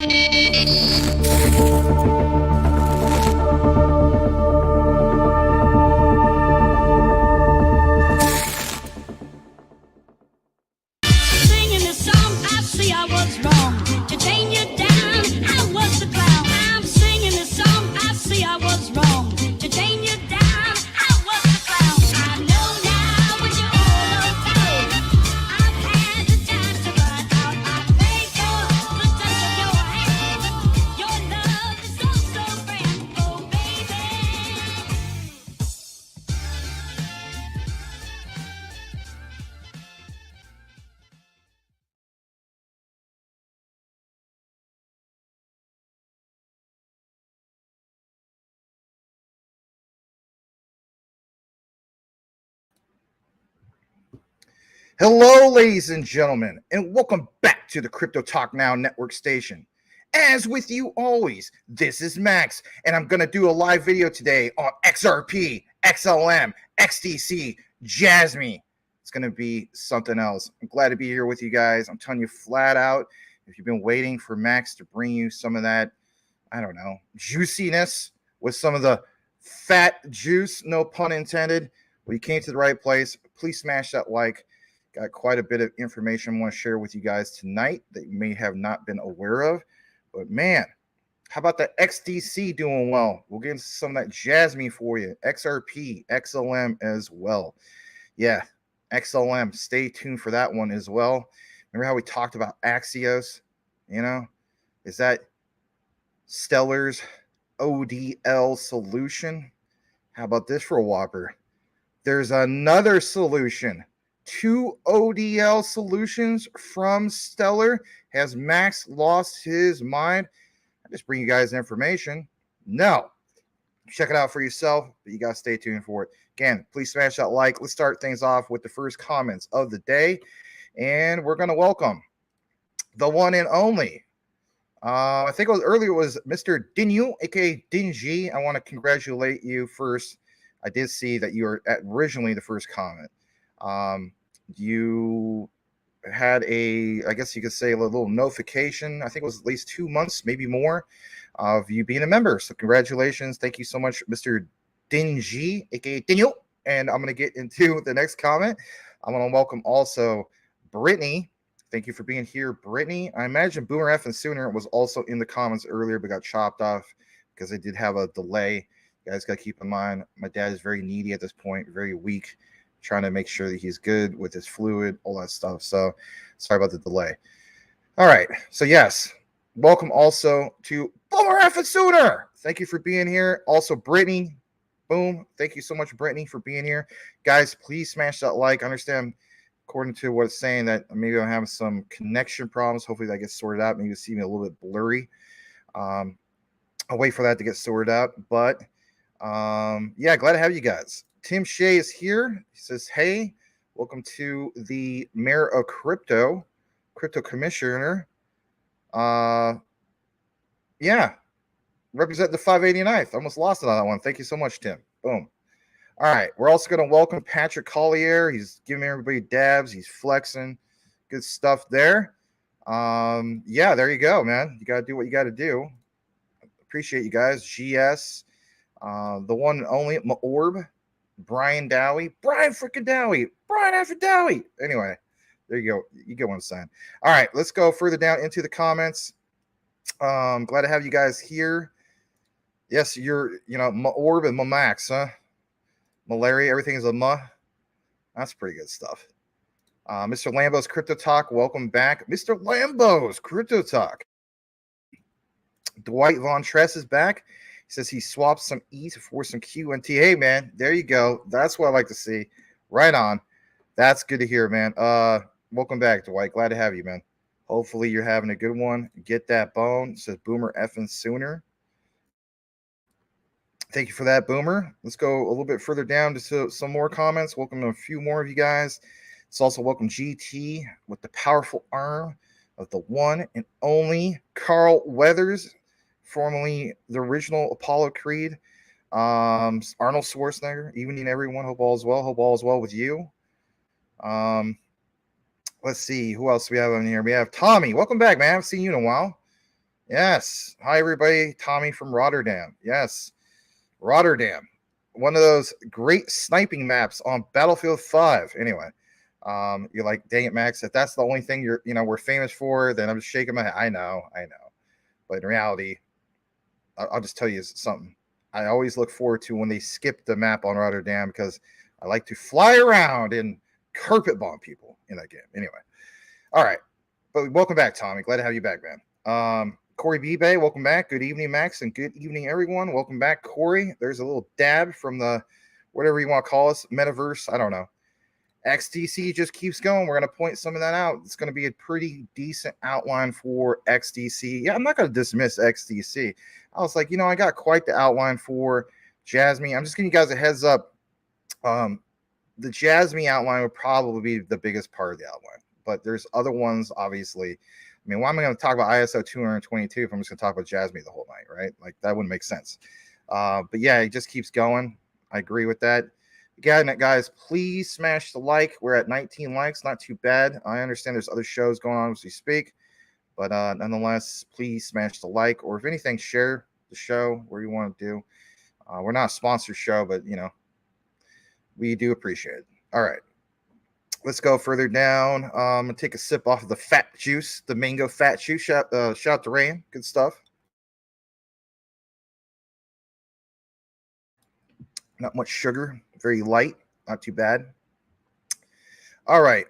Singing this song, I see I was wrong. To chain you down, I was the clown. I'm singing this song, I see I was wrong. To chain you down, I was the clown. I know now what you're all about. I've had the chance to run out. I'm grateful for the touch of your hand. Your love is so, so grand, oh baby. Hello, ladies and gentlemen, and welcome back to the Crypto Talk Now Network station. As with you always, this is Max, and I'm going to do a live video today on XRP, XLM, XDC, Jasmine. It's going to be something else. I'm glad to be here with you guys. I'm telling you flat out, if you've been waiting for Max to bring you some of that, I don't know, juiciness with some of the fat juice, no pun intended, well, you came to the right place. Please smash that like. Got quite a bit of information I want to share with you guys tonight that you may have not been aware of. But man, how about the XDC doing well? We'll get into some of that Jasmine for you. XRP, XLM as well. Yeah, XLM. Stay tuned for that one as well. Remember how we talked about Axios? You know, is that Stellar's ODL solution? How about this for a whopper? There's another solution. 2 ODL solutions from Stellar. Has Max lost his mind? I just bring you guys information. No. Check it out for yourself, but you got to stay tuned for it. Again, please smash that like. Let's start things off with the first comments of the day. And we're going to welcome the one and only. I think it was earlier, it was Mr. Dinu, aka Dingy. I want to congratulate you first. I did see that you were originally the first comment. You had I guess you could say a little notification. I think it was at least 2 months, maybe more, of you being a member. So congratulations. Thank you so much, Mr. Dingy, aka Daniel. And I'm going to get into the next comment. I'm going to welcome also Brittany. Thank you for being here, Brittany. I imagine Boomer F and Sooner was also in the comments earlier, but got chopped off because I did have a delay. You guys got to keep in mind, my dad is very needy at this point, very weak, trying to make sure that he's good with his fluid, all that stuff. So sorry about the delay. All right. So yes, welcome also to Boomer F and Sooner. Thank you for being here. Also, Brittany. Boom. Thank you so much, Brittany, for being here. Guys, please smash that like. I understand, according to what it's saying, that maybe I'm having some connection problems. Hopefully that gets sorted out. Maybe you see me a little bit blurry. I'll wait for that to get sorted out. But yeah, glad to have you guys. Tim Shea is here. He says, hey, welcome to the Mayor of Crypto Commissioner. Yeah, represent the 589th. Almost lost it on that one. Thank you so much, Tim. Boom. All right, we're also going to welcome Patrick Collier. He's giving everybody dabs. He's flexing. Good stuff there. Yeah, there you go, man. You got to do what you got to do. Appreciate you guys. GS, the one and only Orb. Brian Dowie. Brian freaking Dowie. Brian after Dowie. Anyway, there you go. You get what I'm saying. All right, let's go further down into the comments. Glad to have you guys here. Yes, you're, Orb and Max, huh? Malaria, everything is a ma. That's pretty good stuff. Mr. Lambo's Crypto Talk, welcome back. Mr. Lambo's Crypto Talk. Dwight Von Tress is back. He says he swapped some ETH for some QNT. Hey, man, there you go. That's what I like to see. Right on. That's good to hear, man. Welcome back, Dwight. Glad to have you, man. Hopefully you're having a good one. Get that bone. It says Boomer effing Sooner. Thank you for that, Boomer. Let's go a little bit further down to some more comments. Welcome to a few more of you guys. It's also welcome GT with the powerful arm of the one and only Carl Weathers, formerly the original Apollo Creed. Arnold Schwarzenegger, evening everyone. Hope all is well. Hope all is well with you. Let's see who else we have on here. We have Tommy. Welcome back, man. I haven't seen you in a while. Yes. Hi, everybody. Tommy from Rotterdam. Yes. Rotterdam. One of those great sniping maps on Battlefield 5. Anyway, you're like, dang it, Max. If that's the only thing we're famous for, then I'm just shaking my head. I know. But in reality, I'll just tell you something. I always look forward to when they skip the map on Rotterdam because I like to fly around and carpet bomb people in that game. Anyway, all right. But welcome back, Tommy. Glad to have you back, man. Corey B-Bay, welcome back. Good evening, Max, and good evening, everyone. Welcome back, Corey. There's a little dab from the whatever you want to call us, metaverse. I don't know. XDC just keeps going. We're going to point some of that out. It's going to be a pretty decent outline for XDC. Yeah, I'm not going to dismiss XDC. I was like, I got quite the outline for Jasmine. I'm just giving you guys a heads up. The Jasmine outline would probably be the biggest part of the outline, but there's other ones, obviously. I mean, why am I going to talk about ISO 222 if I'm just going to talk about Jasmine the whole night, right? Like, that wouldn't make sense. But yeah, it just keeps going. I agree with that. Again, guys, please smash the like. We're at 19 likes. Not too bad. I understand there's other shows going on as we speak. But nonetheless, please smash the like. Or if anything, share the show where you want to do. We're not a sponsored show, but, we do appreciate it. All right. Let's go further down. I'm going to take a sip off of the fat juice, the mango fat juice. Shout out to Rain. Good stuff. Not much sugar. Very light. Not too bad. All right.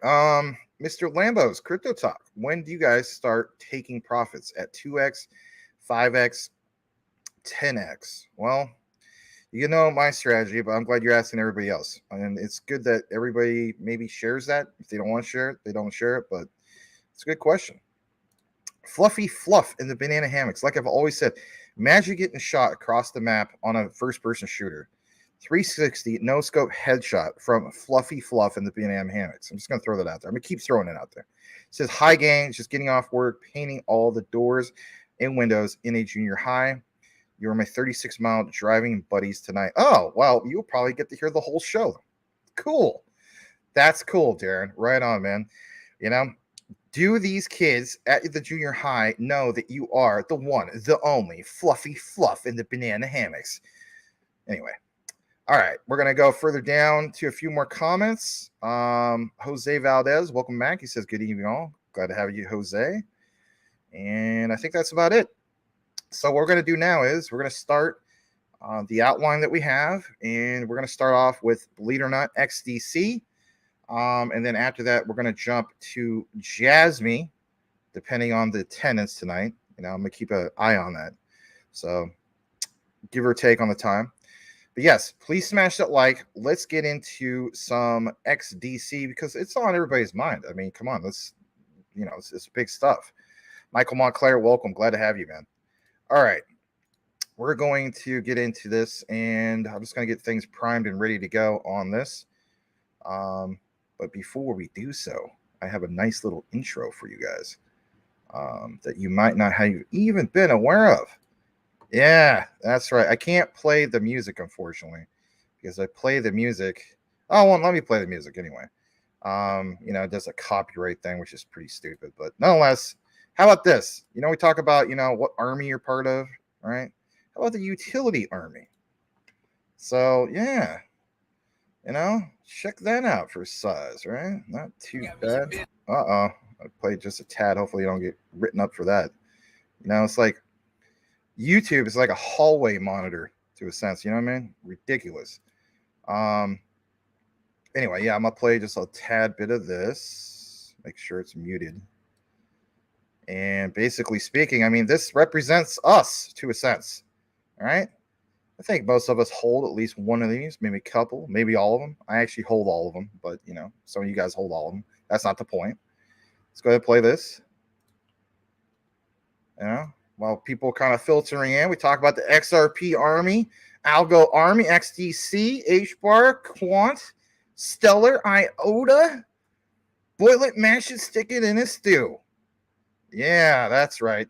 Mr. Lambo's Crypto Talk. When do you guys start taking profits at 2x, 5x, 10x? Well, you know my strategy, but I'm glad you're asking everybody else. And it's good that everybody maybe shares that. If they don't want to share it, they don't share it. But it's a good question. Fluffy fluff in the banana hammocks. Like I've always said, imagine getting shot across the map on a first-person shooter. 360 no scope headshot from Fluffy Fluff in the banana hammocks. I'm just going to throw that out there. I'm going to keep throwing it out there. It says, hi, gang. Just getting off work, painting all the doors and windows in a junior high. You were my 36-mile driving buddies tonight. Oh, well, you'll probably get to hear the whole show. Cool. That's cool, Darren. Right on, man. Do these kids at the junior high know that you are the one, the only Fluffy Fluff in the banana hammocks? Anyway. All right, we're going to go further down to a few more comments. Jose Valdez, welcome back. He says, good evening, all. Glad to have you, Jose. And I think that's about it. So what we're going to do now is we're going to start the outline that we have, and we're going to start off with, believe it or not, XDC. And then after that, we're going to jump to Jasmine, depending on the attendance tonight. I'm going to keep an eye on that. So give or take on the time. But yes, please smash that like. Let's get into some XDC because it's on everybody's mind. I mean, come on, it's big stuff. Michael Montclair, welcome. Glad to have you, man. All right. We're going to get into this, and I'm just going to get things primed and ready to go on this. But before we do so, I have a nice little intro for you guys that you might not have even been aware of. Yeah, that's right. I can't play the music, unfortunately, because I play the music. Oh, well, let me play the music anyway. It does a copyright thing, which is pretty stupid. But nonetheless, how about this? We talk about, what army you're part of, right? How about the utility army? So, yeah, check that out for size, right? Not too bad. Uh-oh. I played just a tad. Hopefully you don't get written up for that. It's like YouTube is like a hallway monitor to a sense, you know what I mean? Ridiculous. Anyway, yeah, I'm gonna play just a tad bit of this. Make sure it's muted. And basically speaking, I mean, this represents us to a sense. All right. I think most of us hold at least one of these, maybe a couple, maybe all of them. I actually hold all of them, but some of you guys hold all of them. That's not the point. Let's go ahead and play this. While people kind of filtering in, we talk about the XRP Army, Algo Army, XDC, HBAR, Quant, Stellar, IOTA, Boilet Mash it, stick it in a stew. Yeah, that's right.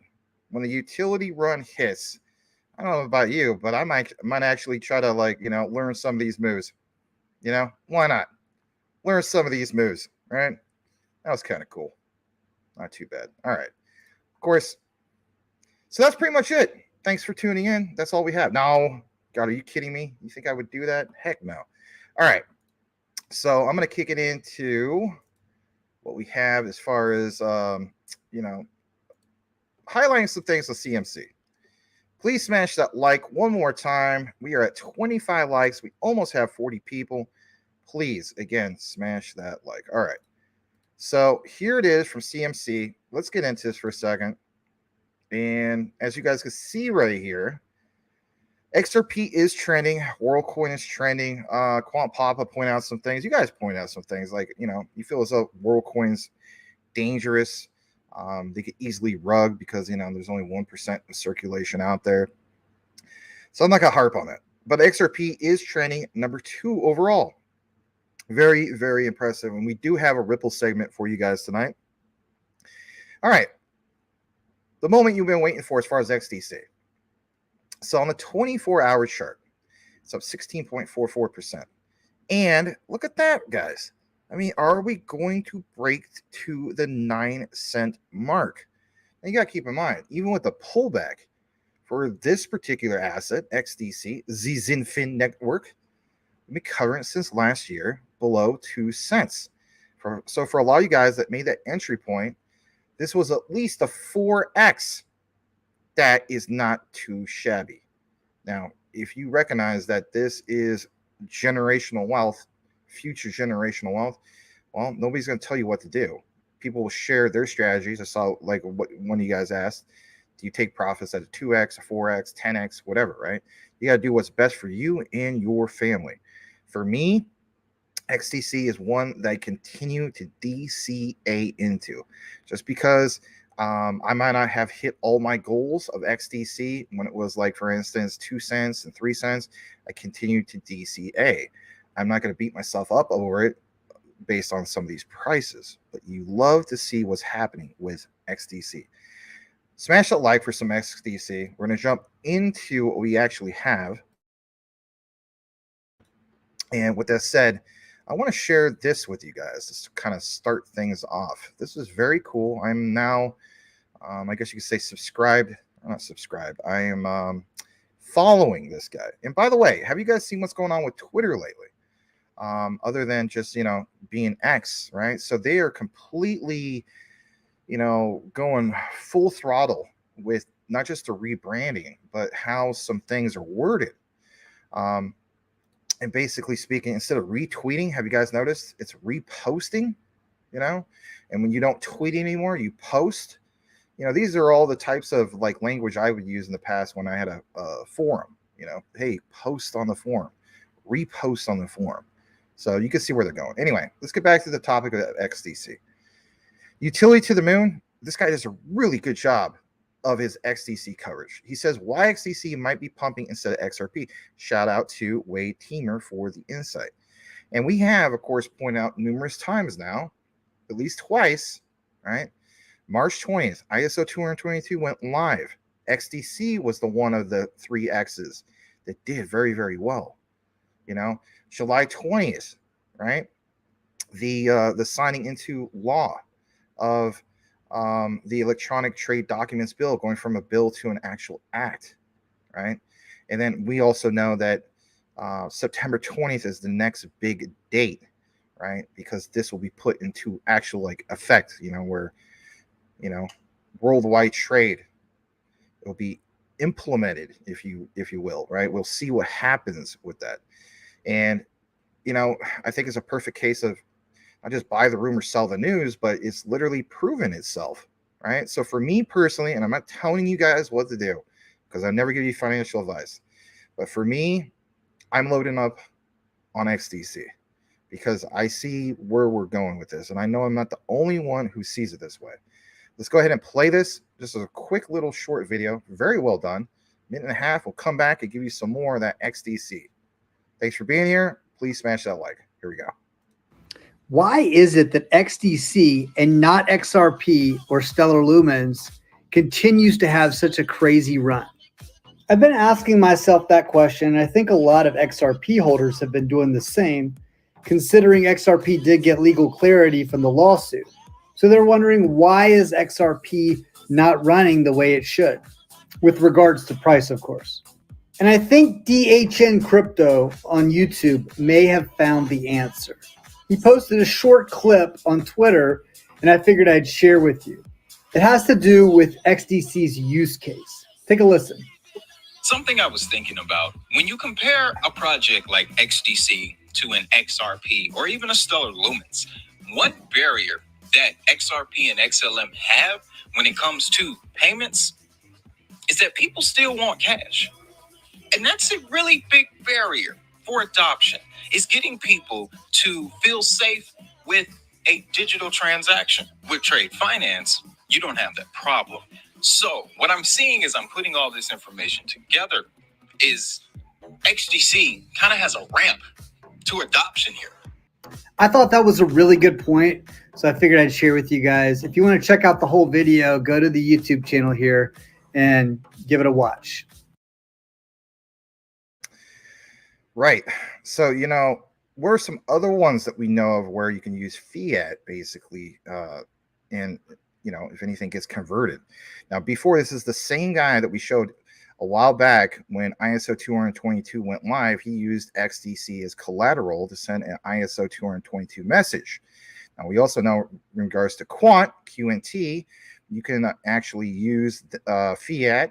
When the utility run hits, I don't know about you, but I might actually try to learn some of these moves. Why not? Learn some of these moves, right? That was kind of cool. Not too bad. All right. Of course, So that's pretty much it. Thanks for tuning in. That's all we have. No, God, are you kidding me? You think I would do that? Heck no. All right. So I'm going to kick it into what we have as far as, highlighting some things on CMC. Please smash that like one more time. We are at 25 likes. We almost have 40 people. Please, again, smash that like. All right. So here it is from CMC. Let's get into this for a second. And as you guys can see right here, XRP is trending. WorldCoin is trending. Quant Papa point out some things. You guys point out some things like, you feel as though WorldCoin's dangerous. They could easily rug because, there's only 1% of circulation out there. So I'm not going to harp on that. But XRP is trending number 2 overall. Very, very impressive. And we do have a Ripple segment for you guys tonight. All right. The moment you've been waiting for as far as XDC. So on the 24-hour chart, it's up 16.44%. And look at that, guys. I mean, are we going to break to the 9-cent mark? Now you got to keep in mind, even with the pullback for this particular asset, XDC, the Zinfin network, we've been covering since last year below 2 cents. So for a lot of you guys that made that entry point, this was at least a 4x. That is not too shabby. Now, if you recognize that this is generational wealth, future generational wealth, well, nobody's going to tell you what to do. People will share their strategies. I saw like what one of you guys asked, do you take profits at a 2x, a 4x, 10x, whatever, right? You got to do what's best for you and your family. For me, XDC is one that I continue to DCA into just because I might not have hit all my goals of XDC when it was like, for instance, 2 cents and 3 cents. I continue to DCA. I'm not going to beat myself up over it based on some of these prices, but you love to see what's happening with XDC. Smash that like for some XDC. We're going to jump into what we actually have. And with that said, I want to share this with you guys just to kind of start things off. This is very cool. I'm now, I guess you could say subscribed. I'm not subscribed. I am following this guy. And by the way, have you guys seen what's going on with Twitter lately? Other than just, being X, right? So they are completely, going full throttle with not just the rebranding, but how some things are worded. And basically speaking, instead of retweeting, have you guys noticed it's reposting, and when you don't tweet anymore, you post, these are all the types of like language I would use in the past when I had a forum, hey, post on the forum, repost on the forum. So you can see where they're going. Anyway, let's get back to the topic of XDC. Utility to the moon. This guy does a really good job of his XDC coverage. He says why XDC might be pumping instead of XRP. Shout out to Wade Teamer for the insight. And we have, of course, pointed out numerous times now, at least twice, right? March 20th, ISO 222 went live. XDC was the one of the 3 X's that did very, very well. July 20th, right? The signing into law of the electronic trade documents bill, going from a bill to an actual act, right? And then we also know that September 20th is the next big date, right? Because this will be put into actual like effect, where, worldwide trade, it will be implemented, if you will, right? We'll see what happens with that. And, I think it's a perfect case of not just buy the rumor, sell the news, but it's literally proven itself, right? So for me personally, and I'm not telling you guys what to do because I never give you financial advice, but for me, I'm loading up on XDC because I see where we're going with this. And I know I'm not the only one who sees it this way. Let's go ahead and play this. Just as a quick little short video. Very well done. Minute and a half. We'll come back and give you some more of that XDC. Thanks for being here. Please smash that like. Here we go. Why is it that XDC and not XRP or Stellar Lumens continues to have such a crazy run? I've been asking myself that question, and I think a lot of XRP holders have been doing the same, considering XRP did get legal clarity from the lawsuit. So they're wondering, why is XRP not running the way it should? with regards to price, of course. And I think DHN Crypto on YouTube may have found the answer. He posted a short clip on Twitter, and I figured I'd share with you. It has to do with XDC's use case. Take a listen. Something I was thinking about, when you compare a project like XDC to an XRP or even a Stellar Lumens, one barrier that XRP and XLM have when it comes to payments is that people still want cash. And that's a really big barrier for adoption, is getting people to feel safe with a digital transaction. With trade finance, you don't have that problem. So what I'm seeing is I'm putting all this information together is XDC kind of has a ramp to adoption here. I thought that was a really good point, so I figured I'd share with you guys. If you want to check out the whole video, go to the YouTube channel here and give it a watch. Right. So, what are some other ones that we know of where you can use fiat basically, and if anything gets converted? Now, before, this is the same guy that we showed a while back when ISO 222 went live. He used XDC as collateral to send an ISO 222 message. Now, we also know in regards to Quant, QNT, you can actually use fiat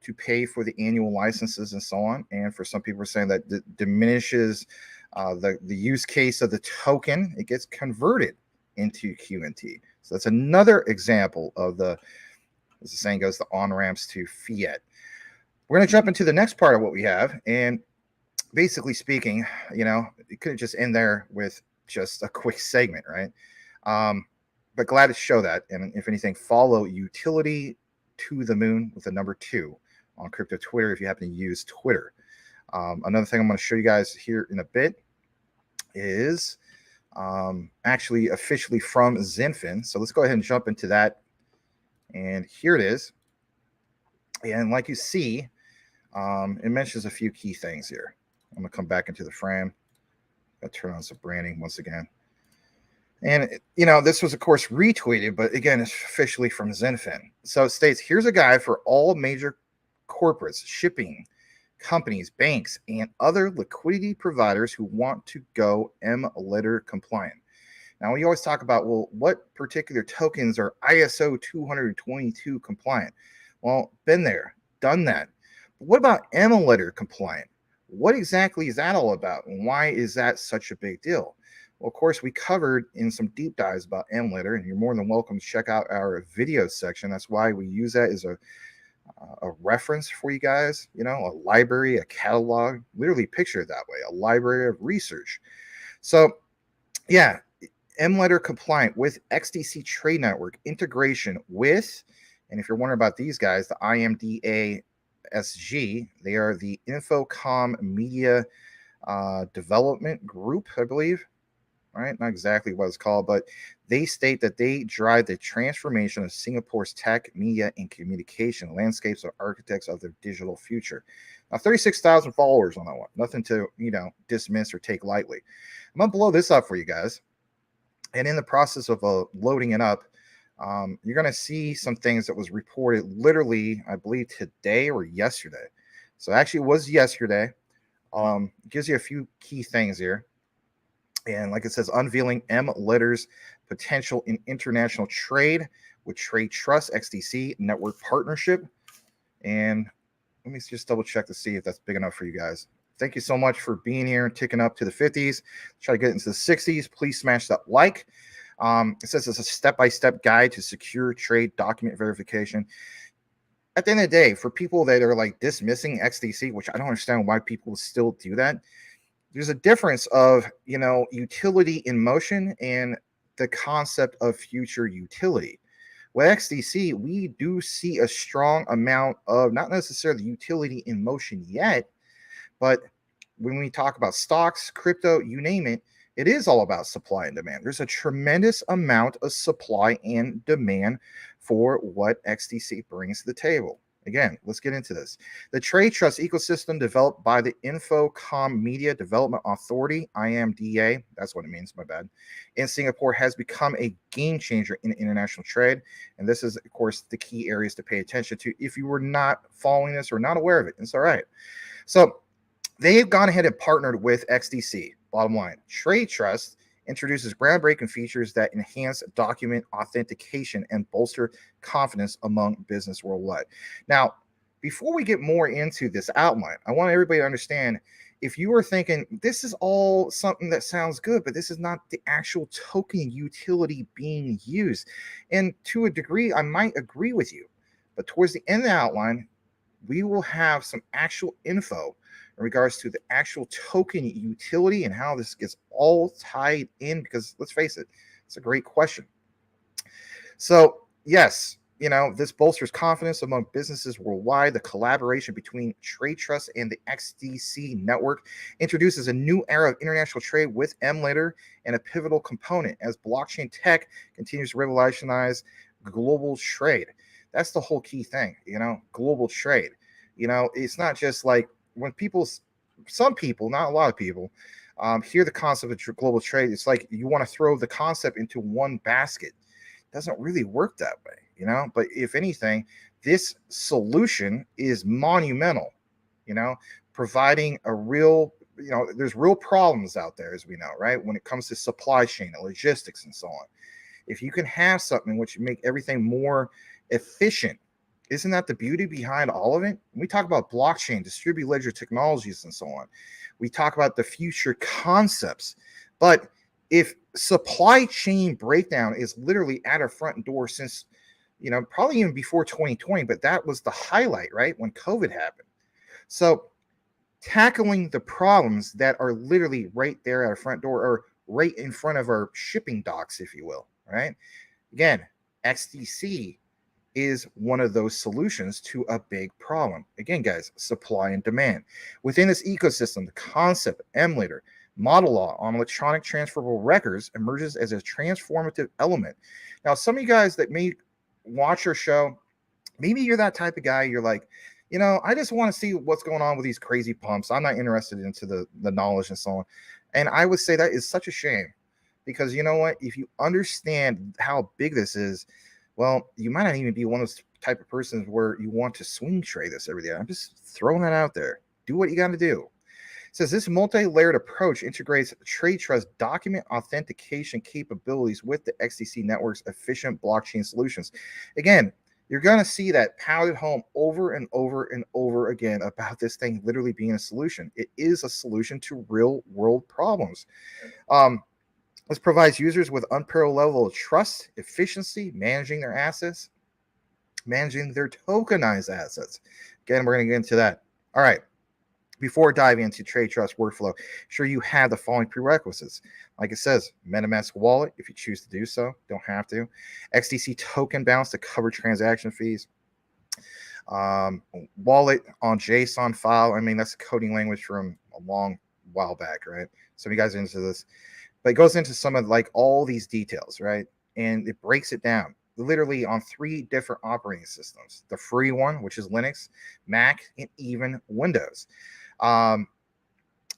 to pay for the annual licenses and so on. And for some people are saying that diminishes the use case of the token. It gets converted into QNT. So that's another example of as the saying goes, the on-ramps to fiat. We're going to jump into the next part of what we have. And basically speaking, it could just end there with just a quick segment, right? But glad to show that. And if anything, follow utility to the moon with the number 2 on crypto Twitter if you happen to use Twitter. Another thing I'm going to show you guys here in a bit is actually officially from Zenfin. So let's go ahead and jump into that. And here it is. And like you see, it mentions a few key things here. I'm going to come back into the frame. I'll turn on some branding once again. And, this was, of course, retweeted, but again, it's officially from Zenfin. So it states, here's a guide for all major corporates, shipping companies, banks, and other liquidity providers who want to go M-letter compliant. Now, we always talk about, well, what particular tokens are ISO 222 compliant? Well, been there, done that. But what about M-letter compliant? What exactly is that all about? And why is that such a big deal? Well, of course, we covered in some deep dives about M-letter, and you're more than welcome to check out our video section. That's why we use that as a reference for you guys, a library, a catalog, literally picture it that way, a library of research. So yeah, M-letter compliant with XDC Trade Network integration with, and if you're wondering about these guys, the IMDA SG, they are the Infocom Media Development Group, I believe. Right? Not exactly what it's called, but they state that they drive the transformation of Singapore's tech, media, and communication landscapes of architects of their digital future. Now, 36,000 followers on that one. Nothing to, dismiss or take lightly. I'm going to blow this up for you guys. And in the process of loading it up, you're going to see some things that was reported literally, I believe, today or yesterday. So actually it was yesterday. It gives you a few key things here. And like it says, unveiling M-Letter's potential in international trade with Trade Trust XDC network partnership. And let me just double check to see if that's big enough for you guys. Thank you so much for being here and ticking up to the 50s. Try to get into the 60s. Please smash that like. It says it's a step-by-step guide to secure trade document verification. At the end of the day, for people that are like dismissing XDC, which I don't understand why people still do that, there's a difference of, utility in motion and the concept of future utility. With XDC, we do see a strong amount of not necessarily utility in motion yet, but when we talk about stocks, crypto, you name it, it is all about supply and demand. There's a tremendous amount of supply and demand for what XDC brings to the table. Again, let's get into this. The trade trust ecosystem developed by the Infocom Media Development Authority, IMDA, that's what it means, my bad, in Singapore has become a game changer in international trade. And this is, of course, the key areas to pay attention to if you were not following this or not aware of it. It's all right. So they've gone ahead and partnered with XDC. Bottom line, Trade Trust introduces groundbreaking features that enhance document authentication and bolster confidence among business worldwide. Now, before we get more into this outline, I want everybody to understand, if you are thinking this is all something that sounds good, but this is not the actual token utility being used. And to a degree, I might agree with you. But towards the end of the outline, we will have some actual info in regards to the actual token utility and how this gets all tied in, because let's face it, it's a great question. So yes, this bolsters confidence among businesses worldwide. The collaboration between Trade Trust and the XDC network introduces a new era of international trade with emulator and a pivotal component as blockchain tech continues to revolutionize global trade. That's the whole key thing, global trade. It's not just like when some people, not a lot of people, hear the concept of global trade, it's like you want to throw the concept into one basket. It doesn't really work that way, But if anything, this solution is monumental, providing a real, there's real problems out there, as we know, right? When it comes to supply chain and logistics and so on. If you can have something which make everything more efficient, isn't that the beauty behind all of it? We talk about blockchain, distributed ledger technologies, and so on. We talk about the future concepts. But if supply chain breakdown is literally at our front door since, probably even before 2020, but that was the highlight, right? When COVID happened. So tackling the problems that are literally right there at our front door, or right in front of our shipping docks, if you will, right? Again, XDC is one of those solutions to a big problem. Again, guys, supply and demand. Within this ecosystem, the concept of emulator, model law on electronic transferable records emerges as a transformative element. Now, some of you guys that may watch our show, maybe you're that type of guy, you're like, I just want to see what's going on with these crazy pumps. I'm not interested into the knowledge and so on. And I would say that is such a shame, because you know what? If you understand how big this is, well, you might not even be one of those type of persons where you want to swing trade this every day. I'm just throwing that out there. Do what you got to do. It says this multi-layered approach integrates Trade Trust document authentication capabilities with the XDC network's efficient blockchain solutions. Again, you're going to see that pounded home over and over and over again about this thing literally being a solution. It is a solution to real world problems. This provides users with unparalleled level of trust, efficiency, managing their assets, managing their tokenized assets. Again, we're going to get into that. All right. Before diving into Trade Trust workflow, sure you have the following prerequisites. Like it says, MetaMask wallet, if you choose to do so, don't have to. XDC token balance to cover transaction fees. Wallet on JSON file. I mean, that's a coding language from a long while back, right? Some of you guys are into this. But it goes into some of like all these details, right? And it breaks it down literally on 3 different operating systems. The free one, which is Linux, Mac, and even Windows.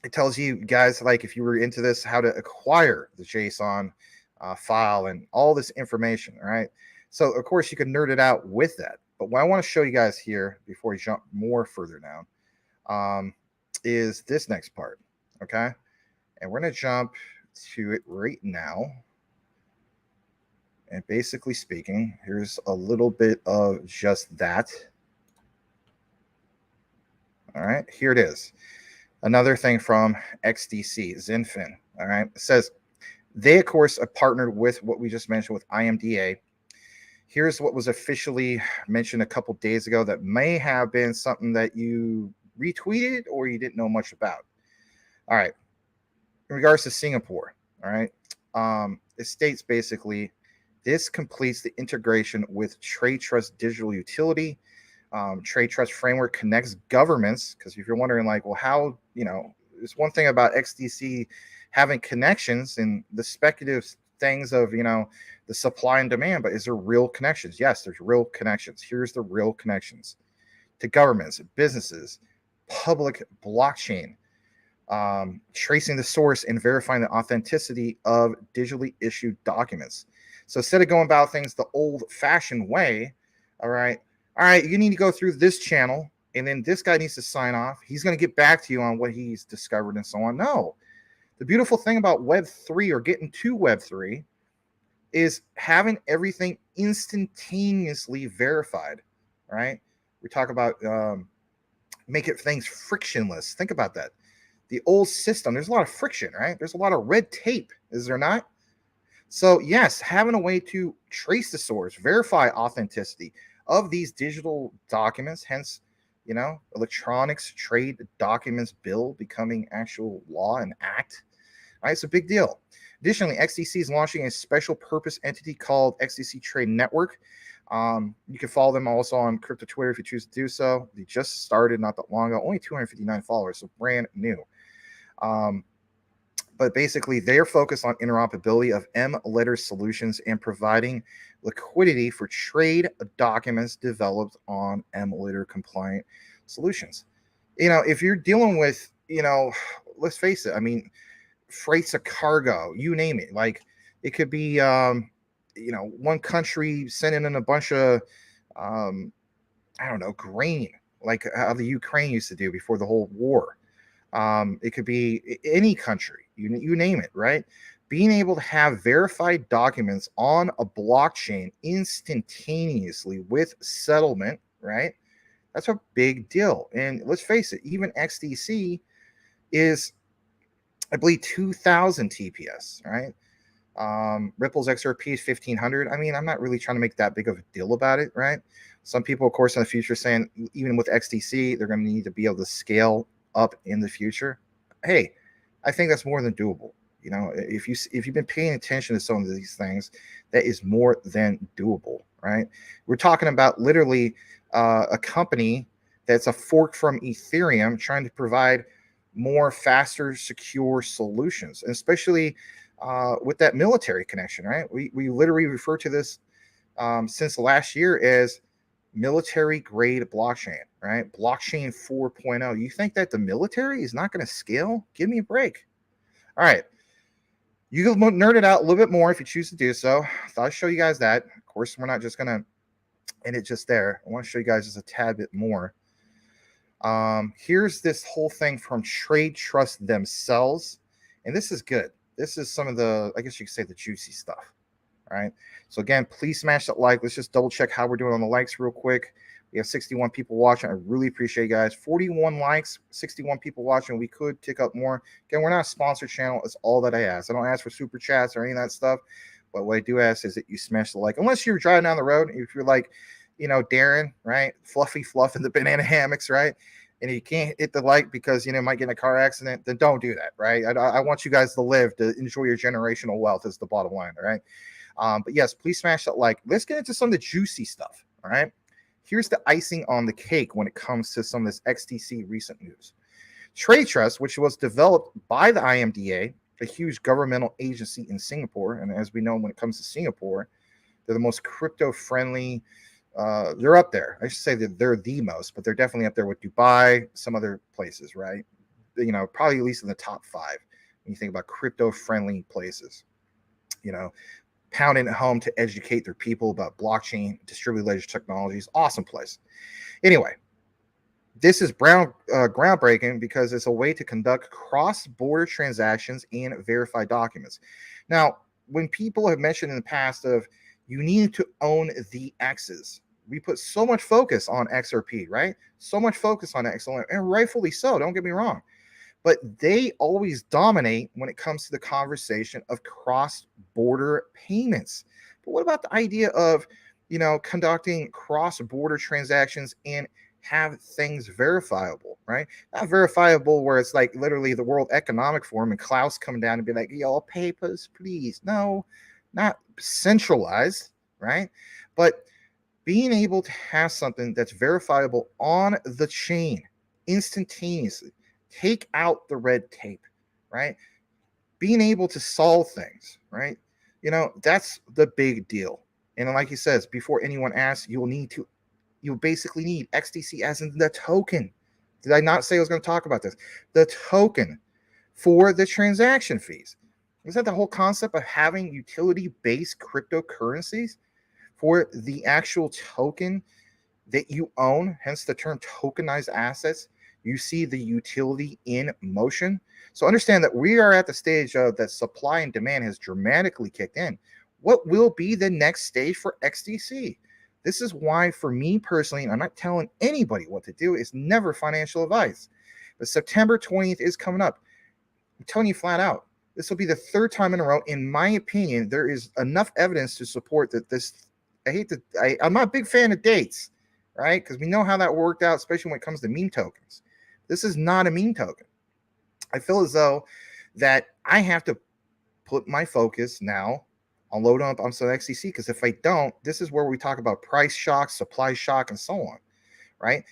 It tells you guys, like if you were into this, how to acquire the JSON file and all this information, right? So of course you can nerd it out with that. But what I want to show you guys here before we jump more further down is this next part, okay? And we're going to jump to it right now. And basically speaking, here's a little bit of just that. All right, here it is. Another thing from XDC, Zinfin. All right, it says they, of course, are partnered with what we just mentioned with IMDA. Here's what was officially mentioned a couple days ago that may have been something that you retweeted or you didn't know much about. All right, in regards to Singapore, all right, it states basically this completes the integration with Trade Trust digital utility. Trade Trust framework connects governments, because if you're wondering like, well, how, there's one thing about XDC having connections and the speculative things of, the supply and demand, but is there real connections? Yes, there's real connections. Here's the real connections. to governments, businesses, public blockchain, tracing the source and verifying the authenticity of digitally issued documents. So instead of going about things the old-fashioned way, all right, you need to go through this channel, and then this guy needs to sign off. He's going to get back to you on what he's discovered and so on. No. The beautiful thing about Web3 or getting to Web3 is having everything instantaneously verified, right? We talk about making things frictionless. Think about that. The old system, there's a lot of friction, right? There's a lot of red tape, is there not? So yes, having a way to trace the source, verify authenticity of these digital documents, hence, electronics trade documents bill becoming actual law and act, right? It's a big deal. Additionally, XDC is launching a special purpose entity called XDC Trade Network. You can follow them also on crypto Twitter if you choose to do so. They just started not that long ago, only 259 followers, so brand new. But basically, they are focused on interoperability of M-letter solutions and providing liquidity for trade documents developed on M-letter compliant solutions. If you're dealing with, let's face it, I mean, freights of cargo, you name it. Like it could be, one country sending in a bunch of, grain, like how the Ukraine used to do before the whole war. It could be any country, you name it, right? Being able to have verified documents on a blockchain instantaneously with settlement, right? That's a big deal. And let's face it, even XDC is, I believe, 2,000 TPS, right? Ripple's XRP is 1,500. I mean, I'm not really trying to make that big of a deal about it, right? Some people, of course, in the future saying even with XDC, they're going to need to be able to scale up in the future. Hey, I think that's more than doable. If you've been paying attention to some of these things, that is more than doable, right? We're talking about literally a company that's a fork from Ethereum trying to provide more faster, secure solutions, and especially with that military connection, right? We literally refer to this since last year as military grade blockchain, right? Blockchain 4.0. You think that the military is not going to scale? Give me a break. All right. You can nerd it out a little bit more if you choose to do so. I thought I'd show you guys that. Of course, we're not just going to end it just there. I want to show you guys just a tad bit more. Here's this whole thing from Trade Trust themselves. And this is good. This is some of the, I guess you could say, the juicy stuff. All right. So again, please smash that like. Let's just double check how we're doing on the likes real quick. We have 61 people watching. I really appreciate you guys. 41 likes, 61 people watching. We could tick up more. Again, we're not a sponsored channel. It's all that I ask. I don't ask for super chats or any of that stuff. But what I do ask is that you smash the like. Unless you're driving down the road, if you're like, Darren, right? Fluffy fluff in the banana hammocks, right? And you can't hit the like because, might get in a car accident, then don't do that, right? I want you guys to live, to enjoy your generational wealth is the bottom line, all right? But yes, please smash that like. Let's get into some of the juicy stuff, all right? Here's the icing on the cake when it comes to some of this XDC recent news. Trade Trust, which was developed by the IMDA, a huge governmental agency in Singapore, and as we know, when it comes to Singapore, they're the most crypto-friendly. They're up there. I should say that they're the most, but they're definitely up there with Dubai, some other places, right? Probably at least in the top 5 when you think about crypto-friendly places. Pounding it home to educate their people about blockchain, distributed ledger technologies. Awesome place. Anyway, this is groundbreaking because it's a way to conduct cross-border transactions and verify documents. Now, when people have mentioned in the past of you need to own the X's, we put so much focus on XRP, right? So much focus on XLM, and rightfully so. Don't get me wrong. But they always dominate when it comes to the conversation of cross-border payments. But what about the idea of, conducting cross-border transactions and have things verifiable, right? Not verifiable where it's like literally the World Economic Forum and Klaus coming down and be like, y'all papers, please. No, not centralized, right? But being able to have something that's verifiable on the chain instantaneously. Take out the red tape, right? Being able to solve things, right? That's the big deal. And like he says, before anyone asks, you'll need to you basically need XDC as in the token. Did I not say I was going to talk about this? The token for the transaction fees. Is that the whole concept of having utility-based cryptocurrencies for the actual token that you own? Hence the term tokenized assets. You see the utility in motion. So understand that we are at the stage of that supply and demand has dramatically kicked in. What will be the next stage for XDC? This is why, for me personally, and I'm not telling anybody what to do, it's never financial advice. But September 20th is coming up. I'm telling you flat out, this will be the third time in a row. In my opinion, there is enough evidence to support that this. I'm not a big fan of dates, right? Because we know how that worked out, especially when it comes to meme tokens. This is not a meme token. I feel as though that I have to put my focus now on loading up on some XDC, because if I don't, this is where we talk about price shock, supply shock, and so on, right?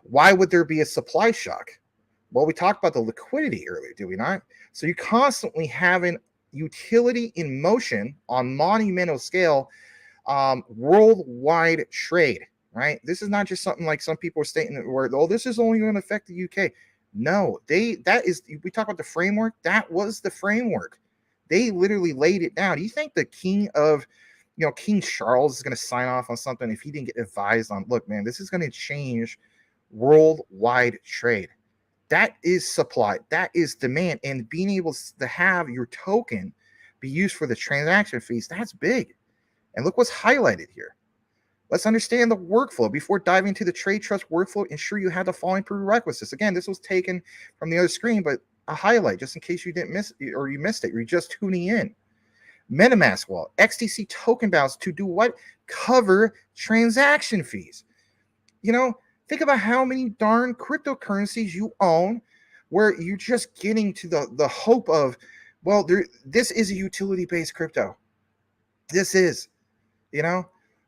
Why would there be a supply shock? Well, we talked about the liquidity earlier, did we not? So you constantly having utility in motion on monumental scale, worldwide trade, right? This is not just something like some people are stating that where, oh, this is only going to affect the UK. No, we talk about the framework. That was the framework. They literally laid it down. Do you think the King Charles is going to sign off on something if he didn't get advised on, look, man, this is going to change worldwide trade? That is supply. That is demand. And being able to have your token be used for the transaction fees, that's big. And look what's highlighted here. Let's understand the workflow. Before diving into the trade trust workflow, ensure you have the following prerequisites. Again, this was taken from the other screen, but a highlight just in case you didn't miss it, or you missed it, you're just tuning in. MetaMask wallet, XDC token balance to do what? Cover transaction fees. Think about how many darn cryptocurrencies you own where you're just getting to the hope of, well, this is a utility-based crypto. This is,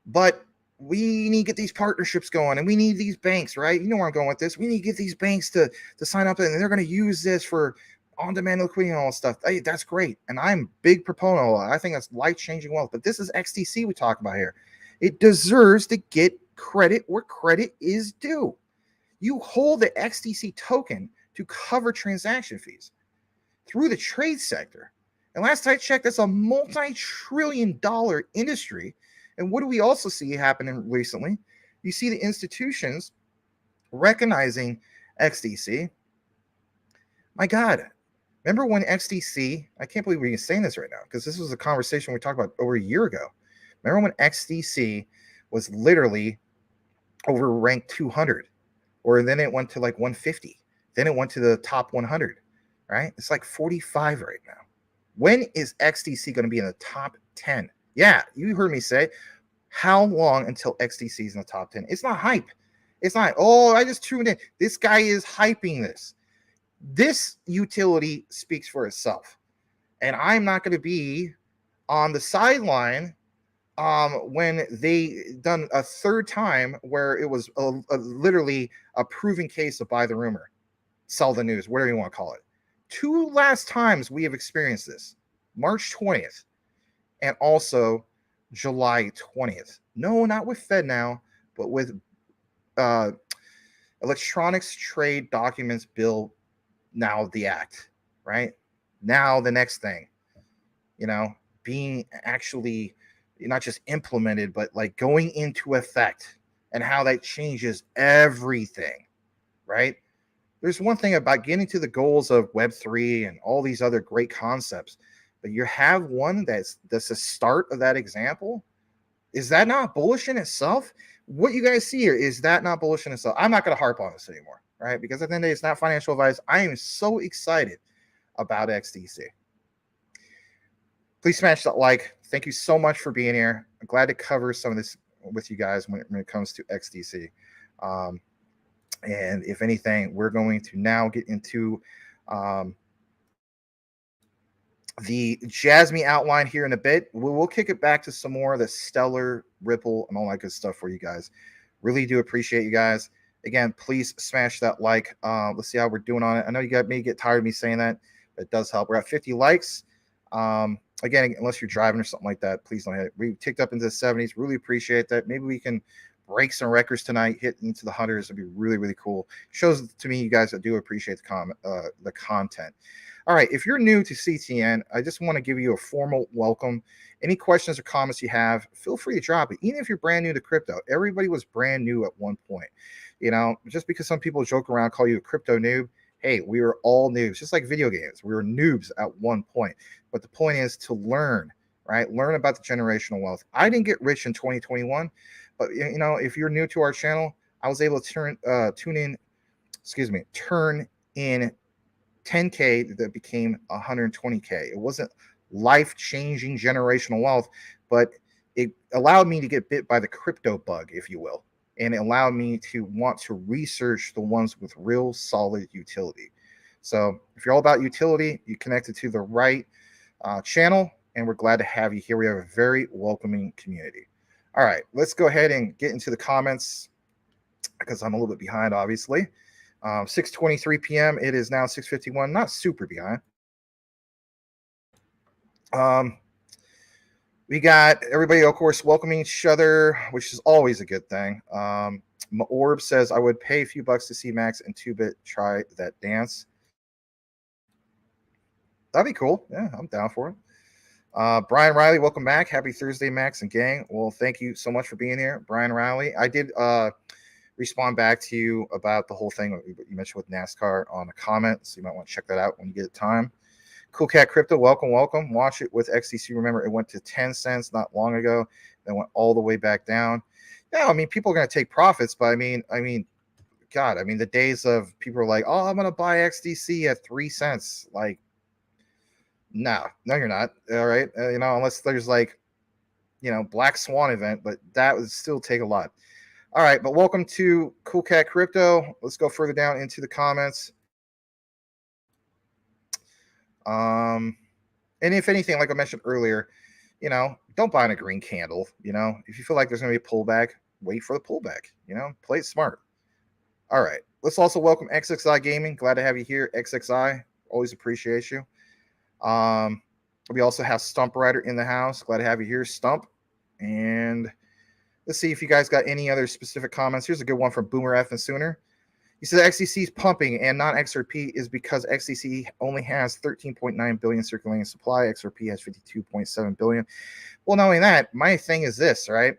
but we need to get these partnerships going, and we need these banks, right? You know where I'm going with this. We need to get these banks to sign up, and they're going to use this for on-demand liquidity and all that stuff. Hey, that's great. And I'm a big proponent of it. I think that's life-changing wealth. But this is XDC we talk about here. It deserves to get credit where credit is due. You hold the XDC token to cover transaction fees through the trade sector. And last I checked, that's a multi-trillion-dollar industry. And what do we also see happening recently? You see the institutions recognizing XDC. My God, remember when XDC, I can't believe we're saying this right now, because this was a conversation we talked about over a year ago. Remember when XDC was literally over ranked 200, or then it went to like 150. Then it went to the top 100, right? It's like 45 right now. When is XDC going to be in the top 10? Yeah, you heard me say, how long until XDC is in the top 10? It's not hype. It's not, oh, I just tuned in. This guy is hyping this. This utility speaks for itself. And I'm not going to be on the sideline when they done a third time where it was literally a proven case of buy the rumor, sell the news, whatever you want to call it. Two last times we have experienced this, March 20th and also July 20th. No, not with FedNow, but with Electronics Trade Documents Bill, now the act, right? Now the next thing, being actually not just implemented, but like going into effect, and how that changes everything, right? There's one thing about getting to the goals of Web3 and all these other great concepts, but you have one that's the start of that example. Is that not bullish in itself? What you guys see here, is that not bullish in itself? I'm not going to harp on this anymore, right? Because at the end of the day, it's not financial advice. I am so excited about XDC. Please smash that like. Thank you so much for being here. I'm glad to cover some of this with you guys when it comes to XDC. And if anything, we're going to now get into the Jasmine outline here in a bit. We'll kick it back to some more of the Stellar, Ripple, and all that good stuff for you guys. Really do appreciate you guys. Again, please smash that like. Let's see how we're doing on it. I know you may get tired of me saying that, but it does help. We're at 50 likes. Again, unless you're driving or something like that, please don't hit it. We ticked up into the 70s. Really appreciate that. Maybe we can break some records tonight, hit into the hundreds. It'd be really, really cool. Shows to me you guys that do appreciate the content. All right, if you're new to CTN, I just want to give you a formal welcome. Any questions or comments you have, feel free to drop it. Even if you're brand new to crypto, everybody was brand new at one point. You know, just because some people joke around, call you a crypto noob. Hey, we were all noobs, just like video games. We were noobs at one point. But the point is to learn, right? Learn about the generational wealth. I didn't get rich in 2021, but you know, if you're new to our channel, I was able to turn in 10K that became 120K. It wasn't life-changing generational wealth, but it allowed me to get bit by the crypto bug, if you will. And it allowed me to want to research the ones with real solid utility. So if you're all about utility, you connected to the right channel, and we're glad to have you here. We have a very welcoming community. All right, let's go ahead and get into the comments because I'm a little bit behind, obviously. 6:23 p.m. It is now 6:51. Not super behind. We got everybody, of course, welcoming each other, which is always a good thing. Orb says, I would pay a few bucks to see Max and 2-Bit try that dance. That'd be cool. Yeah, I'm down for it. Brian Riley, welcome back. Happy Thursday, Max and gang. Well, thank you so much for being here, Brian Riley. I did respond back to you about the whole thing you mentioned with NASCAR on a comment, so you might want to check that out when you get time. Cool Cat Crypto, welcome. Watch it with XDC. Remember, it went to 10 cents not long ago, then went all the way back down. Yeah, I mean, people are going to take profits, but I mean, God, I mean, the days of people are like, oh, I'm going to buy XDC at 3 cents. Like, no, you're not. All right, you know, unless there's like, you know, Black Swan event, but that would still take a lot. All right, but welcome to Cool Cat Crypto. Let's go further down into the comments. And if anything, like I mentioned earlier, you know, don't buy in a green candle. You know, if you feel like there's going to be a pullback, wait for the pullback. You know, play it smart. All right, let's also welcome XXI Gaming. Glad to have you here, XXI. Always appreciate you. We also have Stump Rider in the house. Glad to have you here, Stump. And let's see if you guys got any other specific comments. Here's a good one from Boomer F and Sooner. He said XDC is pumping and not XRP is because XDC only has 13.9 billion circulating supply. XRP has 52.7 billion. Well, not only that, my thing is this, right?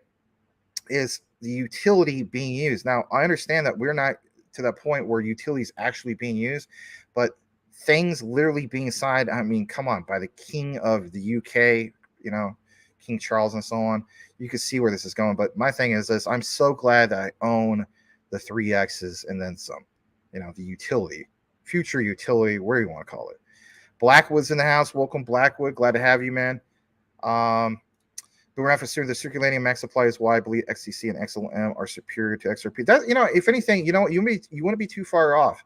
Is the utility being used. Now, I understand that we're not to that point where utility is actually being used, but things literally being signed, I mean, come on, by the king of the UK, you know, King Charles and so on. You can see where this is going. But my thing is this, I'm so glad that I own the 3Xs and then some, you know, the utility, future utility, where you want to call it. Blackwood's in the house. Welcome, Blackwood. Glad to have you, man. But we're not for the circulating max supply is why I believe XTC and XLM are superior to XRP. That, you know, if anything, you know, you want to be too far off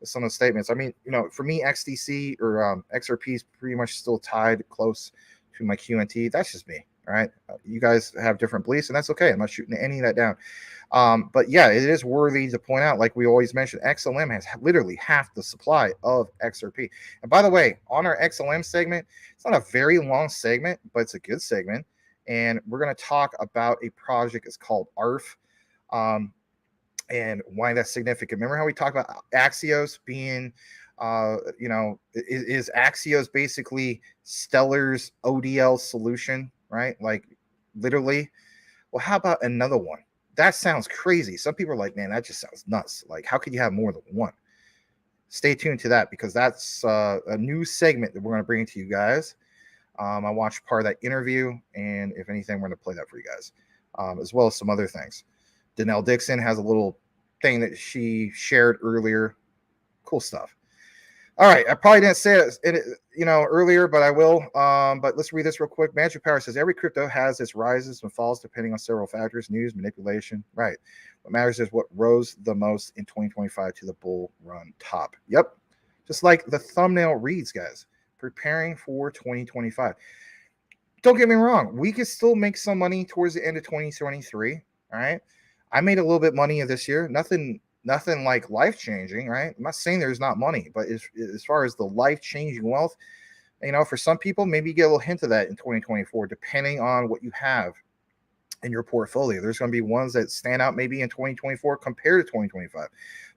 with some of the statements. I mean, you know, for me, XDC or XRP is pretty much still tied close to my QNT. That's just me. All right. You guys have different beliefs, and that's okay. I'm not shooting any of that down. But yeah, it is worthy to point out, like we always mention, XLM has literally half the supply of XRP. And by the way, on our XLM segment, it's not a very long segment, but it's a good segment. And we're going to talk about a project. It's called ARF, and why that's significant. Remember how we talked about Axios being, you know, is Axios basically Stellar's ODL solution, right? Like literally. Well, how about another one? That sounds crazy. Some people are like, man, that just sounds nuts. Like, how could you have more than one? Stay tuned to that because that's a new segment that we're going to bring to you guys. I watched part of that interview, and if anything, we're going to play that for you guys, as well as some other things. Danelle Dixon has a little thing that she shared earlier. Cool stuff. All right, I probably didn't say it, you know, earlier, but I will. But let's read this real quick. Magic Power says every crypto has its rises and falls depending on several factors: news, manipulation. Right. What matters is what rose the most in 2025 to the bull run top. Yep. Just like the thumbnail reads, guys. Preparing for 2025. Don't get me wrong. We could still make some money towards the end of 2023. All right. I made a little bit money this year. Nothing like life-changing, right? I'm not saying there's not money, but as far as the life-changing wealth, you know, for some people, maybe you get a little hint of that in 2024, depending on what you have in your portfolio. There's going to be ones that stand out maybe in 2024 compared to 2025.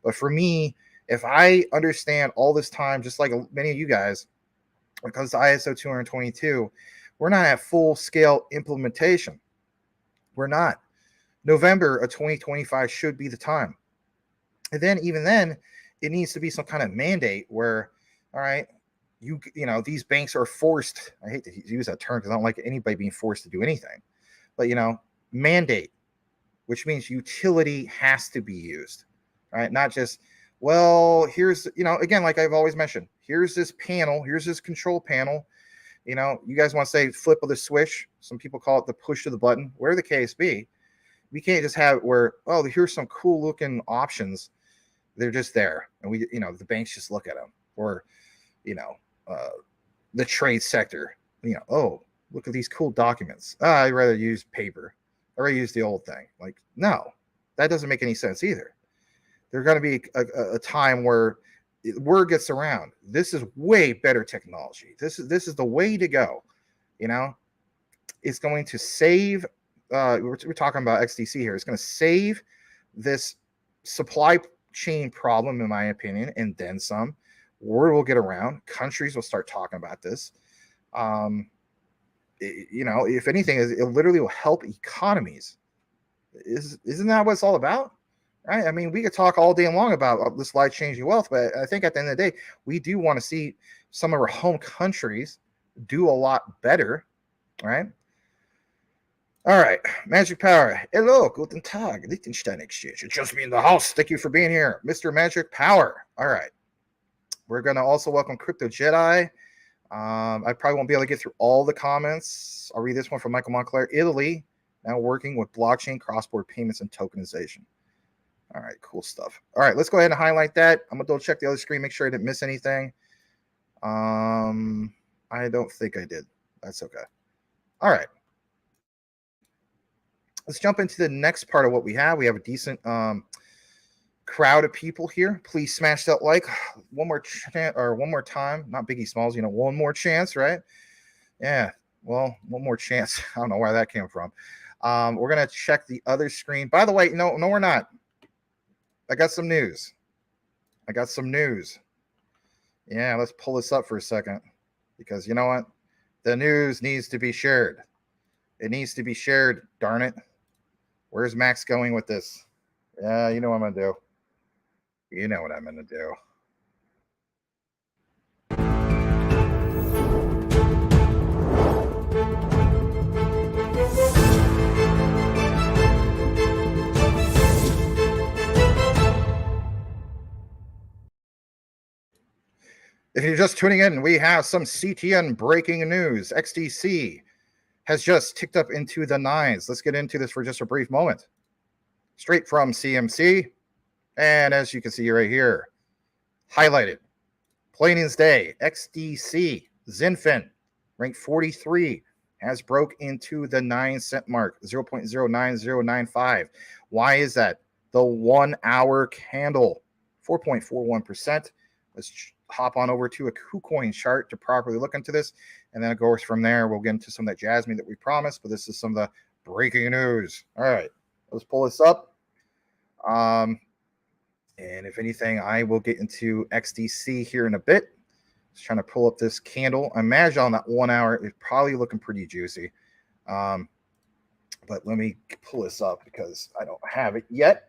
But for me, if I understand all this time, just like many of you guys, because ISO 222, we're not at full scale implementation. We're not. November of 2025 should be the time. And then even then, it needs to be some kind of mandate where, all right, you know, these banks are forced. I hate to use that term because I don't like anybody being forced to do anything. But, you know, mandate, which means utility has to be used, right? Not just, well, here's, you know, again, like I've always mentioned, here's this panel, here's this control panel. You know, you guys want to say flip of the switch. Some people call it the push of the button, where the case be. We can't just have it where, oh, here's some cool looking options. They're just there. And we, you know, the banks just look at them. Or, you know, the trade sector, you know, oh, look at these cool documents. I'd rather use paper. I'd rather use the old thing. Like, no, that doesn't make any sense either. There's going to be a time where word gets around. This is way better technology. This is the way to go. You know, it's going to save. We're talking about XDC here. It's going to save this supply chain problem, in my opinion, and then some. Word will get around. Countries will start talking about this. You know, if anything, it literally will help economies. Isn't that what it's all about? Right? I mean, we could talk all day long about this life-changing wealth, but I think at the end of the day, we do want to see some of our home countries do a lot better, right? All right, Magic Power. Hello, guten Tag, Liechtenstein Exchange. It's just me in the house. Thank you for being here, Mr. Magic Power. All right, we're going to also welcome Crypto Jedi. I probably won't be able to get through all the comments. I'll read this one from Michael Montclair. Italy, now working with blockchain, cross-border payments, and tokenization. All right, cool stuff. All right, let's go ahead and highlight that. I'm going to double check the other screen, make sure I didn't miss anything. I don't think I did. That's okay. All right. Let's jump into the next part of what we have. We have a decent crowd of people here. Please smash that like one more time. Not Biggie Smalls, you know, one more chance, right? Yeah, well, one more chance. I don't know where that came from. We're gonna check the other screen. By the way, no, we're not. I got some news. Yeah, let's pull this up for a second because you know what? The news needs to be shared. It needs to be shared. Darn it. Where's Max going with this? Yeah, you know what I'm gonna do. You know what I'm gonna do. If you're just tuning in, we have some CTN breaking news. XDC has just ticked up into the 9s. Let's get into this for just a brief moment. Straight from CMC. And as you can see right here, highlighted, plain as day, XDC, Zinfin, ranked 43, has broke into the 9-cent mark, 0.09095. Why is that? The 1 hour candle, 4.41%. Let's hop on over to a KuCoin chart to properly look into this. And then of course from there, we'll get into some of that Jasmine that we promised, but this is some of the breaking news. All right, let's pull this up. And if anything, I will get into XDC here in a bit. Just trying to pull up this candle. I imagine on that 1 hour, it's probably looking pretty juicy. But let me pull this up because I don't have it yet,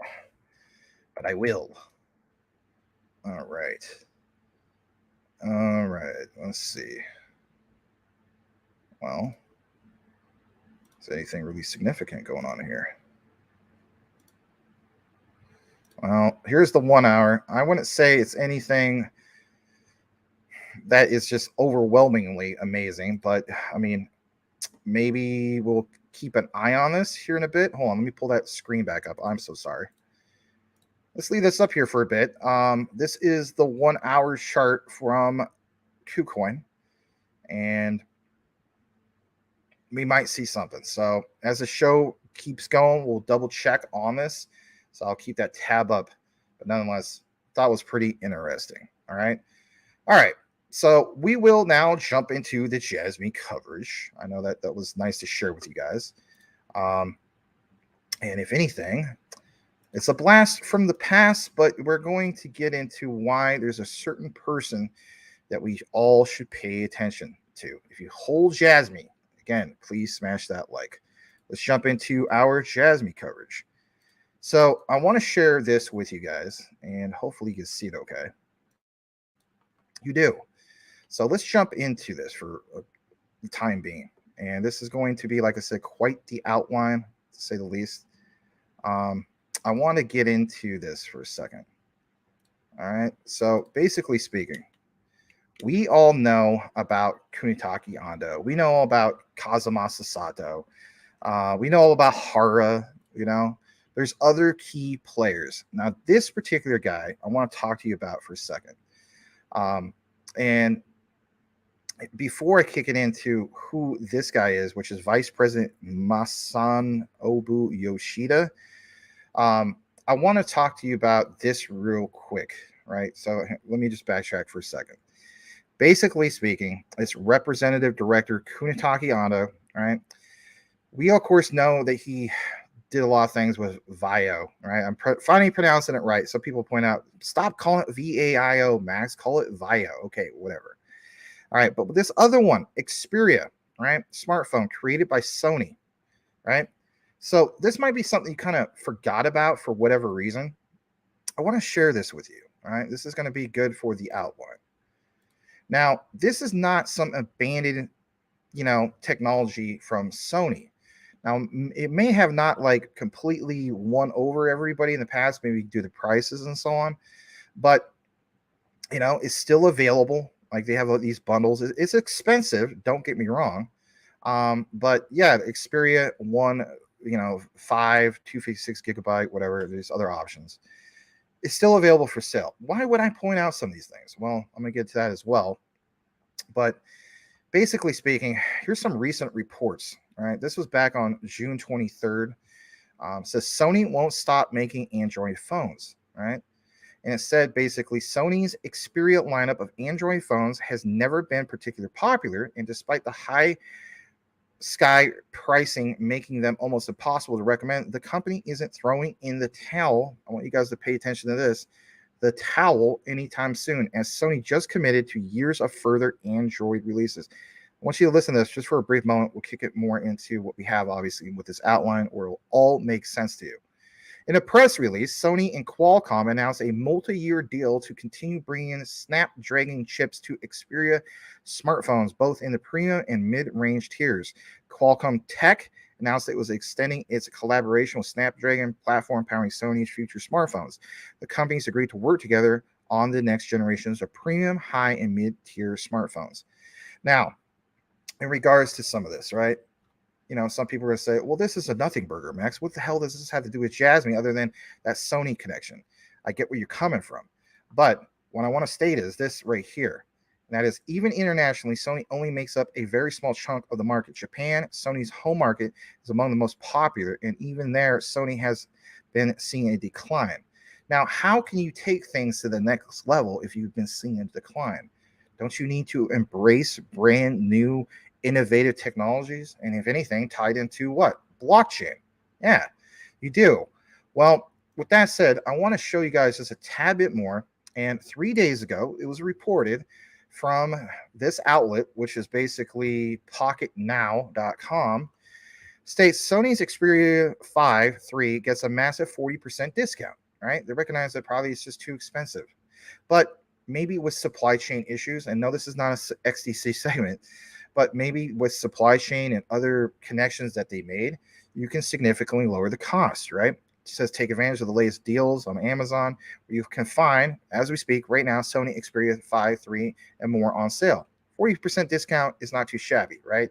but I will. All right. Let's see. Well, is anything really significant going on here? Well, here's the 1 hour. I wouldn't say it's anything that is just overwhelmingly amazing, but I mean, maybe we'll keep an eye on this here in a bit. Hold on, let me pull that screen back up. I'm so sorry. Let's leave this up here for a bit. This is the 1 hour chart from KuCoin, and we might see something. So as the show keeps going, we'll double check on this. So I'll keep that tab up, but nonetheless, thought it was pretty interesting. All right. So we will now jump into the Jasmine coverage. I know that was nice to share with you guys. And if anything, it's a blast from the past, but we're going to get into why there's a certain person that we all should pay attention to. If you hold Jasmine, again, please smash that like. Let's jump into our Jasmine coverage. So I want to share this with you guys, and hopefully you can see it okay. You do. So let's jump into this for the time being. And this is going to be, like I said, quite the outline, to say the least. I want to get into this for a second. All right. So basically speaking, we all know about Kunitake Ando. We know about Kazumasa Sato. We know all about Hara. There's other key players. Now, this particular guy, I want to talk to you about for a second. And before I kick it into who this guy is, which is Vice President Masanobu Yoshida, I want to talk to you about this real quick, right? So let me just backtrack for a second. Basically speaking, it's Representative Director Kunitake Ando, right? We, of course, know that he did a lot of things with VIO, right? I'm finally pronouncing it right. So people point out, stop calling it VAIO, Max. Call it VIO. Okay, whatever. All right, but this other one, Xperia, right? Smartphone created by Sony, right? So this might be something you kind of forgot about for whatever reason. I want to share this with you, all right? This is going to be good for the outline. Now, this is not some abandoned, technology from Sony. Now, it may have not like completely won over everybody in the past, maybe due to prices and so on, but it's still available. Like they have these bundles. It's expensive, don't get me wrong. But yeah, Xperia 1, 5, 256 gigabyte, whatever. There's other options. It's still available for sale. Why would I point out some of these things? Well, I'm gonna get to that as well. But basically speaking, here's some recent reports. All right, this was back on June 23rd. Says Sony won't stop making Android phones. Right. And it said basically Sony's Xperia lineup of Android phones has never been particularly popular. And despite the high sky pricing making them almost impossible to recommend, the company isn't throwing in the towel. I want you guys to pay attention to this. The towel anytime soon, as Sony just committed to years of further Android releases. I want you to listen to this just for a brief moment. We'll kick it more into what we have, obviously, with this outline, or it'll all make sense to you. In a press release, Sony and Qualcomm announced a multi-year deal to continue bringing Snapdragon chips to Xperia smartphones, both in the premium and mid-range tiers. Qualcomm Tech announced it was extending its collaboration with Snapdragon platform powering Sony's future smartphones. The companies agreed to work together on the next generations of premium, high, and mid-tier smartphones. Now, in regards to some of this, right? Some people are going to say, well, this is a nothing burger, Max. What the hell does this have to do with Jasmine other than that Sony connection? I get where you're coming from. But what I want to state is this right here. And that is, even internationally, Sony only makes up a very small chunk of the market. Japan, Sony's home market, is among the most popular. And even there, Sony has been seeing a decline. Now, how can you take things to the next level if you've been seeing a decline? Don't you need to embrace brand new innovative technologies, and if anything, tied into what? Blockchain. Yeah, you do. Well, with that said, I want to show you guys just a tad bit more. And 3 days ago, it was reported from this outlet, which is basically pocketnow.com, states Sony's Xperia 5 III gets a massive 40% discount, right? They recognize that probably it's just too expensive. But maybe with supply chain issues, and no, this is not an XDC segment, but maybe with supply chain and other connections that they made, you can significantly lower the cost, right? It says take advantage of the latest deals on Amazon, where you can find, as we speak right now, Sony Xperia 5 III and more on sale. 40% discount is not too shabby, right?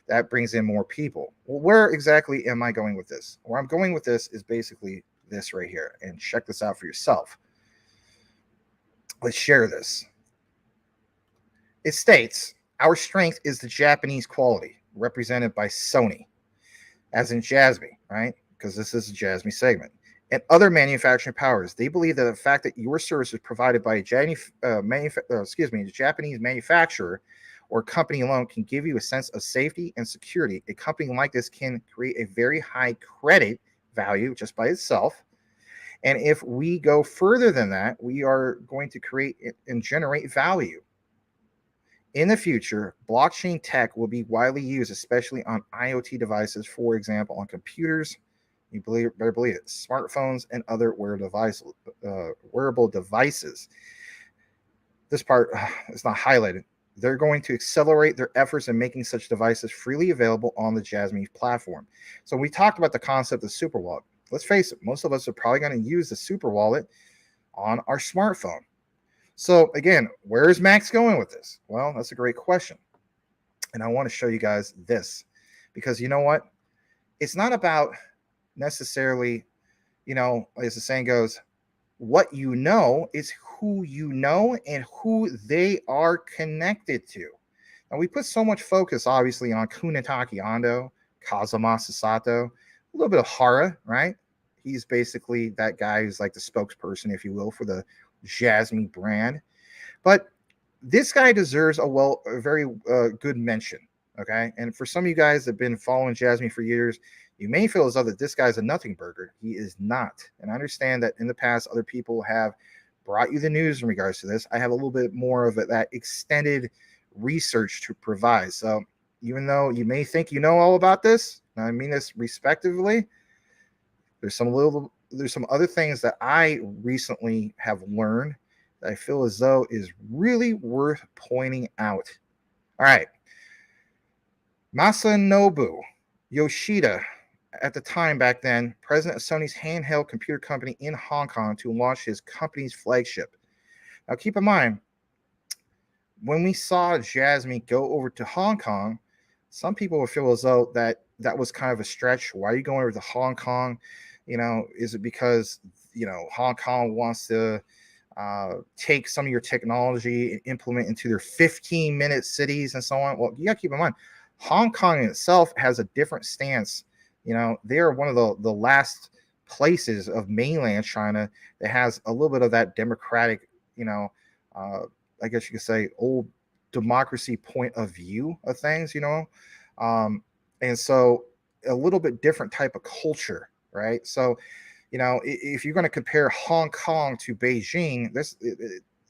That brings in more people. Well, where exactly am I going with this? Where I'm going with this is basically this right here, and check this out for yourself. Let's share this. It states, our strength is the Japanese quality, represented by Sony, as in Jasmine, right? Because this is a Jasmine segment. And other manufacturing powers. They believe that the fact that your service is provided by a Japanese manufacturer or company alone can give you a sense of safety and security. A company like this can create a very high credit value just by itself. And if we go further than that, we are going to create and generate value. In the future, blockchain tech will be widely used, especially on IoT devices, for example, on computers, you better believe it, smartphones, and other wearable devices. This part is not highlighted. They're going to accelerate their efforts in making such devices freely available on the Jasmine platform. So we talked about the concept of super wallet. Let's face it, most of us are probably going to use the super wallet on our smartphone. So again, where is Max going with this? Well, that's a great question. And I want to show you guys this, because you know what? It's not about necessarily, as the saying goes, what you know, is who you know and who they are connected to. Now, we put so much focus, obviously, on Kunitake Ando, Kazuma Sasato, a little bit of Hara, right? He's basically that guy who's like the spokesperson, if you will, for the Jasmine brand. But this guy deserves a very good mention, okay? And for some of you guys that have been following Jasmine for years, you may feel as though that this guy's a nothing burger. He is not. And I understand that in the past, other people have brought you the news in regards to this. I have a little bit more of that extended research to provide. So even though you may think you know all about this, and I mean this respectively, there's some other things that I recently have learned that I feel as though is really worth pointing out. All right. Masanobu Yoshida, at the time back then, president of Sony's handheld computer company in Hong Kong, to launch his company's flagship. Now, keep in mind, when we saw Jasmine go over to Hong Kong, some people would feel as though that was kind of a stretch. Why are you going over to Hong Kong? Is it because, Hong Kong wants to take some of your technology and implement into their 15-minute cities and so on? Well, you got to keep in mind, Hong Kong itself has a different stance. They are one of the last places of mainland China that has a little bit of that democratic, I guess you could say, old democracy point of view of things, and so a little bit different type of culture, right? So, if you're going to compare Hong Kong to Beijing, this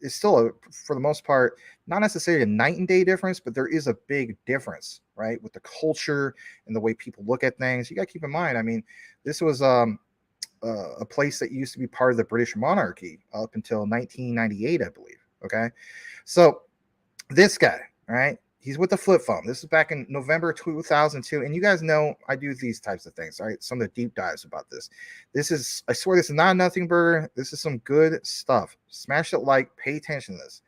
is still, for the most part, not necessarily a night and day difference, but there is a big difference, right? With the culture and the way people look at things. You got to keep in mind, I mean, this was a place that used to be part of the British monarchy up until 1998, I believe. Okay. So this guy, right? He's with the flip phone. This is back in November 2002. And you guys know I do these types of things, right? Some of the deep dives about this. I swear, this is not a nothing burger. This is some good stuff. Smash that like, pay attention to this.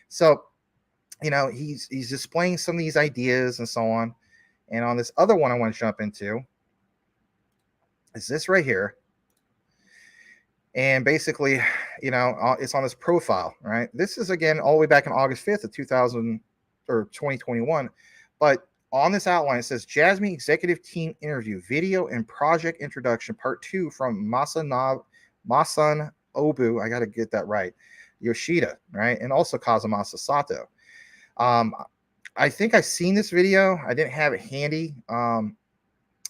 So, he's displaying some of these ideas and so on. And on this other one I want to jump into is this right here. And basically, it's on his profile, right? This is, again, all the way back in August 5th of 2021. But on this outline, it says Jasmine Executive Team Interview, Video and Project Introduction, Part 2 from Masanobu, I got to get that right, Yoshida, right? And also Kazumasa Sato. I think I've seen this video. I didn't have it handy. And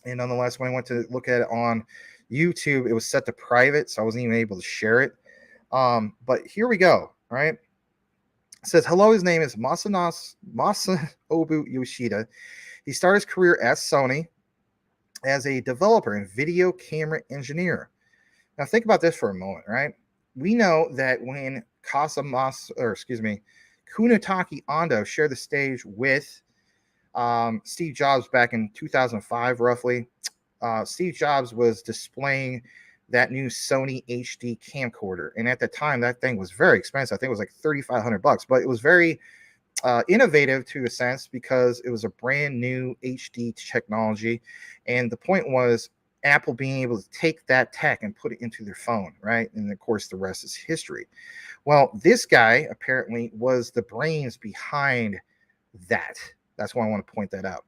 nonetheless, when I went to look at it on YouTube, it was set to private, so I wasn't even able to share it. But here we go, right? It says, hello, his name is Masanobu Yoshida. He started his career at Sony as a developer and video camera engineer. Now, think about this for a moment, right? We know that when Kunitake Ando shared the stage with Steve Jobs back in 2005, roughly, Steve Jobs was displaying that new Sony HD camcorder. And at the time, that thing was very expensive. I think it was like $3,500, but it was very innovative to a sense because it was a brand new HD technology. And the point was Apple being able to take that tech and put it into their phone, right? And of course, the rest is history. Well, this guy apparently was the brains behind that. That's why I want to point that out.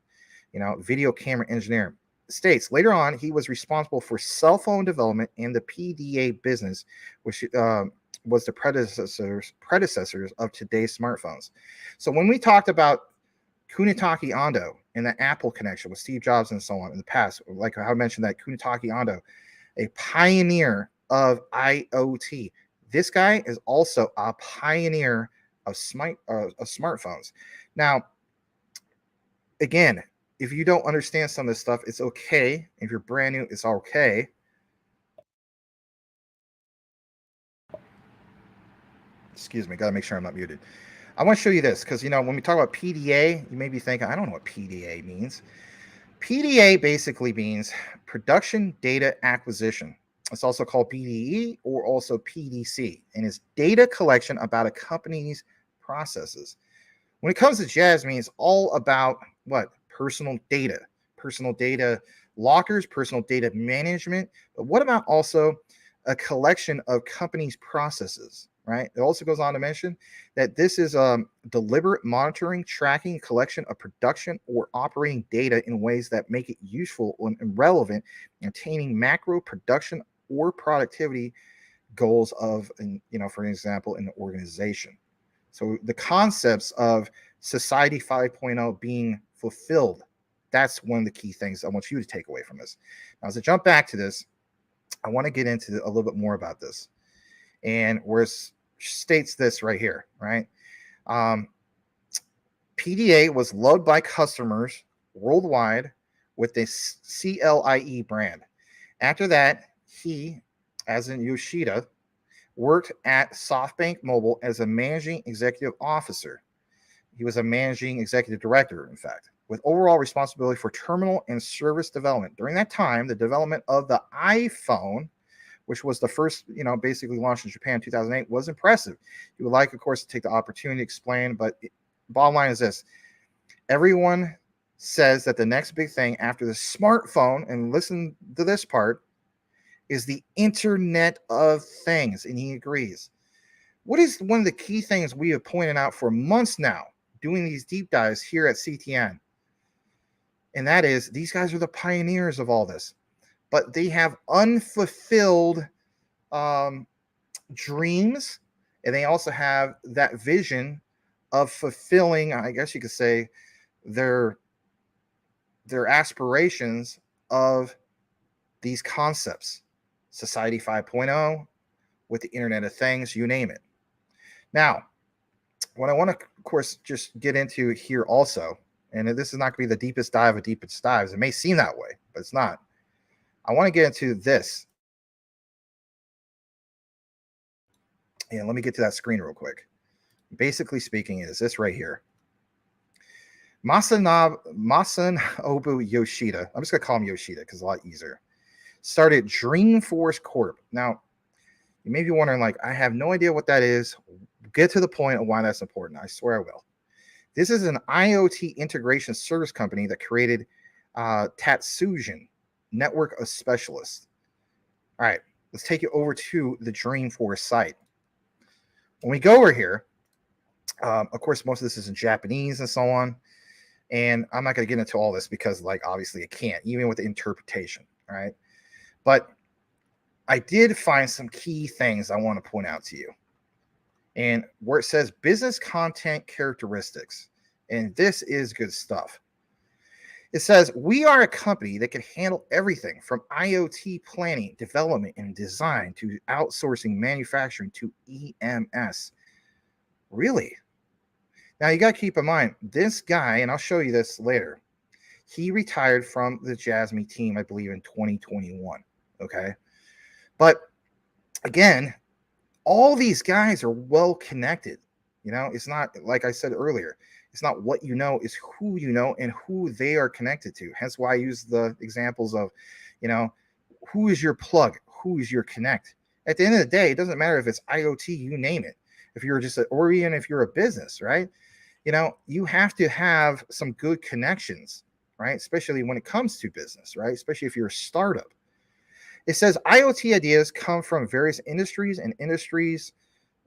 Video camera engineer. States later on he was responsible for cell phone development and the PDA business, which was the predecessors of today's smartphones. So when we talked about Kunitake Ando and the Apple connection with Steve Jobs and so on in the past, like I mentioned, that Kunitake Ando, a pioneer of IoT. This guy is also a pioneer of smartphones. Now, again, if you don't understand some of this stuff, it's okay. If you're brand new, it's okay. Excuse me, gotta make sure I'm not muted. I want to show you this because, when we talk about PDA, you may be thinking, I don't know what PDA means. PDA basically means production data acquisition. It's also called PDE or also PDC, and it's data collection about a company's processes. When it comes to Jasmine, it's all about what? Personal data lockers, personal data management. But what about also a collection of companies' processes, right? It also goes on to mention that this is deliberate monitoring, tracking, collection of production or operating data in ways that make it useful and relevant in attaining macro production or productivity goals of, for example, an organization. So the concepts of Society 5.0 being fulfilled, that's one of the key things I want you to take away from this. Now, as I jump back to this, I want to get into a little bit more about this. And where it states this right here, right? PDA was loved by customers worldwide with the CLIE brand. After that, he, as in Yoshida, worked at SoftBank Mobile as a managing executive officer. He was a managing executive director, in fact, with overall responsibility for terminal and service development. During that time, the development of the iPhone, which was the first, basically launched in Japan in 2008, was impressive. He would like, of course, to take the opportunity to explain, but bottom line is this. Everyone says that the next big thing after the smartphone, and listen to this part, is the Internet of Things, and he agrees. What is one of the key things we have pointed out for months now, doing these deep dives here at CTN? And that is, these guys are the pioneers of all this, but they have unfulfilled dreams, and they also have that vision of fulfilling, I guess you could say, their aspirations of these concepts. Society 5.0, with the Internet of Things, you name it. Now, what I want to, of course, just get into here also, and this is not going to be the deepest dive of deepest dives. It may seem that way, but it's not. I want to get into this. And let me get to that screen real quick. Basically speaking, is this right here. Masanobu Yoshida, I'm just going to call him Yoshida because it's a lot easier, started Dreamforce Corp. Now, you may be wondering, like, I have no idea what that is. Get to the point of why that's important. I swear I will. This is an IoT integration service company that created Tatsujin Network of Specialists. All right, let's take you over to the Dreamforce site. When we go over here, of course, most of this is in Japanese and so on. And I'm not going to get into all this because, like, obviously it can't, even with the interpretation. All right. But I did find some key things I want to point out to you. And where it says business content characteristics, and this is good stuff. It says, we are a company that can handle everything from IoT planning, development, and design to outsourcing manufacturing to EMS. Really? Now, you got to keep in mind, this guy, and I'll show you this later, he retired from the Jasmine team, I believe, in 2021. Okay? But again, all these guys are well connected. It's not, like I said earlier, it's not what you know, it's who you know and who they are connected to. Hence why I use the examples of, who is your plug, who is your connect. At the end of the day, it doesn't matter if it's IoT, you name it. If you're just, or even if you're a business, right? You have to have some good connections, right? Especially when it comes to business, right? Especially if you're a startup. It says IoT ideas come from various industries and industries.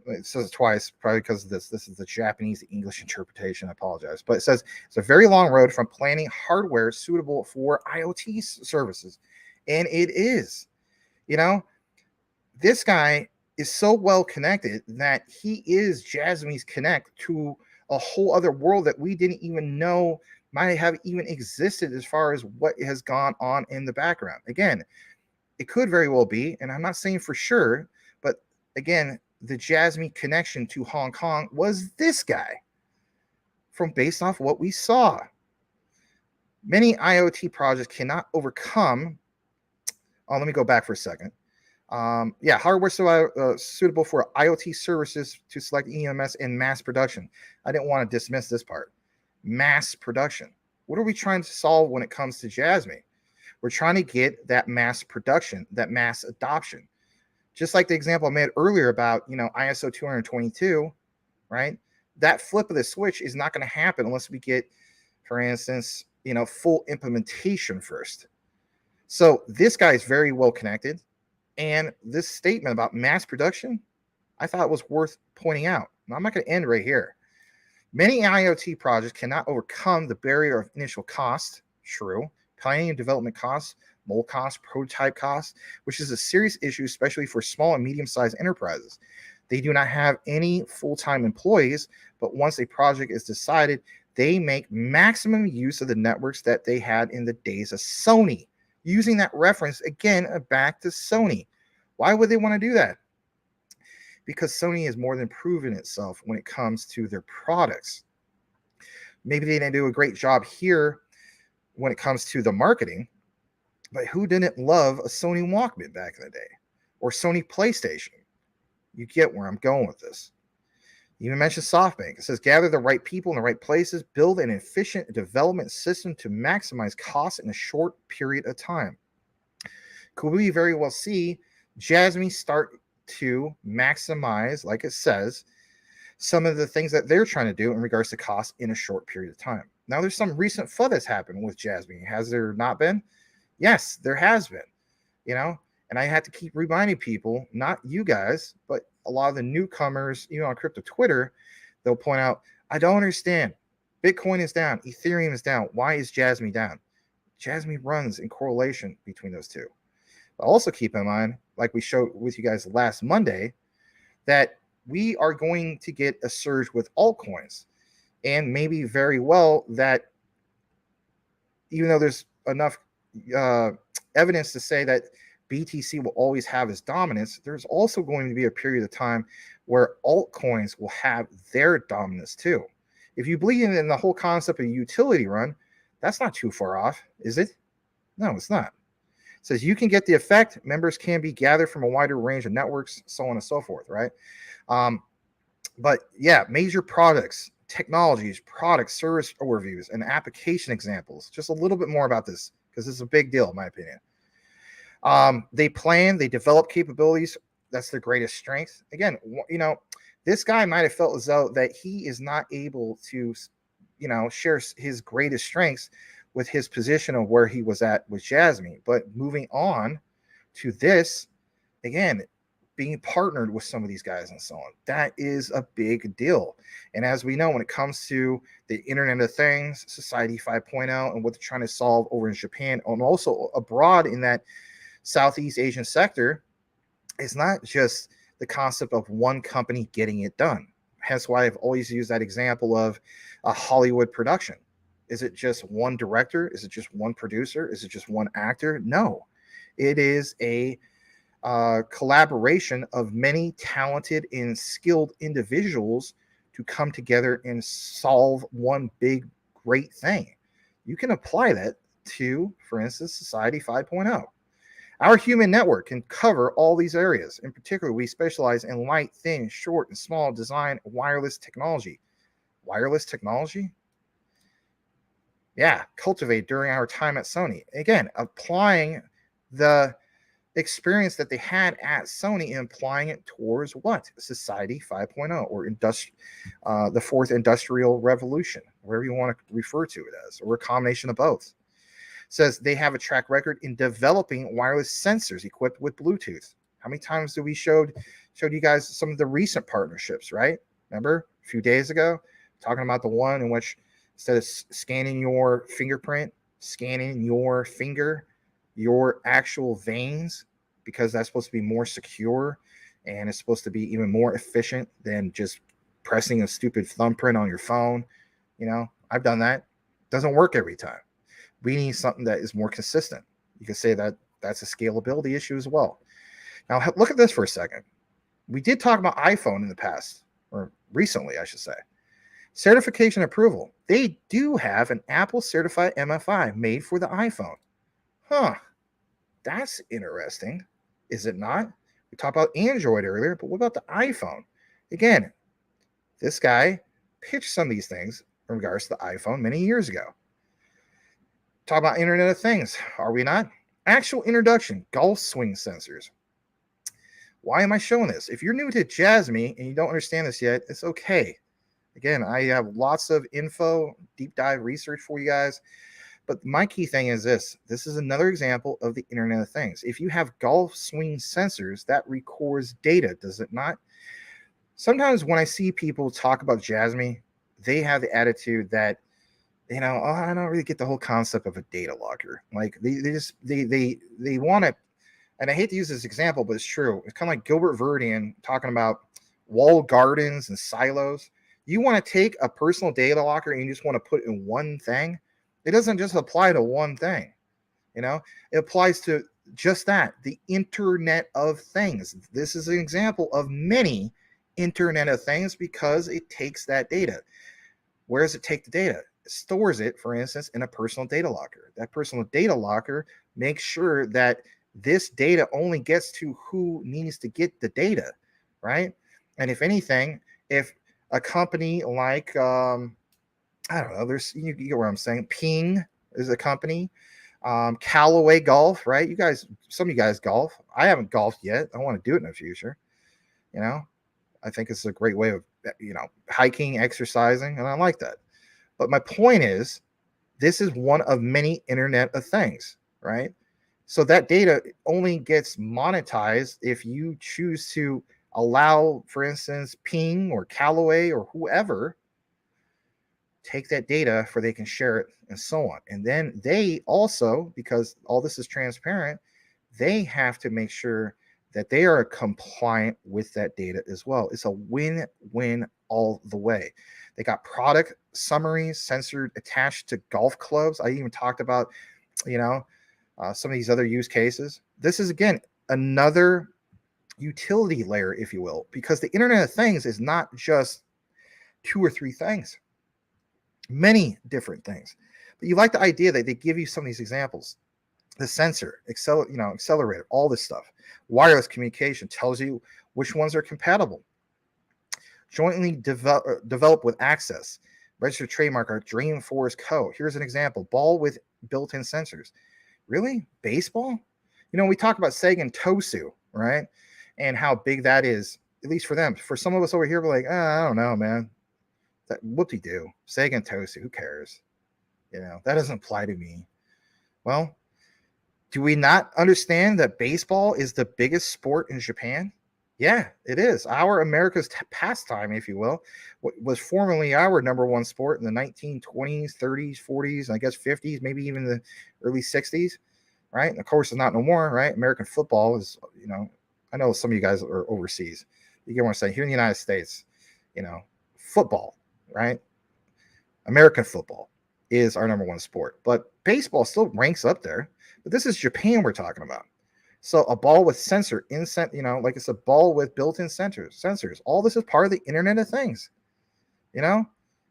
It says it twice, probably because of this. This is the Japanese English interpretation. I apologize. But it says it's a very long road from planning hardware suitable for IoT services. And it is. This guy is so well connected that he is Jasmine's connect to a whole other world that we didn't even know might have even existed as far as what has gone on in the background. Again, It could very well be, and I'm not saying for sure, but again, the Jasmy connection to Hong Kong was this guy from based off what we saw. Many IoT projects cannot overcome. Oh, let me go back for a second. Hardware suitable for IoT services to select EMS in mass production. I didn't want to dismiss this part. Mass production. What are we trying to solve when it comes to Jasmy? We're trying to get that mass production, that mass adoption. Just like the example I made earlier about, ISO 222, right? That flip of the switch is not going to happen unless we get, for instance, full implementation first. So this guy is very well connected. And this statement about mass production, I thought was worth pointing out. Now, I'm not going to end right here. Many IoT projects cannot overcome the barrier of initial cost. True. Planning and development costs, mold costs, prototype costs, which is a serious issue, especially for small and medium-sized enterprises. They do not have any full-time employees, but once a project is decided, they make maximum use of the networks that they had in the days of Sony. Using that reference, again, back to Sony. Why would they want to do that? Because Sony has more than proven itself when it comes to their products. Maybe they didn't do a great job here when it comes to the marketing, but who didn't love a Sony Walkman back in the day? Or Sony PlayStation? You get where I'm going with this. You even mentioned SoftBank. It says, gather the right people in the right places, build an efficient development system to maximize costs in a short period of time. Could we very well see Jasmy start to maximize, like it says, some of the things that they're trying to do in regards to cost in a short period of time? Now, there's some recent FUD that's happened with Jasmy. Has there not been? Yes, there has been. And I had to keep reminding people, not you guys, but a lot of the newcomers, on crypto Twitter, they'll point out, I don't understand. Bitcoin is down. Ethereum is down. Why is Jasmy down? Jasmy runs in correlation between those two. But also keep in mind, like we showed with you guys last Monday, that we are going to get a surge with altcoins. And maybe very well that even though there's enough evidence to say that BTC will always have its dominance, there's also going to be a period of time where altcoins will have their dominance too. If you believe in the whole concept of utility run, that's not too far off, is it? No, it's not. It says you can get the effect. Members can be gathered from a wider range of networks, so on and so forth, right? But yeah, major products, technologies, products, service overviews, and application examples. Just a little bit more about this, because this is a big deal, in my opinion. They plan, they develop capabilities. That's their greatest strength. Again, this guy might have felt as though that he is not able to, share his greatest strengths with his position of where he was at with Jasmy. But moving on to this, again, being partnered with some of these guys and so on, that is a big deal. And as we know, when it comes to the Internet of Things, Society 5.0, and what they're trying to solve over in Japan and also abroad in that Southeast Asian sector, it's not just the concept of one company getting it done. Hence why I've always used that example of a Hollywood production. Is it just one director? Is it just one producer? Is it just one actor? No, it is a collaboration of many talented and skilled individuals to come together and solve one big, great thing. You can apply that to, for instance, Society 5.0. Our human network can cover all these areas. In particular, we specialize in light, thin, short, and small design wireless technology. Wireless technology? Yeah, cultivate during our time at Sony. Again, applying the experience that they had at Sony and applying it towards what? Society 5.0 or the fourth industrial revolution, wherever you want to refer to it as, or a combination of both. Says they have a track record in developing wireless sensors equipped with Bluetooth. How many times did we showed you guys some of the recent partnerships, right? Remember a few days ago, talking about the one in which instead of scanning your fingerprint, scanning your finger, your actual veins, because that's supposed to be more secure and it's supposed to be even more efficient than just pressing a stupid thumbprint on your phone. I've done that. Doesn't work every time. We need something that is more consistent. You can say that that's a scalability issue as well. Now, look at this for a second. We did talk about iPhone in the past, or recently, I should say. Certification approval. They do have an Apple certified MFI made for the iPhone. Huh. That's interesting, is it not? We talked about Android earlier, but what about the iPhone? Again, this guy pitched some of these things in regards to the iPhone many years ago. Talk about Internet of Things, are we not? Actual introduction, golf swing sensors. Why am I showing this? If you're new to Jasmy and you don't understand this yet, it's okay. Again, I have lots of info, deep dive research for you guys. But my key thing is this. This is another example of the Internet of Things. If you have golf swing sensors, that records data, does it not? Sometimes when I see people talk about Jasmy, they have the attitude that, you know, oh, I don't really get the whole concept of a data locker. Like they want to, and I hate to use this example, but it's true. It's kind of like Gilbert Verdian talking about walled gardens and silos. You want to take a personal data locker and you just want to put it in one thing. It doesn't just apply to one thing, you know, it applies to just that, the Internet of Things. This is an example of many Internet of Things because it takes that data. Where does it take the data? It stores it, for instance, in a personal data locker. That personal data locker makes sure that this data only gets to who needs to get the data, right? And if anything, if a company like, I don't know, there's, you get what I'm saying. Ping is a company. Callaway Golf, right? You guys, some of you guys golf. I haven't golfed yet. I want to do it in the future. You know, I think it's a great way of, you know, hiking, exercising, and I like that. But my point is, this is one of many Internet of Things, right? So that data only gets monetized if you choose to allow, for instance, Ping or Callaway or whoever take that data for they can share it and so on. And then they also, because all this is transparent, they have to make sure that they are compliant with that data as well. It's a win-win all the way. They got product summaries censored attached to golf clubs. I even talked about, you know, some of these other use cases. This is, again, another utility layer, if you will, because the Internet of Things is not just 2 or 3 things. Many different things. But you like the idea that they give you some of these examples. The sensor, accelerator, all this stuff. Wireless communication tells you which ones are compatible. Jointly developed with access. Registered trademark are Dreamforce Co. Here's an example. Ball with built-in sensors. Really? Baseball? You know, we talk about Sega and Tosu, right? And how big that is, at least for them. For some of us over here, we're like, I don't know, man. That whoop-de-doo. Sega and Tosu, who cares? You know, that doesn't apply to me. Well, do we not understand that baseball is the biggest sport in Japan? Yeah, it is. Our America's pastime, if you will, was formerly our number one sport in the 1920s, 30s, 40s, and I guess 50s, maybe even the early 60s, right? And of course, it's not no more, right? American football is, you know, I know some of you guys are overseas. You get what I'm saying? Here in the United States, you know, football, right? American football is our number one sport, but baseball still ranks up there. But this is Japan we're talking about. So a ball with sensor, you know, like it's a ball with built-in sensors. All this is part of the Internet of Things. You know,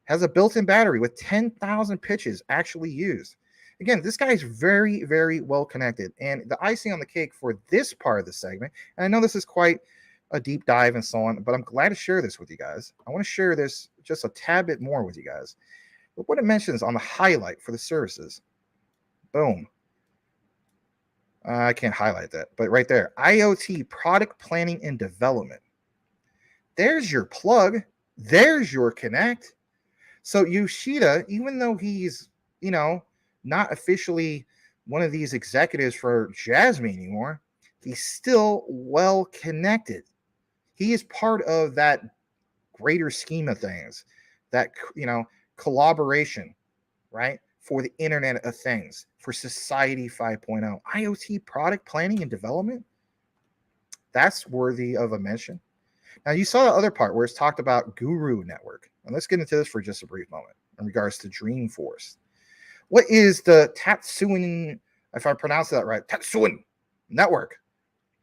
has a built-in battery with 10,000 pitches actually used. Again, this guy is very, very well connected. And the icing on the cake for this part of the segment, and I know this is quite a deep dive and so on, but I'm glad to share this with you guys. I want to share this just a tad bit more with you guys. But what it mentions on the highlight for the services, boom. I can't highlight that, but right there, IoT product planning and development. There's your plug. There's your connect. So Yoshida, even though he's, you know, not officially one of these executives for Jasmy anymore, he's still well connected. He is part of that greater scheme of things, that, you know, collaboration, right? For the Internet of Things, for Society 5.0, IoT product planning and development. That's worthy of a mention. Now, you saw the other part where it's talked about Guru Network. And let's get into this for just a brief moment in regards to Dreamforce. What is the Tatsuin, if I pronounce that right, Tatsuin Network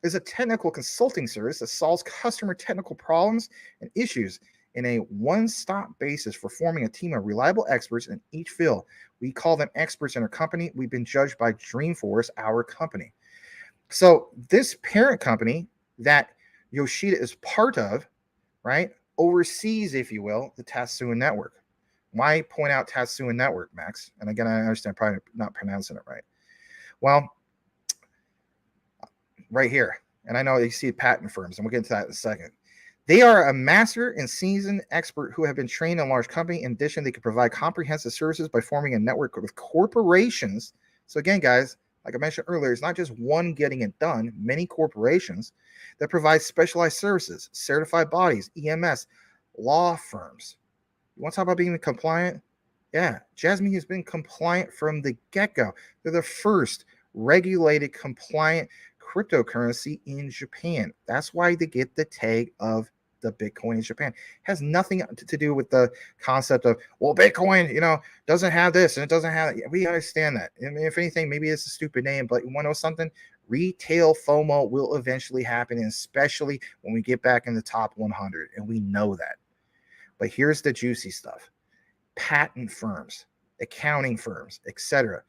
is a technical consulting service that solves customer technical problems and issues in a one-stop basis for forming a team of reliable experts in each field. We call them experts in our company. We've been judged by Dreamforce, our company. So this parent company that Yoshida is part of, right, oversees, if you will, the Tatsuya network. Why point out Tatsuya network, Max? And again, I understand probably not pronouncing it right. Well, right here, and I know you see patent firms, and we'll get into that in a second. They are a master and seasoned expert who have been trained in a large company. In addition, they can provide comprehensive services by forming a network with corporations. So again, guys, like I mentioned earlier, it's not just one getting it done, many corporations that provide specialized services, certified bodies, EMS, law firms. You want to talk about being compliant? Yeah, Jasmine has been compliant from the get-go. They're the first regulated compliant cryptocurrency in Japan. That's why they get the tag of the Bitcoin in Japan. It has nothing to do with the concept of, well, Bitcoin, doesn't have this and it doesn't have that. We understand that. I mean, if anything, maybe it's a stupid name, but you want to know something? Retail FOMO will eventually happen, and especially when we get back in the top 100, and we know that. But here's the juicy stuff. Patent firms, accounting firms, etc.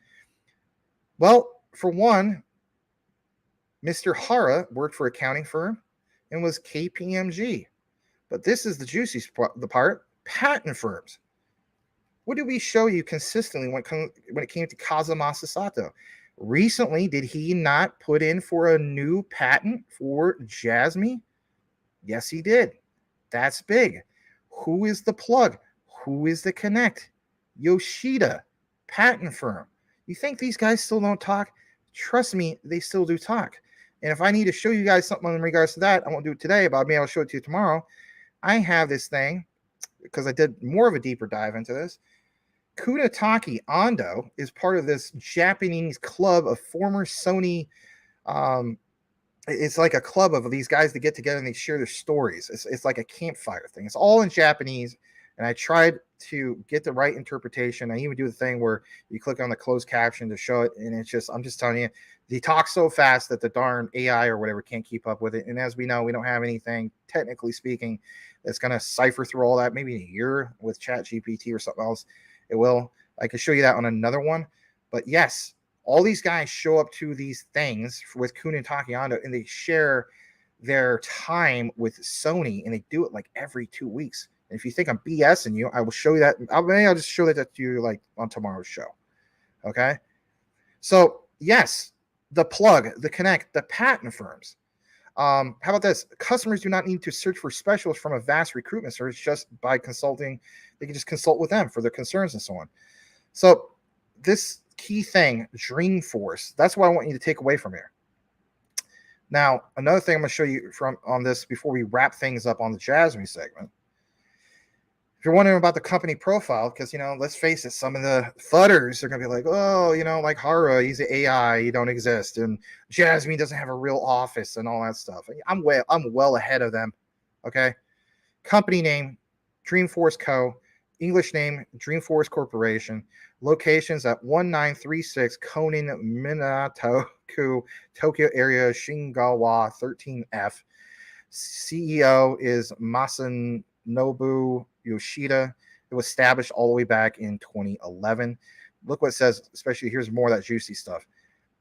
Well, for one, Mr. Hara worked for an accounting firm and was KPMG. But this is the juicy part, patent firms. What did we show you consistently when it came to Kazumasa Sato? Recently, did he not put in for a new patent for Jasmine? Yes, he did. That's big. Who is the plug? Who is the connect? Yoshida, patent firm. You think these guys still don't talk? Trust me, they still do talk. And if I need to show you guys something in regards to that, I won't do it today, but maybe I'll show it to you tomorrow. I have this thing because I did more of a deeper dive into this. Kunitake Ando is part of this Japanese club of former Sony. It's like a club of these guys that get together and they share their stories. It's like a campfire thing. It's all in Japanese. And I tried to get the right interpretation. I even do the thing where you click on the closed caption to show it. And I'm just telling you, they talk so fast that the darn AI or whatever can't keep up with it. And as we know, we don't have anything, technically speaking, that's going to cipher through all that. Maybe in a year with ChatGPT or something else, it will. I can show you that on another one. But yes, all these guys show up to these things with Kunitake Ando, and they share their time with Sony, and they do it like every 2 weeks. And if you think I'm BSing you, I will show you that. I'll just show that to you like on tomorrow's show. Okay. So yes, the plug, the connect, the patent firms. How about this? Customers do not need to search for specialists from a vast recruitment service just by consulting. They can just consult with them for their concerns and so on. So this key thing, Dreamforce, that's what I want you to take away from here. Now, another thing I'm going to show you on this before we wrap things up on the Jasmine segment. If you're wondering about the company profile, because, let's face it, some of the fudders are going to be like, oh, like Hara, he's an AI, you don't exist. And Jasmine doesn't have a real office and all that stuff. I'm well ahead of them. Okay. Company name, Dreamforce Co. English name, Dreamforce Corporation. Locations at 1936 Konin Minato-ku, Tokyo area, Shingawa 13F. CEO is Masanobu Yoshida. It was established all the way back in 2011. Look what it says, especially here's more of that juicy stuff.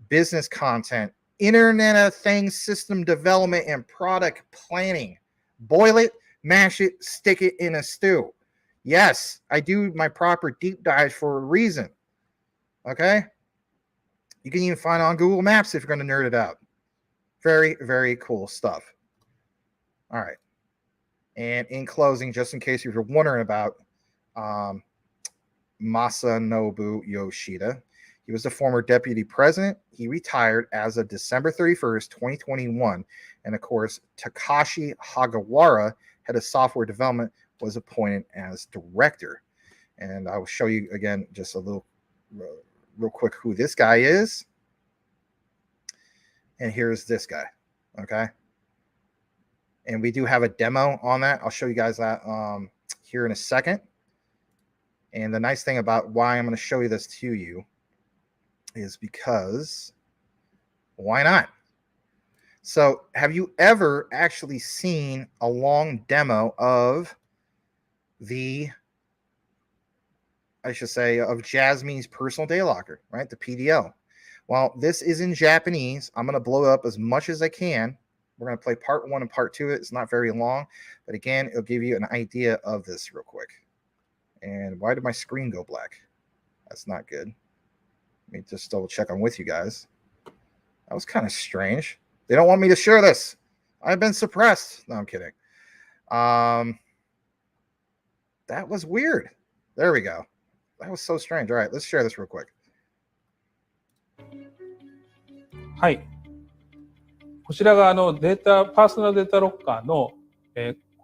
Business content, Internet of Things system development and product planning. Boil it, mash it, stick it in a stew. Yes, I do my proper deep dives for a reason. Okay? You can even find it on Google Maps if you're going to nerd it out. Very, very cool stuff. All right. And in closing, just in case you're wondering about Masanobu Yoshida, he was the former deputy president. He retired as of December 31st, 2021. And of course, Takashi Hagawara, head of software development, was appointed as director. And I will show you again just a little real quick who this guy is. And here's this guy. Okay. And we do have a demo on that. I'll show you guys that here in a second. And the nice thing about why I'm going to show you this to you is because why not? So have you ever actually seen a long demo of of Jasmine's personal data locker, right? The PDL. Well, this is in Japanese. I'm going to blow it up as much as I can. We're going to play part 1 and part 2. It's not very long, but again, it'll give you an idea of this real quick. And why did my screen go black? That's not good. Let me just double check I'm with you guys. That was kind of strange. They don't want me to share this. I've been suppressed. No, I'm kidding. That was weird. There we go. That was so strange. All right, let's share this real quick. はい。こちらがパーソナルデータロッカーの、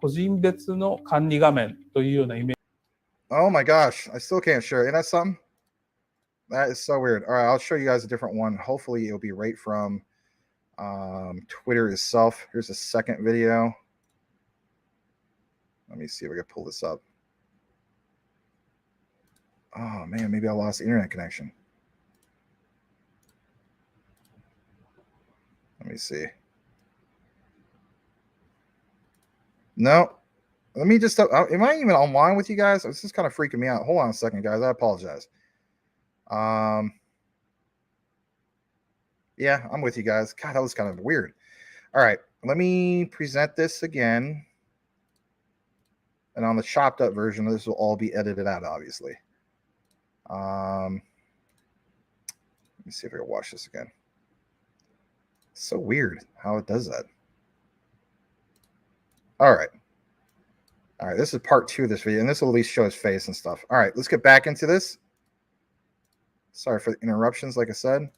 個人別の管理画面というようなイメージ。Oh my gosh, I still can't share. Isn't that something? That is so weird. All right, I'll show you guys a different one. Hopefully it'll be right from Twitter itself. Here's a second video. Let me see if I can pull this up. Oh man, maybe I lost the internet connection. Let me see. No. Let me just, am I even online with you guys? This is kind of freaking me out. Hold on a second, guys. I apologize. Yeah, I'm with you guys. God, that was kind of weird. All right, let me present this again. And on the chopped up version, this will all be edited out, obviously. Let me see if I can watch this again. It's so weird how it does that. All right. All right, this is part 2 of this video, and this will at least show his face and stuff. All right, let's get back into this. Sorry for the interruptions, like I said.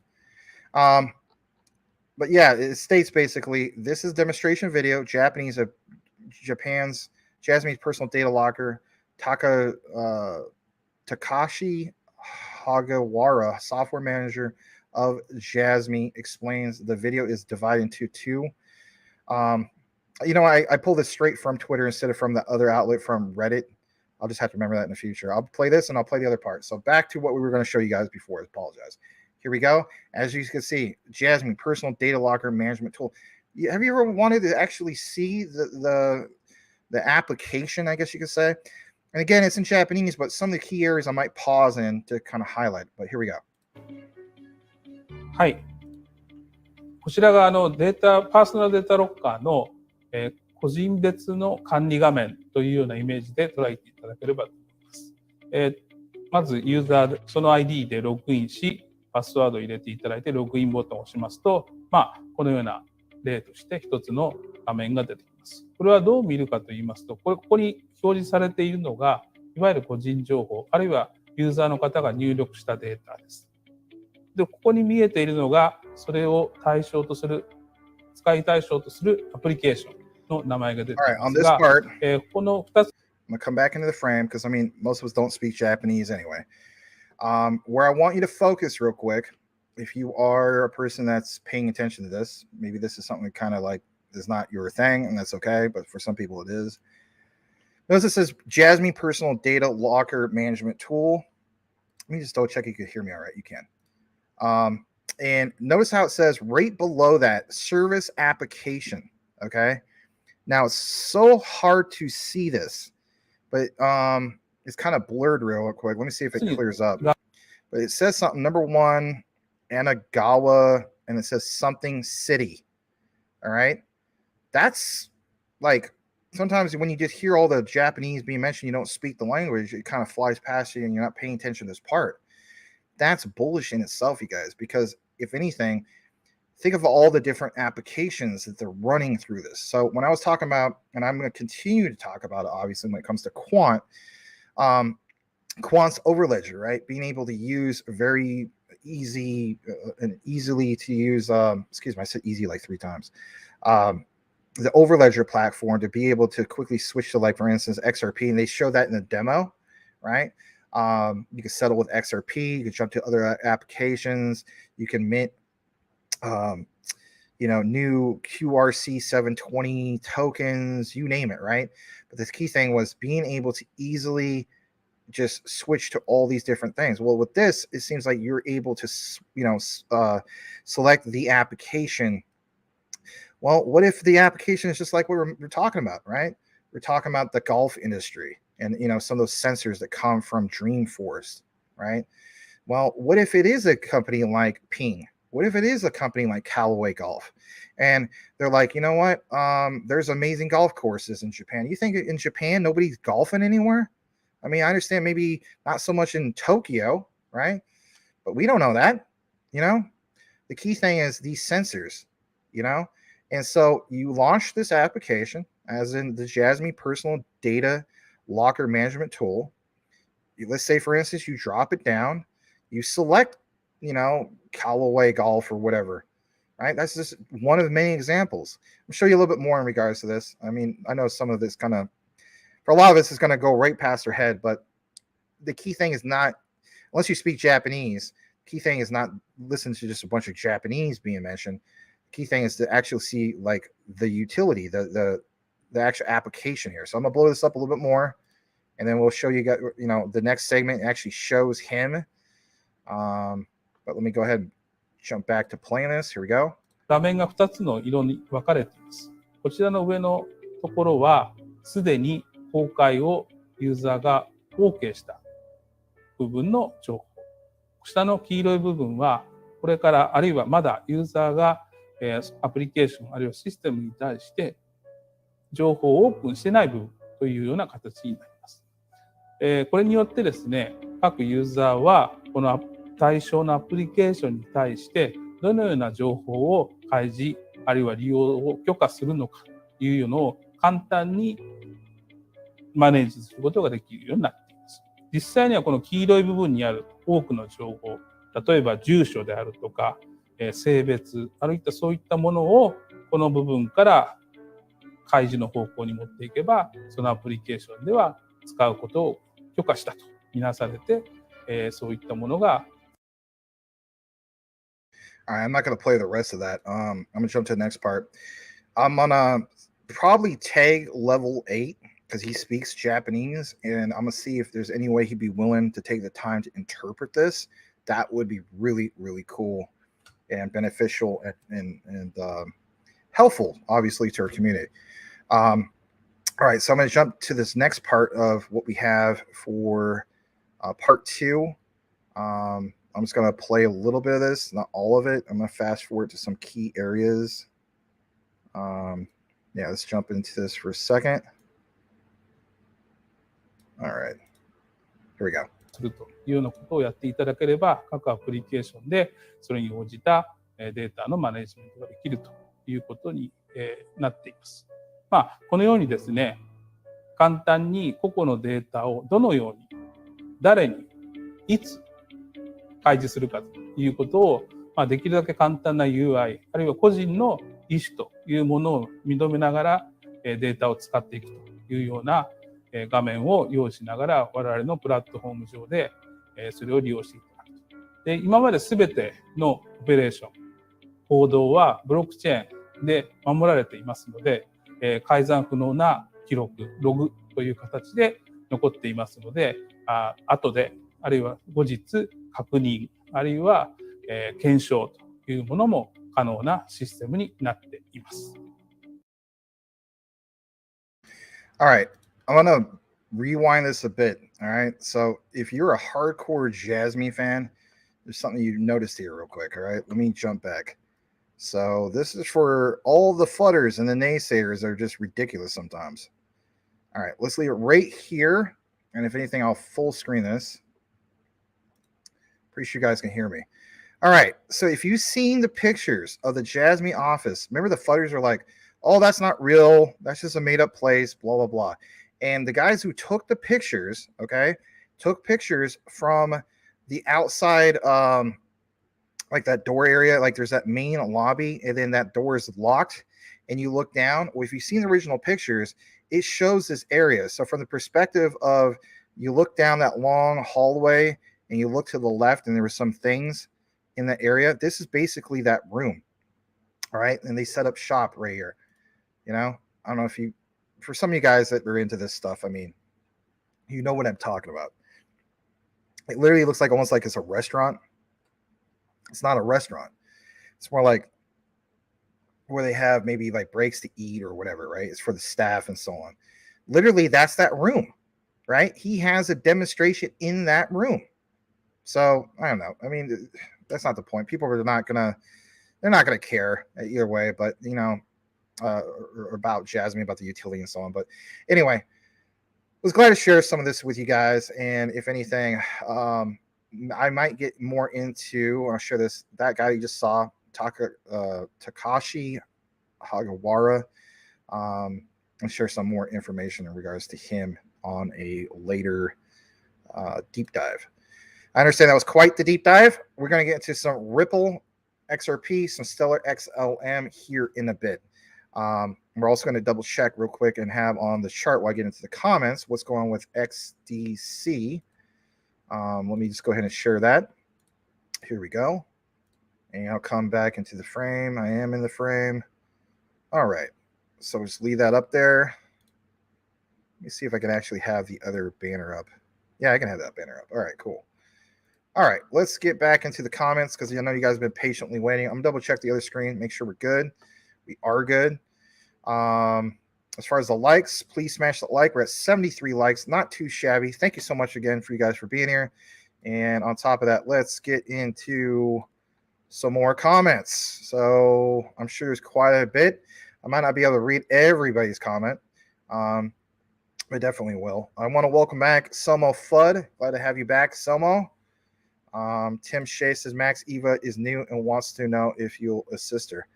But yeah, it states basically, this is demonstration video, Japanese of Japan's Jasmine's personal data locker, Takashi Hagawara, software manager of Jasmine, explains the video is divided into 2. You know, I pulled this straight from Twitter instead of from the other outlet from Reddit. I'll just have to remember that in the future. I'll play this and I'll play the other part. So back to what we were going to show you guys before. I apologize. Here we go. As you can see, Jasmine personal data locker management tool. Have you ever wanted to actually see the application, I guess you could say? And again, it's in Japanese, but some of the key areas I might pause in to kind of highlight. But here we go. はい。こちらがパーソナルデータロッカーの、個人別の管理画面というようなイメージで捉えていただければと思います。まずユーザー、その ID でログインし、パスワードを入れていただいてログインボタンを押しますと、このような例として一つの画面が出てきます。これはどう見るかと言いますと、ここに表示されているのが、いわゆる個人情報、あるいはユーザーの方が入力したデータです。で、ここに見えているのが、それを対象とする、使い対象とするアプリケーションの名前が出ていますが、この2つ。I'm going to come back into the frame because, I mean, most of us don't speak Japanese anyway. Where I want you to focus real quick, if you are a person that's paying attention to this, maybe this is something that kind of like is not your thing, and that's okay, but for some people it is. Notice it says Jasmine Personal Data Locker Management Tool. Let me just double check you can hear me all right. You can. And notice how it says right below that, Service Application, okay? Now, it's so hard to see this, but it's kind of blurred real quick. Let me see if it clears up. But it says something, number 1, Anagawa, and it says something city. All right. That's like, sometimes when you just hear all the Japanese being mentioned, you don't speak the language, it kind of flies past you and you're not paying attention to this part. That's bullish in itself, you guys, because if anything, think of all the different applications that they're running through this. So when I was talking about, and I'm going to continue to talk about it, obviously, when it comes to quant, Quant's overledger, right? Being able to use very easy and easily to use, excuse me, I said easy like 3 times. The overledger platform to be able to quickly switch to, like, for instance, XRP, and they show that in the demo, right? You can settle with XRP, you can jump to other applications, you can mint, you know, new QRC 720 tokens, you name it, right? But the key thing was being able to easily just switch to all these different things. Well, with this, it seems like you're able to, you know, select the application Well, what if the application is just like we're talking about, right? We're talking about the golf industry and some of those sensors that come from Dreamforce, right? Well, what if it is a company like Ping? What if it is a company like Callaway Golf? And they're like, you know what? There's amazing golf courses in Japan. You think in Japan nobody's golfing anywhere? I mean, I understand maybe not so much in Tokyo, right? But we don't know that, you know? The key thing is these sensors, you know? And so you launch this application, as in the Jasmy personal data locker management tool. Let's say, for instance, you drop it down, you select, Callaway Golf or whatever, right? That's just one of many examples. I'll show you a little bit more in regards to this. I mean, I know some of this for a lot of us is going to go right past our head, but the key thing is not, unless you speak Japanese, key thing is not listen to just a bunch of Japanese being mentioned. Key thing is to actually see like the utility, the actual application here. So I'm gonna blow this up a little bit more, and then we'll show you the next segment actually shows him. But let me go ahead and jump back to playing this. Here we go. 画面が2つの色に分かれています。こちらの上のところは、すでに公開をユーザーが OK した部分の情報。下の黄色い部分は、これからあるいはまだユーザーがアプリケーションあるいはシステムに対して情報をオープンしてない部分というような形になります。これによってですね、各ユーザーはこの対象のアプリケーションに対してどのような情報を開示あるいは利用を許可するのかというのを簡単にマネージすることができるようになっています。実際にはこの黄色い部分にある多くの情報、例えば住所であるとか、性別、あるいはそういったものをこの部分から開示の方向に持っていけば、そのアプリケーションでは使うことを許可したとみなされて、そういったものが All right, I'm not going to play the rest of that. I'm going to jump to the next part. I'm going to probably tag level 8 because he speaks Japanese, and I'm going to see if there's any way he'd be willing to take the time to interpret this. That would be really, really cool and beneficial and helpful, obviously, to our community. All right, so I'm going to jump to this next part of what we have for part 2. I'm just going to play a little bit of this, not all of it. I'm going to fast forward to some key areas. Yeah, let's jump into this for a second. All right, here we go. するというようなことをやっていただければ、各アプリケーションでそれに応じたデータのマネジメントができるということになっています。このようにですね、簡単に個々のデータをどのように、誰に、いつ開示するかということを、できるだけ簡単な UI、あるいは個人の意思というものを認めながらデータを使っていくというような画面を用意しながら我々のプラットフォーム上でそれを利用していただくと。で、今まで全てのオペレーション、行動はブロックチェーンで守られていますので、改ざん不能な記録、ログという形で残っていますので、後で、あるいは後日確認、あるいは検証というものも可能なシステムになっています。All right, I'm going to rewind this a bit. All right, so if you're a hardcore Jasmy fan, there's something you noticed here real quick. All right, let me jump back. So this is for all the flutters and the naysayers that are just ridiculous sometimes. All right, let's leave it right here. And if anything, I'll full screen this. Pretty sure you guys can hear me. All right, so if you've seen the pictures of the Jasmy office, remember the flutters are like, oh, that's not real. That's just a made-up place, blah, blah, blah. And the guys who took the pictures, okay, took pictures from the outside, like that door area, like there's that main lobby, and then that door is locked, and you look down. Well, if you've seen the original pictures, it shows this area. So from the perspective of you look down that long hallway, and you look to the left, and there were some things in that area. This is basically that room, all right? And they set up shop right here. You know, I don't know if you, for some of you guys that are into this stuff, I mean, you know what I'm talking about. It literally looks like almost like it's a restaurant. It's not a restaurant. It's more like where they have maybe like breaks to eat or whatever, right? It's for the staff and so on. Literally, that's that room, right? He has a demonstration in that room. So I don't know. I mean, that's not the point. People are not gonna, they're not gonna care either way. But you know, about Jasmine, about the utility and so on. But anyway, was glad to share some of this with you guys. And if anything, I might get more into. I'll share this. That guy you just saw, Takashi Hagawara. And share some more information in regards to him on a later deep dive. I understand that was quite the deep dive. We're going to get into some Ripple XRP, some Stellar XLM here in a bit. We're also going to double check real quick and have on the chart while I get into the comments what's going on with XDC. Let me just go ahead and share that. Here we go. And I'll come back into the frame. I am in the frame. All right. So just leave that up there. Let me see if I can actually have the other banner up. Yeah, I can have that banner up. All right, cool. All right, let's get back into the comments because I know you guys have been patiently waiting. I'm going to double check the other screen, make sure we're good. We are good. As far as the likes, please smash the like. We're at 73 likes, not too shabby. Thank you so much again for you guys for being here. And on top of that, let's get into some more comments. So I'm sure there's quite a bit. I might not be able to read everybody's comment. I definitely will. I want to welcome back Selmo Fudd. Glad to have you back, Selmo. Tim Shea says Max Eva is new and wants to know if you'll assist her.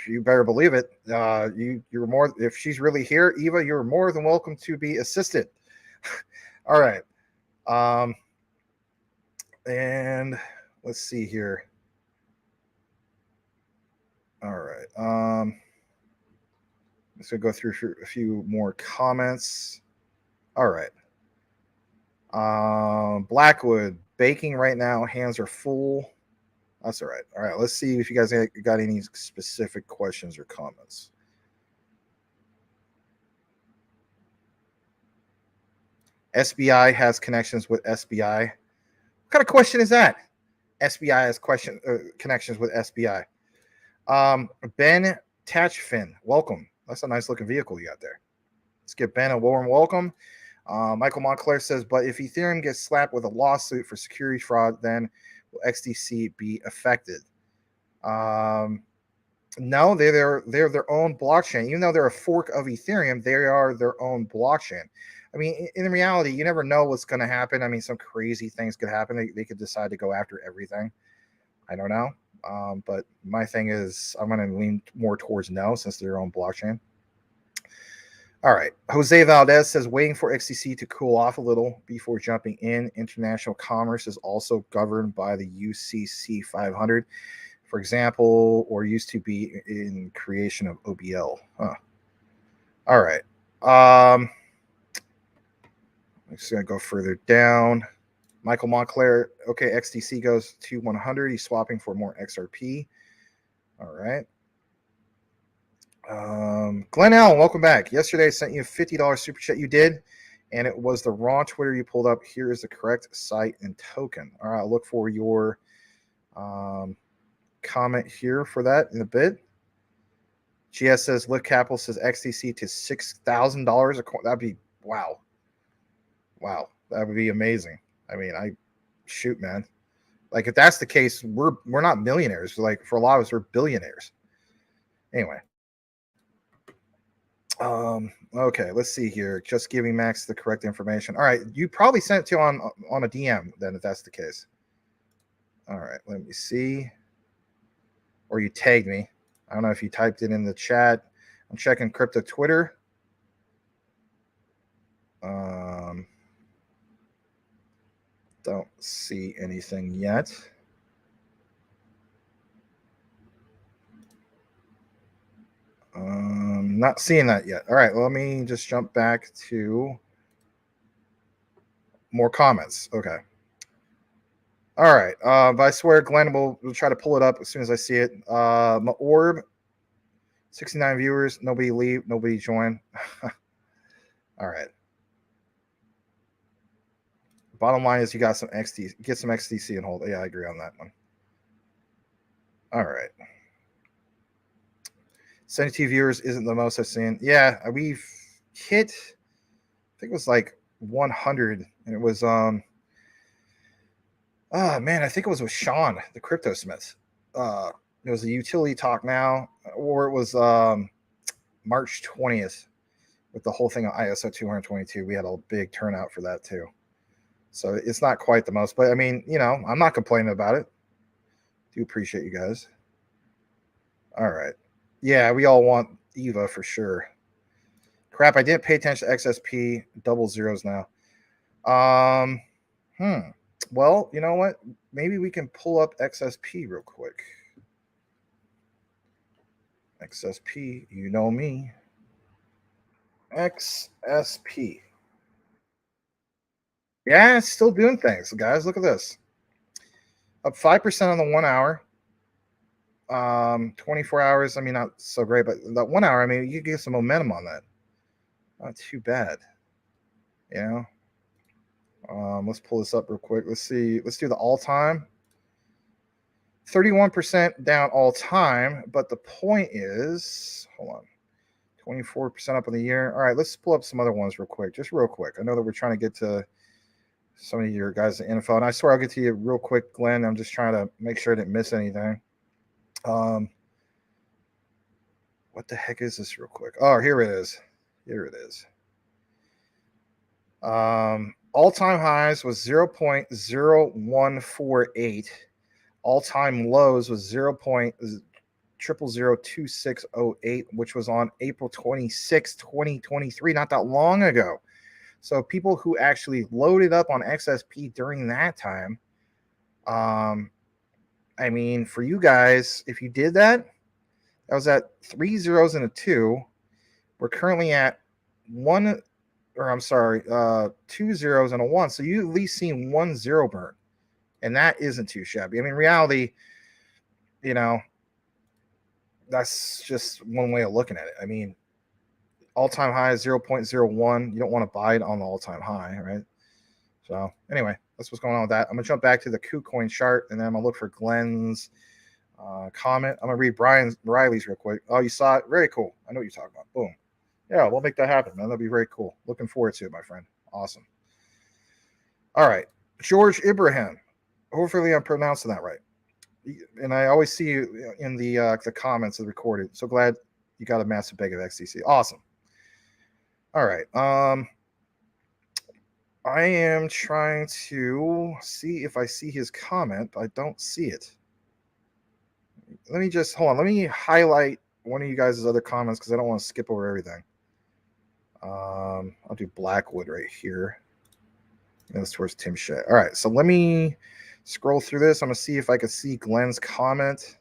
You better believe it. You're more, if she's really here, Eva, you're more than welcome to be assisted. All right. And let's see here. All right. Let's go through a few more comments. All right. Blackwood, baking right now. Hands are full. That's all right. All right. Let's see if you guys got any specific questions or comments. SBI has connections with SBI. What kind of question is that? SBI has connections with SBI. Ben Tatchfin, welcome. That's a nice looking vehicle you got there. Let's give Ben a warm welcome. Michael Montclair says, but if Ethereum gets slapped with a lawsuit for security fraud, then will XDC be affected? No, they're their own blockchain. Even though they're a fork of Ethereum, they are their own blockchain. I mean, in reality, you never know what's going to happen. I mean, some crazy things could happen. They could decide to go after everything. I don't know. But my thing is, I'm going to lean more towards no, since they're their own blockchain. All right. Jose Valdez says, waiting for XDC to cool off a little before jumping in. International commerce is also governed by the UCC 500, for example, or used to be in creation of OBL. Huh. All right. I'm just going to go further down. Michael Montclair, okay, XDC goes to 100. He's swapping for more XRP. All right. Glenn Allen, welcome back. Yesterday I sent you a $50 super chat. You did, and it was the wrong Twitter you pulled up. Here is the correct site and token. All right, I'll look for your comment here for that in a bit. GS says Lift Capital says XDC to $6,000 a coin. That'd be wow. That would be amazing. I mean, shoot, man. Like if that's the case, we're not millionaires. Like for a lot of us, we're billionaires. Anyway. Okay, let's see here. Just giving Max the correct information. All right, you probably sent it to on a DM then, if that's the case. All right, let me see. Or you tagged me. I don't know if you typed it in the chat. I'm checking crypto Twitter. Don't see anything yet. Not seeing that yet. All right, well, let me just jump back to more comments. Okay. All right. But I swear, Glenn will try to pull it up as soon as I see it. My orb, 69 viewers. Nobody leave. Nobody join. All right. Bottom line is you got some XD. Get some XDC and hold. Yeah, I agree on that one. All right. 72 viewers isn't the most I've seen. Yeah, we've hit, I think it was like 100, and it was oh man, I think it was with Sean, the Crypto Smith. It was a utility talk now, or it was March 20th with the whole thing on ISO 222. We had a big turnout for that too. So it's not quite the most, but I mean, you know, I'm not complaining about it. Do appreciate you guys. All right. Yeah, we all want EVA for sure. Crap, I didn't pay attention to XSP. Double zeros now. Well, you know what? Maybe we can pull up XSP real quick. XSP, you know me. XSP. Yeah, it's still doing things, guys. Look at this. Up 5% on the 1 hour. 24 hours, I mean, not so great, but that 1 hour, I mean, you get some momentum on that. Not too bad. You know? Let's pull this up real quick. Let's see. Let's do the all-time. 31% down all-time, but the point is, hold on, 24% up in the year. All right, let's pull up some other ones real quick, just real quick. I know that we're trying to get to some of your guys' info, and I swear I'll get to you real quick, Glenn. I'm just trying to make sure I didn't miss anything. What the heck is this real quick? Oh, here it is. Here it is. All-time highs was 0.0148. All-time lows was 0.002608, which was on April 26, 2023, not that long ago. So people who actually loaded up on XSP during that time, I mean, for you guys, if you did that, that was at 3 zeros and a 2. We're currently at 2 zeros and a 1. So you at least seen 1 0 burn. And that isn't too shabby. I mean, reality, you know, that's just one way of looking at it. I mean, all-time high is 0.01. You don't want to buy it on the all-time high, right? So anyway, that's what's going on with that. I'm going to jump back to the KuCoin chart, and then I'm going to look for Glenn's comment. I'm going to read Brian Riley's real quick. Oh, you saw it? Very cool. I know what you're talking about. Boom. Yeah, we'll make that happen, man. That'll be very cool. Looking forward to it, my friend. Awesome. All right. George Ibrahim. Hopefully I'm pronouncing that right. And I always see you in the comments of the recorded. So glad you got a massive bag of XTC. Awesome. All right. I am trying to see if I see his comment, but I don't see it. Let me just hold on. Let me highlight one of you guys' other comments because I don't want to skip over everything. I'll do Blackwood right here. And this towards Tim Shea. All right. So let me scroll through this. I'm going to see if I can see Glenn's comment.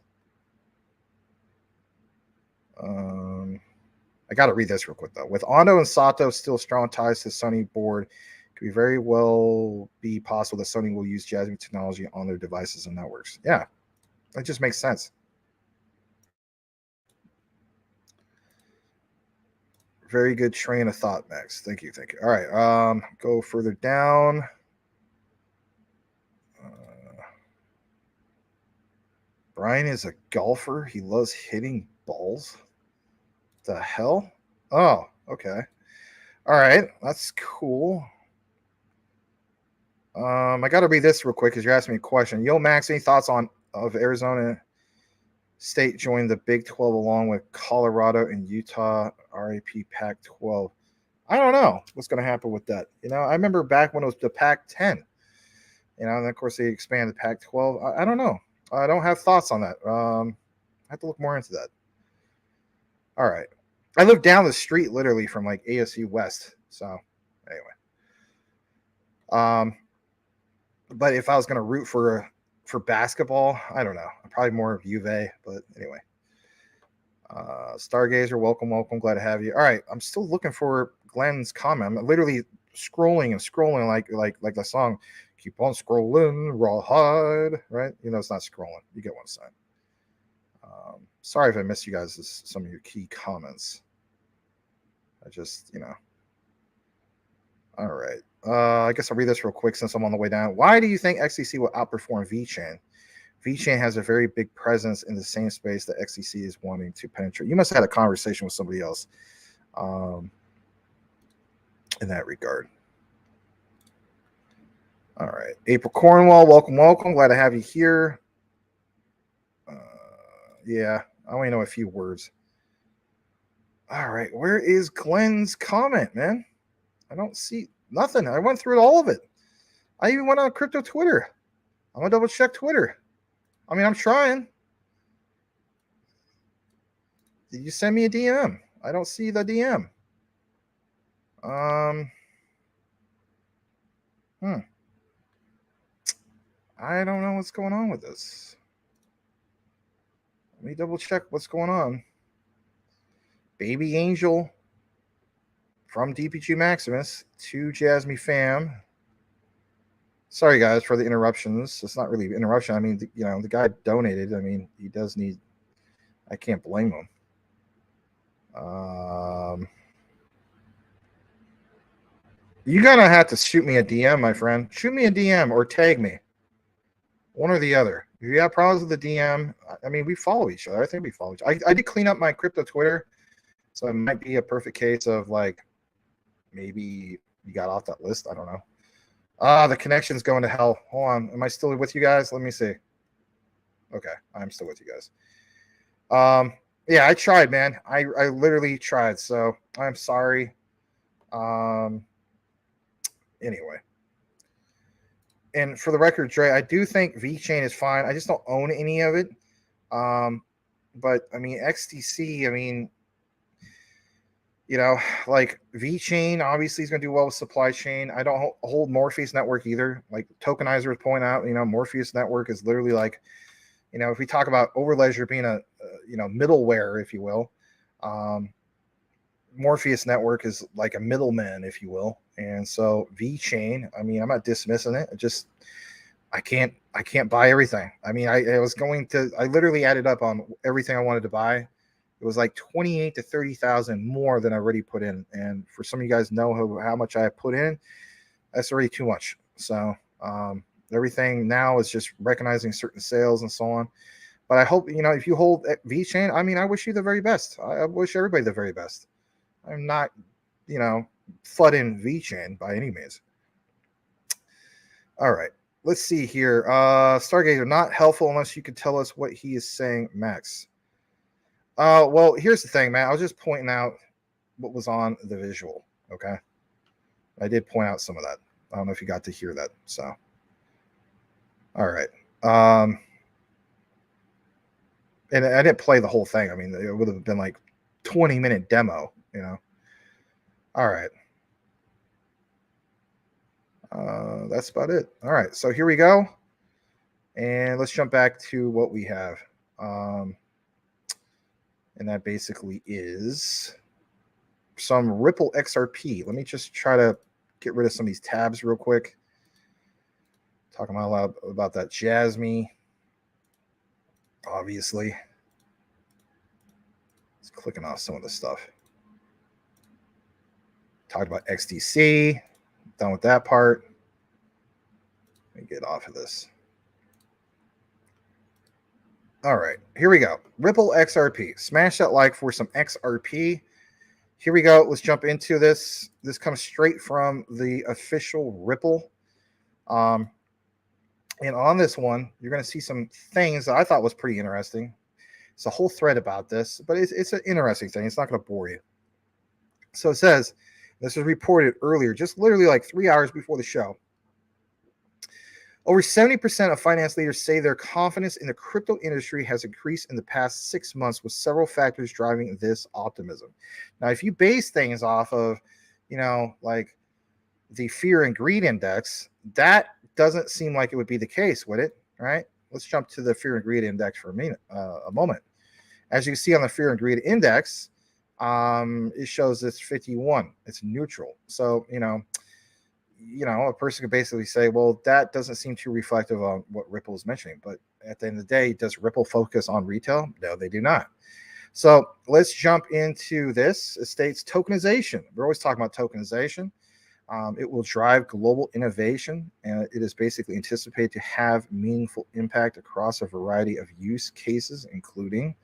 I got to read this real quick, though. With Ando and Sato still strong ties to Sony board, it could very well be possible that Sony will use Jasmine technology on their devices and networks. Yeah, that just makes sense. Very good train of thought, Max. Thank you. Thank you. All right. Go further down. Brian is a golfer. He loves hitting balls. The hell? Oh, okay. All right. That's cool. I got to read this real quick because you're asking me a question. Yo, Max, any thoughts of Arizona State joined the Big 12 along with Colorado and Utah, RAP Pac-12? I don't know what's going to happen with that. You know, I remember back when it was the Pac-10. You know, and of course they expanded Pac-12. I don't know. I don't have thoughts on that. I have to look more into that. All right. I live down the street literally from like ASU West. So anyway. But if I was going to root for basketball, I don't know. I'm probably more of Juve, but anyway. Stargazer, welcome. Glad to have you. All right. I'm still looking for Glenn's comment. I'm literally scrolling like the song. Keep on scrolling, rawhide, right? You know, it's not scrolling. You get what I'm saying. Sorry if I missed you guys some of your key comments. I just, you know. All right. I guess I'll read this real quick since I'm on the way down. Why do you think XTC will outperform VeChain? VeChain has a very big presence in the same space that XDC is wanting to penetrate. You must have had a conversation with somebody else in that regard. All right. April Cornwall, welcome, welcome. Glad to have you here. Yeah, I only know a few words. All right. Where is Glenn's comment, man? I don't see nothing. I went through all of it. I even went on crypto Twitter. I'm going to double check Twitter. I mean, I'm trying. Did you send me a DM? I don't see the DM. I don't know what's going on with this. Let me double check what's going on. Baby Angel from DPG Maximus to Jasmine Fam. Sorry, guys, for the interruptions. It's not really an interruption. I mean, the guy donated. I mean, he does need. I can't blame him. You're gonna have to shoot me a DM, my friend. Shoot me a DM or tag me. One or the other. If you have problems with the DM, I mean, we follow each other. I think we follow each other. I did clean up my crypto Twitter, so it might be a perfect case of like maybe you got off that list. I don't know. The connection's going to hell. Hold on. Am I still with you guys? Let me see. Okay, I'm still with you guys. Yeah, I tried, man. I literally tried. So I'm sorry. Anyway. And for the record, Dre, I do think VeChain is fine. I just don't own any of it. But I mean, XDC, I mean, like VeChain obviously is going to do well with supply chain. I don't hold Morpheus Network either. Like Tokenizer point out, Morpheus Network is literally like, if we talk about Overledger being a middleware, if you will, Morpheus Network is like a middleman, if you will. And so VeChain, I mean, I'm not dismissing it. I can't buy everything. I mean, I literally added up on everything I wanted to buy. It was like 28 to 30,000 more than I already put in. And for some of you guys know how much I put in, that's already too much. So everything now is just recognizing certain sales and so on. But I hope, if you hold VeChain, I mean, I wish you the very best. I wish everybody the very best. I'm not, flooding VeChain by any means. All right. Let's see here. Stargazer, not helpful unless you could tell us what he is saying, Max. Well, here's the thing, man. I was just pointing out what was on the visual, okay? I did point out some of that. I don't know if you got to hear that, so. All right. And I didn't play the whole thing. I mean, it would have been like 20-minute demo, All right. That's about it. All right, so here we go. And let's jump back to what we have. And that basically is some Ripple XRP. Let me just try to get rid of some of these tabs real quick. Talking out loud about that Jasmine. Obviously. Just clicking off some of the stuff. Talked about XDC. Done with that part. Let me get off of this. All right, here we go. Ripple XRP. Smash that like for some XRP. Here we go. Let's jump into this. This comes straight from the official Ripple. And on this one, you're going to see some things that I thought was pretty interesting. It's a whole thread about this, but it's an interesting thing. It's not going to bore you. So it says, this was reported earlier, just literally like 3 hours before the show. Over 70% of finance leaders say their confidence in the crypto industry has increased in the past 6 months, with several factors driving this optimism. Now, if you base things off of, like the fear and greed index, that doesn't seem like it would be the case, would it? All right. Let's jump to the fear and greed index for a moment. As you can see on the fear and greed index, it shows it's 51. It's neutral. So, a person could basically say, well, that doesn't seem too reflective on what Ripple is mentioning. But at the end of the day, does Ripple focus on retail? No, they do not. So let's jump into this. It states tokenization. We're always talking about tokenization. It will drive global innovation, and it is basically anticipated to have meaningful impact across a variety of use cases, including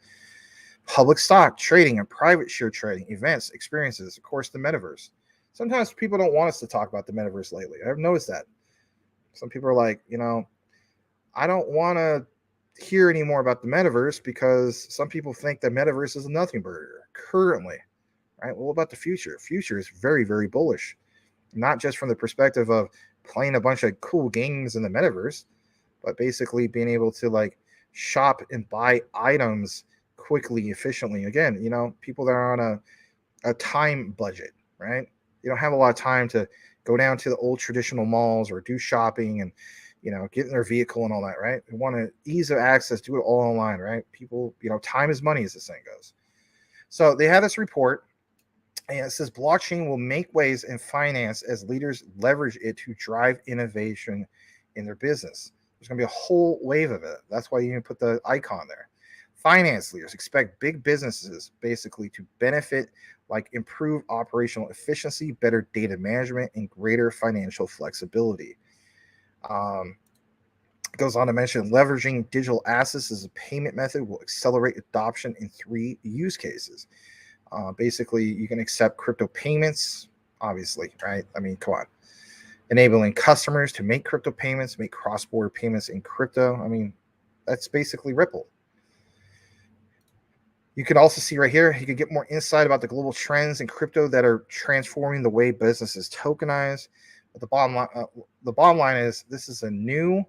public stock trading and private share trading, events, experiences, of course, the metaverse. Sometimes people don't want us to talk about the metaverse lately. I've noticed that. Some people are like, I don't want to hear any more about the metaverse because some people think the metaverse is a nothing burger currently, right? Well, what about the future? Future is very, very bullish, not just from the perspective of playing a bunch of cool games in the metaverse, but basically being able to like shop and buy items quickly, efficiently. Again, people that are on a time budget, right? You don't have a lot of time to go down to the old traditional malls or do shopping and get in their vehicle and all that, right? They want to ease of access, do it all online, right? People, time is money, as the saying goes. So they have this report, and it says blockchain will make waves in finance as leaders leverage it to drive innovation in their business. There's going to be a whole wave of it. That's why you can put the icon there. Finance leaders expect big businesses basically to benefit, like improved operational efficiency, better data management, and greater financial flexibility. It goes on to mention leveraging digital assets as a payment method will accelerate adoption in 3 use cases. Basically, you can accept crypto payments, obviously, right? I mean, come on. Enabling customers to make crypto payments, make cross-border payments in crypto. I mean, that's basically Ripple. You can also see right here, you can get more insight about the global trends in crypto that are transforming the way business is tokenized. But the bottom line is this is a new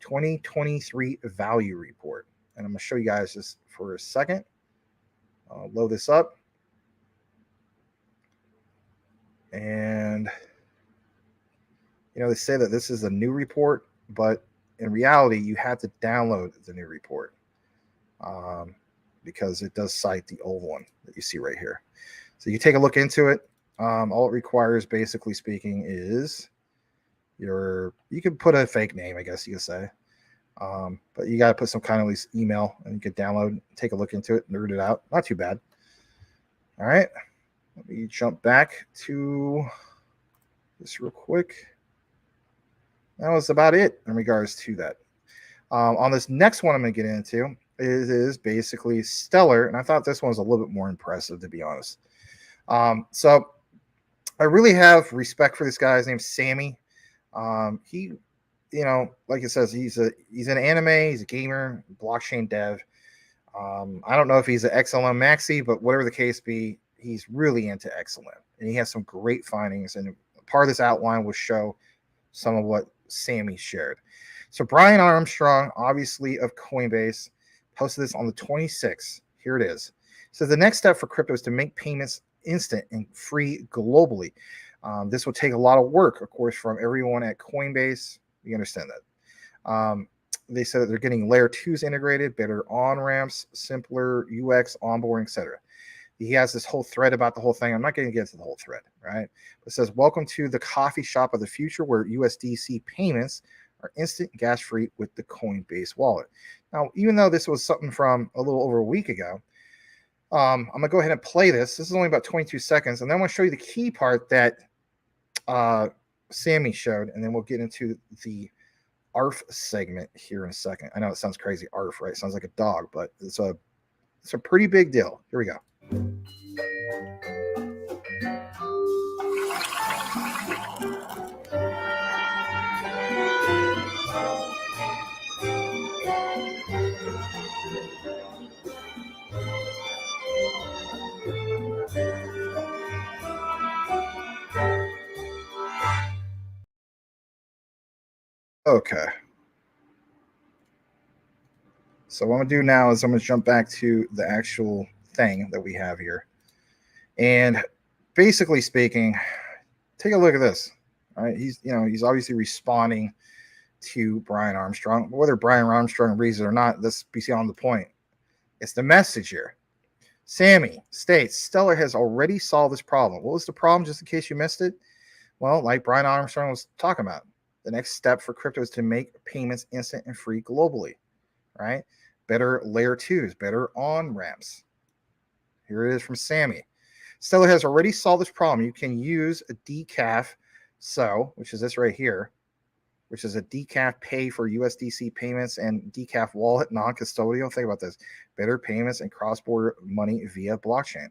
2023 value report. And I'm going to show you guys this for a second. I'll load this up. And, they say that this is a new report, but in reality, you have to download the new report because it does cite the old one that you see right here. So you take a look into it. All it requires, basically speaking, is you can put a fake name, I guess you could say. But you got to put some kind of at least email, and you can download, take a look into it, nerd it out. Not too bad. All right. Let me jump back to this real quick. That was about it in regards to that. On this next one I'm going to get into, it is basically Stellar, and I thought this one was a little bit more impressive, to be honest. So I really have respect for this guy. His name's Sammy. He, like it says, he's an anime, he's a gamer, blockchain dev. I don't know if he's an XLM maxi, but whatever the case be, he's really into XLM, and he has some great findings. And part of this outline will show some of what Sammy shared. So Brian Armstrong, obviously of Coinbase, posted this on the 26th. Here it is. So the next step for crypto is to make payments instant and free globally. This will take a lot of work, of course, from everyone at Coinbase. You understand that. They said that they're getting layer 2s integrated, better on-ramps, simpler UX, onboarding, etc. He has this whole thread about the whole thing. I'm not going to get into the whole thread, right? It says, welcome to the coffee shop of the future where USDC payments are instant gas-free with the Coinbase wallet. Now, even though this was something from a little over a week ago, I'm going to go ahead and play this. This is only about 22 seconds. And then I want to show you the key part that Sammy showed, and then we'll get into the ARF segment here in a second. I know it sounds crazy, ARF, right? It sounds like a dog, but it's a pretty big deal. Here we go. Okay. So what I'm going to do now is I'm going to jump back to the actual thing that we have here. And basically speaking, take a look at this. All right. He's obviously responding to Brian Armstrong. Whether Brian Armstrong agrees it or not, let's be on the point. It's the message here. Sammy states, Stellar has already solved this problem. What was the problem, just in case you missed it? Well, like Brian Armstrong was talking about, the next step for crypto is to make payments instant and free globally, right? Better layer 2s, better on-ramps. Here it is from Sammy. Stellar has already solved this problem. You can use a decaf So, which is this right here, which is a decaf pay for USDC payments and decaf wallet non-custodial. Think about this: better payments and cross-border money via blockchain.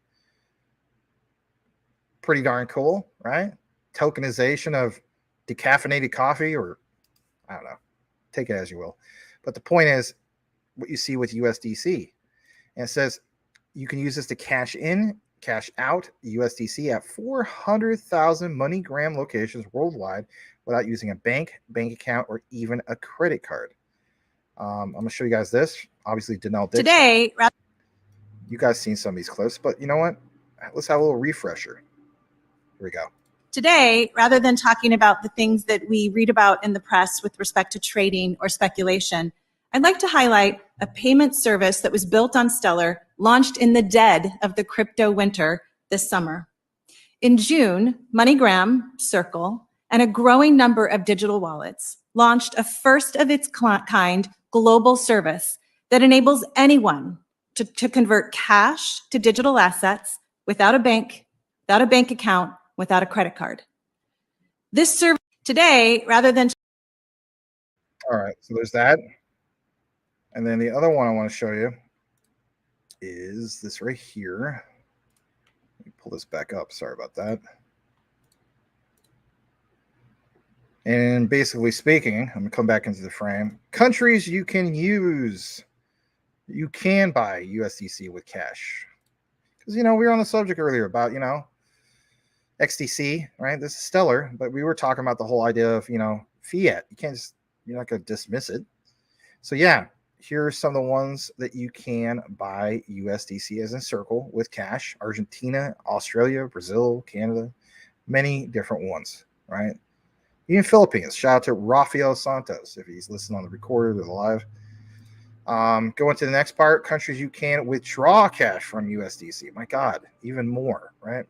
Pretty darn cool, right? Tokenization of decaffeinated coffee, or I don't know, take it as you will. But the point is what you see with USDC. And it says you can use this to cash in, cash out USDC at 400,000 MoneyGram locations worldwide without using a bank account, or even a credit card. I'm going to show you guys this. Obviously, Denell Dixon. Today, You guys seen some of these clips, but you know what? Let's have a little refresher. Here we go. Today, rather than talking about the things that we read about in the press with respect to trading or speculation, I'd like to highlight a payment service that was built on Stellar, launched in the dead of the crypto winter this summer. In June, MoneyGram, Circle, and a growing number of digital wallets launched a first of its kind global service that enables anyone to convert cash to digital assets without a bank account, without a credit card. This service today, rather than... All right, so there's that. And then the other one I want to show you is this right here. Let me pull this back up. Sorry about that. And basically speaking, I'm going to come back into the frame. Countries you can use. You can buy USDC with cash. Because, we were on the subject earlier about, XDC, right? This is Stellar, but we were talking about the whole idea of, fiat. You're not going to dismiss it. So, yeah, here are some of the ones that you can buy USDC as in Circle with cash. Argentina, Australia, Brazil, Canada, many different ones, right? Even Philippines. Shout out to Rafael Santos if he's listening on the recorder or the live. Going to the next part, countries you can withdraw cash from USDC. My God, even more, right?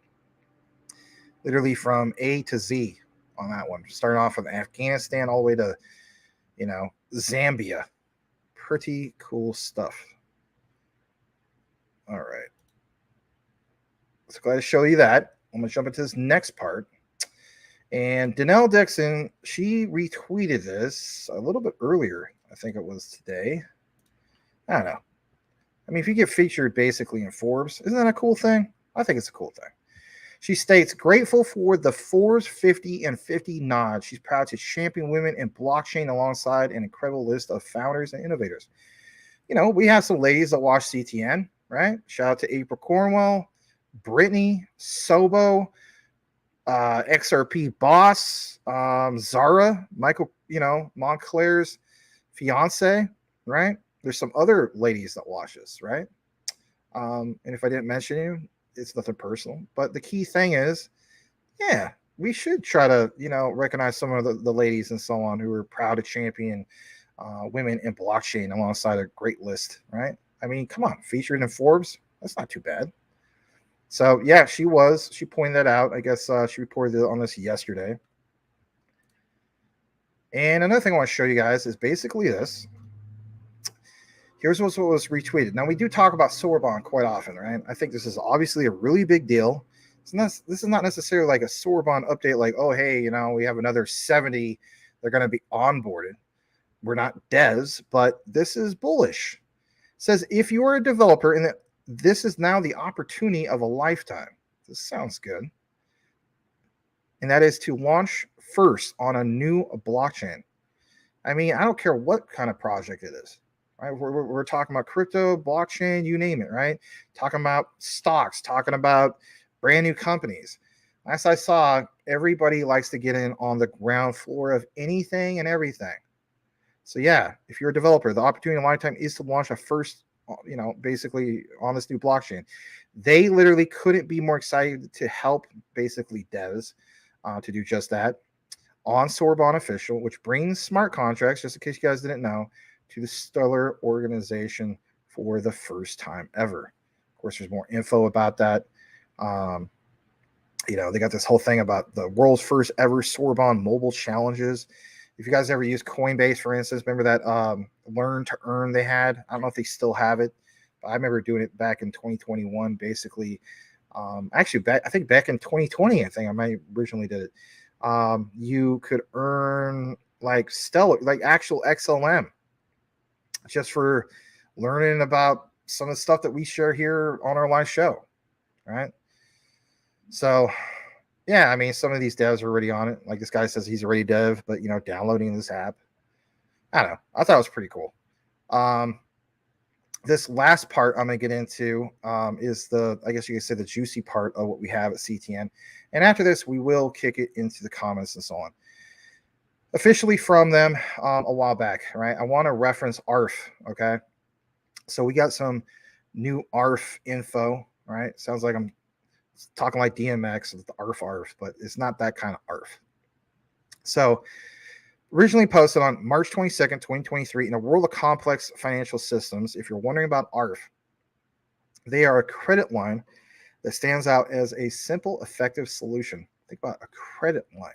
Literally from A to Z on that one. Starting off with Afghanistan all the way to, Zambia. Pretty cool stuff. All right. So glad to show you that. I'm going to jump into this next part. And Denell Dixon, she retweeted this a little bit earlier. I think it was today. I don't know. I mean, if you get featured basically in Forbes, isn't that a cool thing? I think it's a cool thing. She states, grateful for the Forbes 50 and 50 nod. She's proud to champion women in blockchain alongside an incredible list of founders and innovators. We have some ladies that watch CTN, right? Shout out to April Cornwell, Brittany, Sobo, XRP Boss, Zara, Michael, Montclair's fiance, right? There's some other ladies that watch this, right? And if I didn't mention you, it's nothing personal. But the key thing is, yeah, we should try to, recognize some of the ladies and so on who are proud to champion women in blockchain alongside a great list, right? I mean, come on, featured in Forbes, that's not too bad. So, yeah, she pointed that out. I guess she reported on this yesterday. And another thing I want to show you guys is basically this. Here's what was retweeted. Now, we do talk about Sorbonne quite often, right? I think this is obviously a really big deal. This is not necessarily like a Sorbonne update like, oh, hey, we have another 70. They're going to be onboarded. We're not devs, but this is bullish. It says, if you are a developer and this is now the opportunity of a lifetime. This sounds good. And that is to launch first on a new blockchain. I mean, I don't care what kind of project it is. Right? We're talking about crypto, blockchain, you name it, right? Talking about stocks, talking about brand new companies. As I saw, everybody likes to get in on the ground floor of anything and everything. So yeah, if you're a developer, the opportunity of a lifetime is to launch a first, basically on this new blockchain. They literally couldn't be more excited to help basically devs to do just that on Sorbonne Official, which brings smart contracts, just in case you guys didn't know, to the Stellar organization for the first time ever. Of course, there's more info about that. They got this whole thing about the world's first ever Sorbonne mobile challenges. If you guys ever use Coinbase, for instance, remember that learn to earn they had? I don't know if they still have it, but I remember doing it back in 2021, basically. I think back in 2020, I think I might originally did it. You could earn like Stellar, like actual XLM, just for learning about some of the stuff that we share here on our live show, right? So, yeah, I mean, some of these devs are already on it. Like this guy says he's already dev, but downloading this app, I don't know. I thought it was pretty cool. This last part I'm going to get into is I guess you could say the juicy part of what we have at CTN. And after this, we will kick it into the comments and so on. Officially from them a while back, right? I want to reference ARF, okay? So we got some new ARF info, right? Sounds like I'm talking like DMX with the ARF, but it's not that kind of ARF. So originally posted on March 22nd, 2023, in a world of complex financial systems, if you're wondering about ARF, they are a credit line that stands out as a simple, effective solution. Think about a credit line.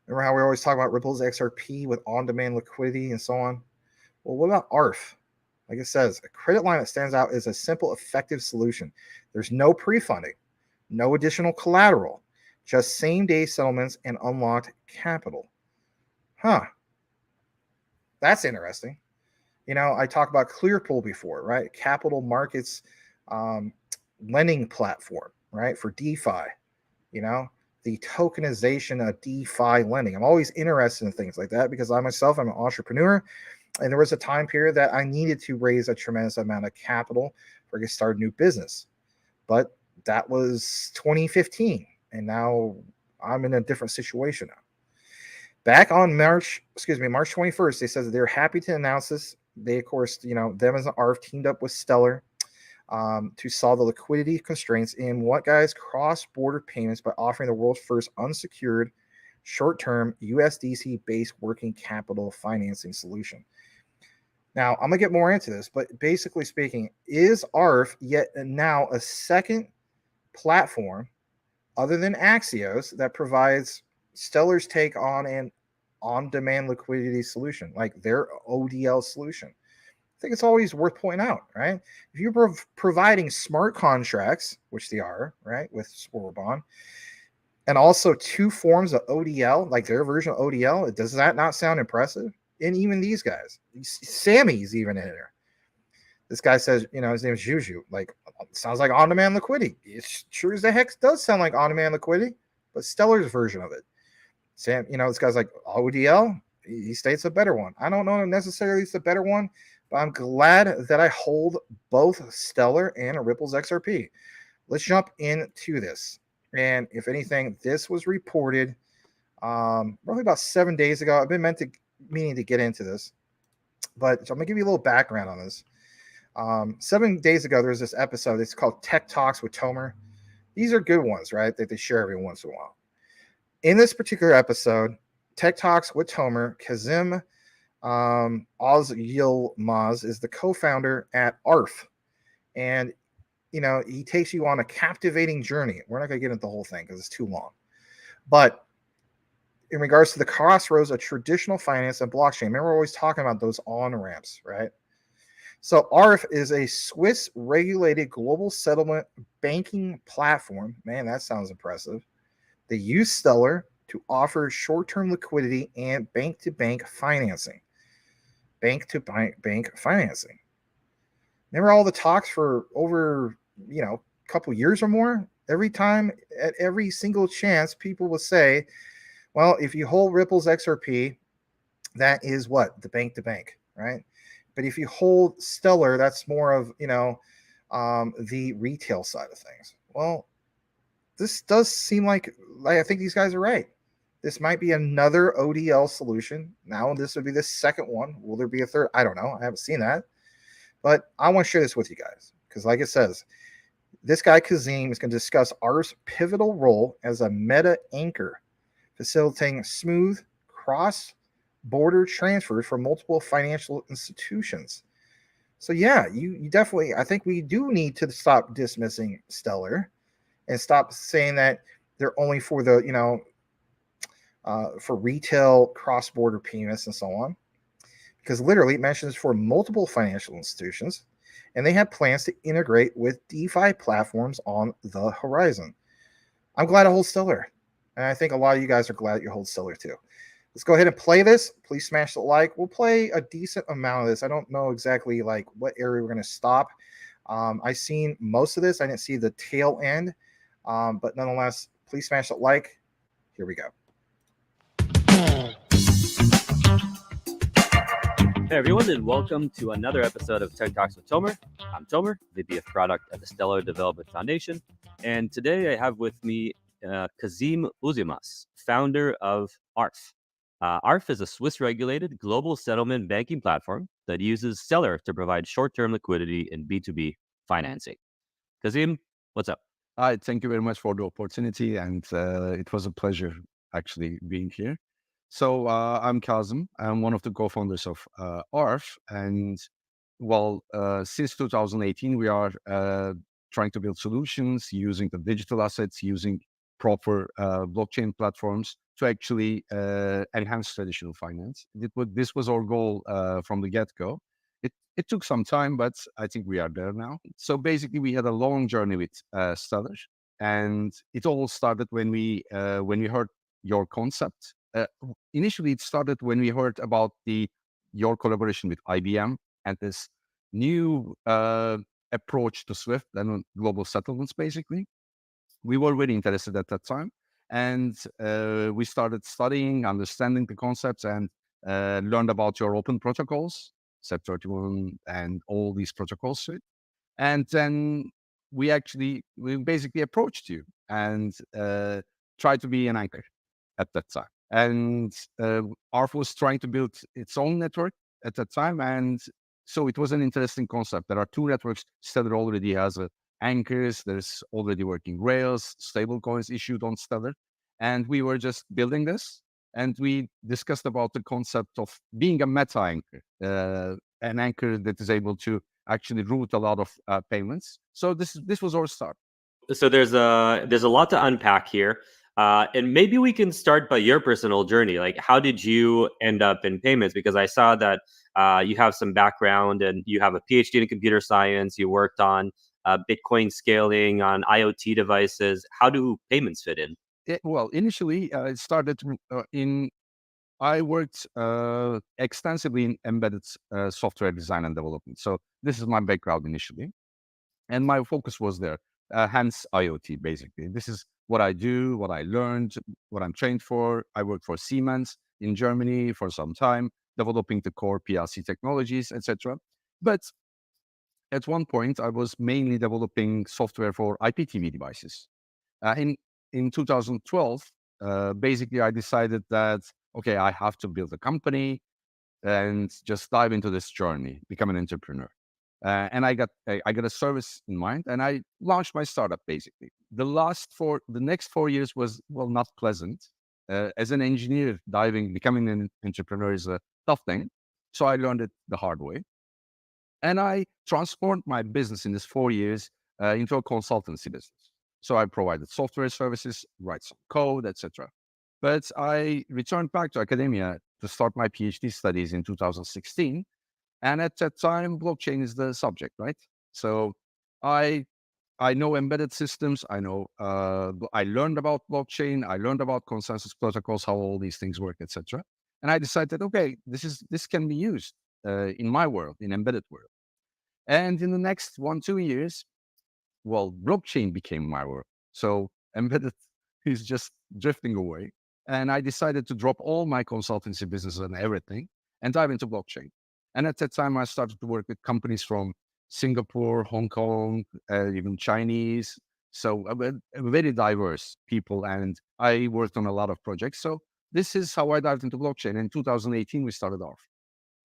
Remember how we always talk about Ripple's XRP with on-demand liquidity and so on? Well, what about ARF? Like it says, a credit line that stands out as a simple, effective solution. There's no pre-funding, no additional collateral, just same-day settlements and unlocked capital. Huh. That's interesting. I talked about Clearpool before, right? Capital markets lending platform, right? For DeFi, the tokenization of DeFi lending. I'm always interested in things like that because I'm an entrepreneur. And there was a time period that I needed to raise a tremendous amount of capital for to start a new business. But that was 2015. And now I'm in a different situation now. Back on March 21st, they said that they're happy to announce this. They, of course, them as an ARF teamed up with Stellar to solve the liquidity constraints in cross-border payments by offering the world's first unsecured, short-term USDC-based working capital financing solution. Now, I'm going to get more into this, but basically speaking, is ARF yet now a second platform other than Axios that provides Stellar's take on an on-demand liquidity solution, like their ODL solution? I think it's always worth pointing out, right? If you're providing smart contracts, which they are, right, with Sporbon, and also two forms of ODL, like their version of ODL, does that not sound impressive? And even these guys, Sammy's even in there. This guy says, his name is Juju. Like, sounds like on-demand liquidity. It sure as the heck does sound like on-demand liquidity, but Stellar's version of it. Sam, this guy's like ODL. He states a better one. I don't know necessarily it's the better one, but I'm glad that I hold both Stellar and Ripple's XRP. Let's jump into this. And if anything, this was reported probably about 7 days ago. I've been meaning to get into this, but I'm gonna give you a little background on this. 7 days ago, there was this episode. It's called Tech Talks with Tomer. These are good ones, right? That they share every once in a while. In this particular episode, Tech Talks with Tomer, Kazim Ozyilmaz is the co-founder at ARF. And, he takes you on a captivating journey. We're not going to get into the whole thing because it's too long. But in regards to the crossroads of traditional finance and blockchain, remember we're always talking about those on-ramps, right? So ARF is a Swiss-regulated global settlement banking platform. Man, that sounds impressive. They use Stellar to offer short-term liquidity and bank-to-bank financing. Bank-to-bank financing. Remember all the talks for over, a couple years or more? Every time, at every single chance, people will say, well, if you hold Ripple's XRP, that is what? The bank-to-bank, right? But if you hold Stellar, that's more of, the retail side of things. Well, this does seem like I think these guys are right. This might be another ODL solution. Now this would be the second one. Will there be a third? I don't know. I haven't seen that. But I want to share this with you guys because like it says, this guy Kazim is going to discuss ARF's pivotal role as a meta anchor, facilitating smooth cross-border transfers for multiple financial institutions. So yeah, you definitely, I think we do need to stop dismissing Stellar and stop saying that they're only for the, for retail cross-border payments and so on. Because literally it mentions for multiple financial institutions, and they have plans to integrate with DeFi platforms on the horizon. I'm glad I hold Stellar. And I think a lot of you guys are glad you hold Stellar too. Let's go ahead and play this. Please smash the like. We'll play a decent amount of this. I don't know exactly like what area we're going to stop. I seen most of this. I didn't see the tail end. But nonetheless, please smash the like. Here we go. Hey everyone, and welcome to another episode of Tech Talks with Tomer. I'm Tomer, VP of Product at the Stellar Development Foundation, and today I have with me Kazim Uzimas, founder of ARF. ARF is a Swiss-regulated global settlement banking platform that uses Stellar to provide short-term liquidity in B2B financing. Kazim, what's up? Hi, thank you very much for the opportunity, and it was a pleasure actually being here. So I'm Kazim. I'm one of the co-founders of ARF, and since 2018, we are trying to build solutions using the digital assets, using proper blockchain platforms to actually enhance traditional finance. This was our goal from the get-go. It took some time, but I think we are there now. So basically, we had a long journey with Stellar, and it all started when we heard your concept. Initially, it started when we heard about your collaboration with IBM and this new approach to SWIFT and global settlements. Basically, we were very interested at that time, and we started studying, understanding the concepts, and learned about your open protocols, SEP31, and all these protocols. And then we basically approached you and tried to be an anchor at that time. And ARF was trying to build its own network at that time. And so it was an interesting concept. There are two networks. Stellar already has anchors. There's already working rails, stable coins issued on Stellar. And we were just building this. And we discussed about the concept of being a meta anchor, an anchor that is able to actually route a lot of payments. So this was our start. So there's a lot to unpack here. And maybe we can start by your personal journey. Like, how did you end up in payments? Because I saw that you have some background and you have a PhD in computer science. You worked on Bitcoin scaling on IoT devices. How do payments fit in? Initially, it started I worked extensively in embedded software design and development. So this is my background initially. And my focus was there, hence IoT, basically. This is what I do, what I learned, what I'm trained for. I worked for Siemens in Germany for some time, developing the core PLC technologies, etc. But at one point, I was mainly developing software for IPTV devices. In 2012, basically, I decided that, okay, I have to build a company and just dive into this journey, become an entrepreneur. And I got a service in mind, and I launched my startup. Basically, the next 4 years was not pleasant. As an engineer, becoming an entrepreneur is a tough thing. So I learned it the hard way, and I transformed my business in this 4 years into a consultancy business. So I provided software services, write some code, etc. But I returned back to academia to start my PhD studies in 2016. And at that time, blockchain is the subject, right? So I know embedded systems. I learned about blockchain. I learned about consensus protocols, how all these things work, etc. And I decided, okay, this can be used in my world, in embedded world. And in the next 1-2 years, blockchain became my world. So embedded is just drifting away. And I decided to drop all my consultancy business and everything and dive into blockchain. And at that time, I started to work with companies from Singapore, Hong Kong, even Chinese. So very diverse people. And I worked on a lot of projects. So this is how I dived into blockchain. In 2018, we started ARF.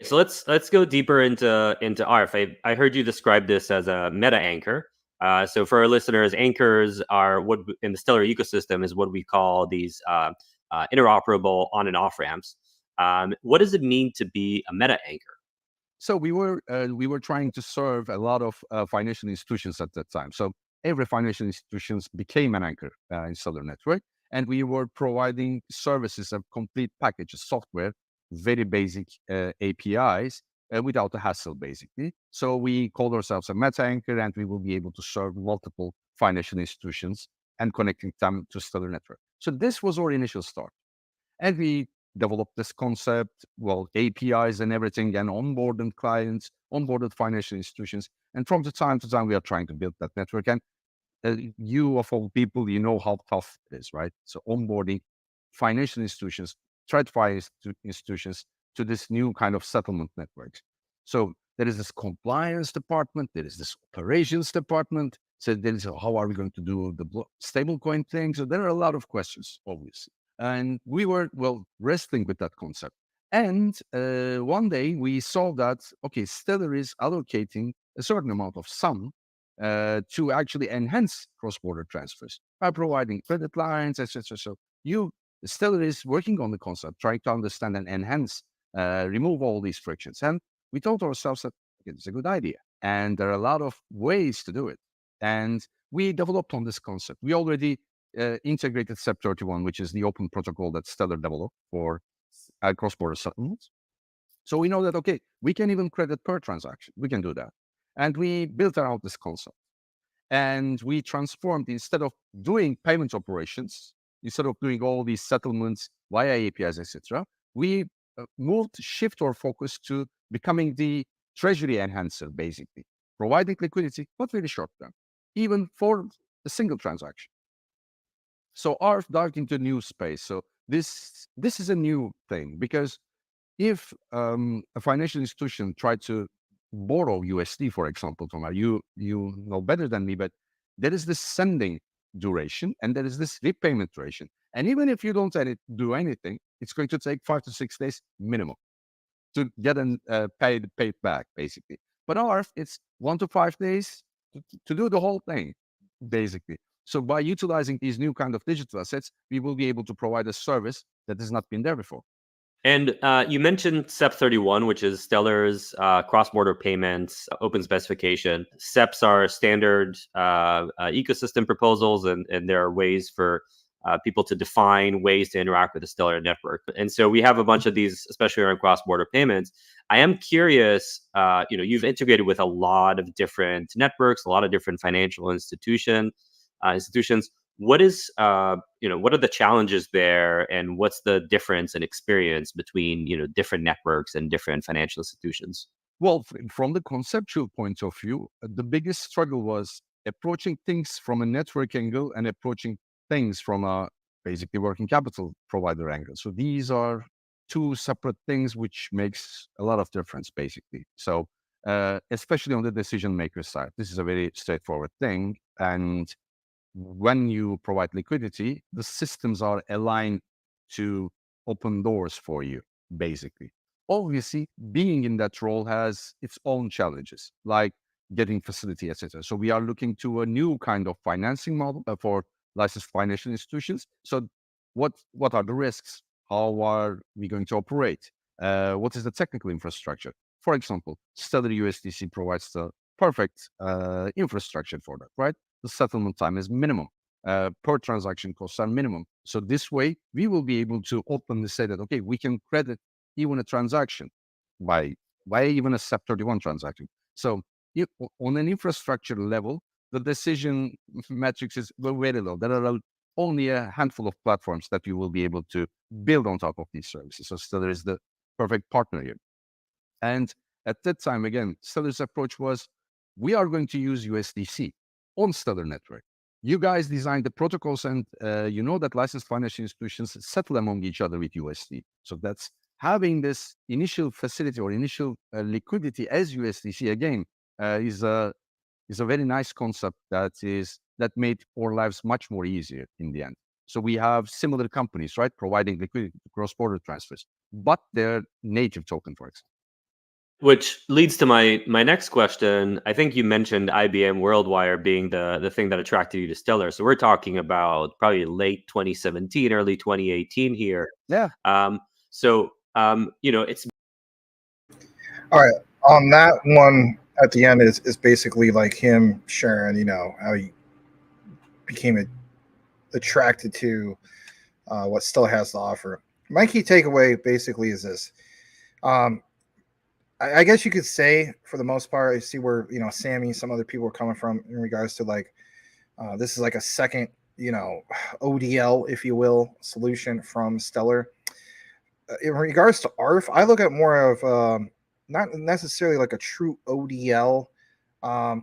So let's go deeper into ARF. I heard you describe this as a meta anchor. So for our listeners, anchors are what in the Stellar ecosystem is what we call these interoperable on and off ramps. What does it mean to be a meta anchor? So we were trying to serve a lot of financial institutions at that time. So every financial institutions became an anchor in Stellar Network, and we were providing services of complete packages, software, very basic APIs without a hassle, basically. So we called ourselves a meta anchor, and we will be able to serve multiple financial institutions and connecting them to Stellar Network. So this was our initial start. And we developed this concept, well, APIs and everything, and onboarded clients, onboarded financial institutions. And from the time to time, we are trying to build that network. And you of all people, you know how tough it is, right? So onboarding financial institutions, TradFi institutions to this new kind of settlement networks. So there is this compliance department, there is this operations department. So there is how are we going to do the stablecoin thing? So there are a lot of questions, obviously. And we were, well, wrestling with that concept. And one day we saw that, okay, Stellar is allocating a certain amount of sum to actually enhance cross-border transfers by providing credit lines, etc. So Stellar is working on the concept, trying to understand and enhance, remove all these frictions. And we told ourselves that it's a good idea. And there are a lot of ways to do it. And we developed on this concept. We already integrated SEP31, which is the open protocol that Stellar developed for cross-border settlements. So we know that, okay, we can even credit per transaction. We can do that. And we built out this concept. And we transformed, instead of doing payment operations, instead of doing all these settlements via APIs, etc., we shift our focus to becoming the treasury enhancer, basically, providing liquidity, but very short term, even for a single transaction. So ARF dived into a new space. So this is a new thing, because if a financial institution tried to borrow USD, for example, Tomar, you know better than me, but there is this sending duration and there is this repayment duration. And even if you don't do anything, it's going to take 5 to 6 days minimum to get paid back, basically. But ARF, it's 1 to 5 days to do the whole thing, basically. So by utilizing these new kind of digital assets, we will be able to provide a service that has not been there before. And you mentioned SEP31, which is Stellar's cross-border payments open specification. SEPs are standard ecosystem proposals, and there are ways for people to define ways to interact with the Stellar network. And so we have a bunch of these, especially around cross-border payments. I am curious, you've integrated with a lot of different networks, a lot of different financial institutions. What is, what are the challenges there, and what's the difference in experience between, different networks and different financial institutions? Well, from the conceptual point of view, the biggest struggle was approaching things from a network angle and approaching things from a basically working capital provider angle. So these are two separate things, which makes a lot of difference, basically. So especially on the decision maker side, this is a very straightforward thing. And when you provide liquidity, the systems are aligned to open doors for you, basically. Obviously, being in that role has its own challenges, like getting facility, etc. So we are looking to a new kind of financing model for licensed financial institutions. So what are the risks? How are we going to operate? What is the technical infrastructure? For example, Stellar USDC provides the perfect infrastructure for that, right? The settlement time is minimum. Per transaction costs are minimum. So this way, we will be able to openly say that, okay, we can credit even a transaction by even a SEP31 transaction. So on an infrastructure level, the decision metrics is very low. There are only a handful of platforms that you will be able to build on top of these services. So Stellar is the perfect partner here. And at that time, again, Stellar's approach was, we are going to use USDC on Stellar network. You guys designed the protocols, and you know that licensed financial institutions settle among each other with USD. So that's having this initial facility or initial liquidity as USDC, again, is a very nice concept that made our lives much more easier in the end. So we have similar companies, right, providing liquidity to cross-border transfers, but they're native token, for example. Which leads to my next question. I think you mentioned IBM WorldWire being the thing that attracted you to Stellar. So we're talking about probably late 2017, early 2018 here. Yeah. It's All right. On that one at the end is basically like him sharing, how he became attracted to what Stellar has to offer. My key takeaway basically is this. I guess you could say, for the most part, I see where Sammy, some other people are coming from in regards to this is like a second ODL, if you will, solution from Stellar. In regards to ARF, I look at more of not necessarily like a true ODL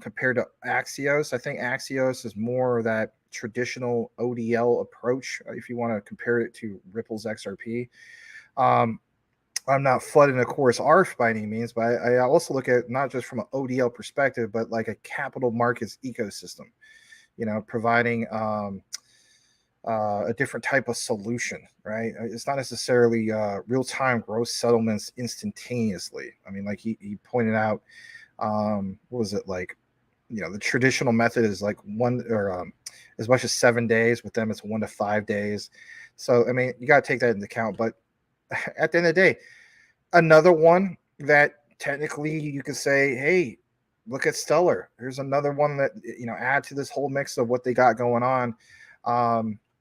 compared to Axios. I think Axios is more that traditional ODL approach if you want to compare it to Ripple's XRP. I'm not flooding, of course, ARF by any means, but I also look at not just from an ODL perspective, but like a capital markets ecosystem, providing a different type of solution, right? It's not necessarily real-time gross settlements instantaneously. I mean, like he pointed out, what was it like? The traditional method is like one or as much as 7 days. With them, it's 1 to 5 days. So, I mean, you got to take that into account. But at the end of the day, another one that technically you could say, hey, look at Stellar. Here's another one that, add to this whole mix of what they got going on.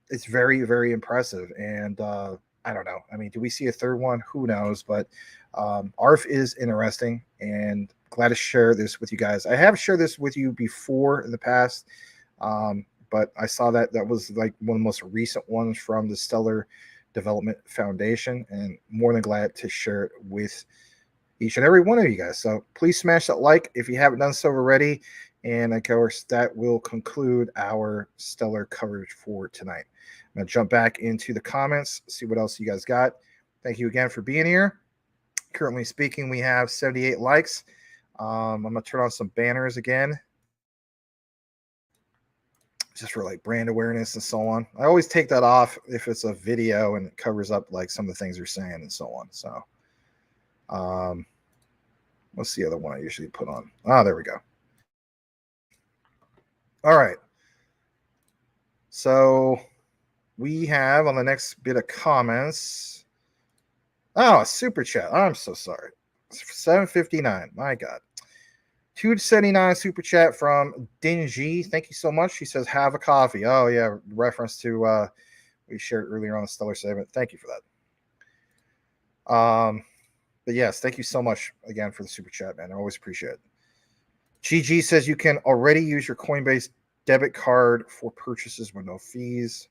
It's very, very impressive. And I don't know. I mean, do we see a third one? Who knows? But ARF is interesting, and glad to share this with you guys. I have shared this with you before in the past, but I saw that was like one of the most recent ones from the Stellar Development Foundation, and more than glad to share it with each and every one of you guys. So please smash that like if you haven't done so already. And of course, that will conclude our Stellar coverage for tonight. I'm going to jump back into the comments, see what else you guys got. Thank you again for being here. Currently speaking, we have 78 likes. I'm going to turn on some banners again, just for like brand awareness and so on. I always take that off if it's a video and it covers up like some of the things you're saying and so on. So what's the other one I usually put on? There we go. All right. So we have on the next bit of comments. A super chat. I'm so sorry. 759. My God. 279 super chat from Dingy. Thank you so much. She says, have a coffee. Oh, yeah. Reference to we shared earlier on the Stellar segment. Thank you for that. But yes, thank you so much again for the super chat, man. I always appreciate it. GG says you can already use your Coinbase debit card for purchases with no fees.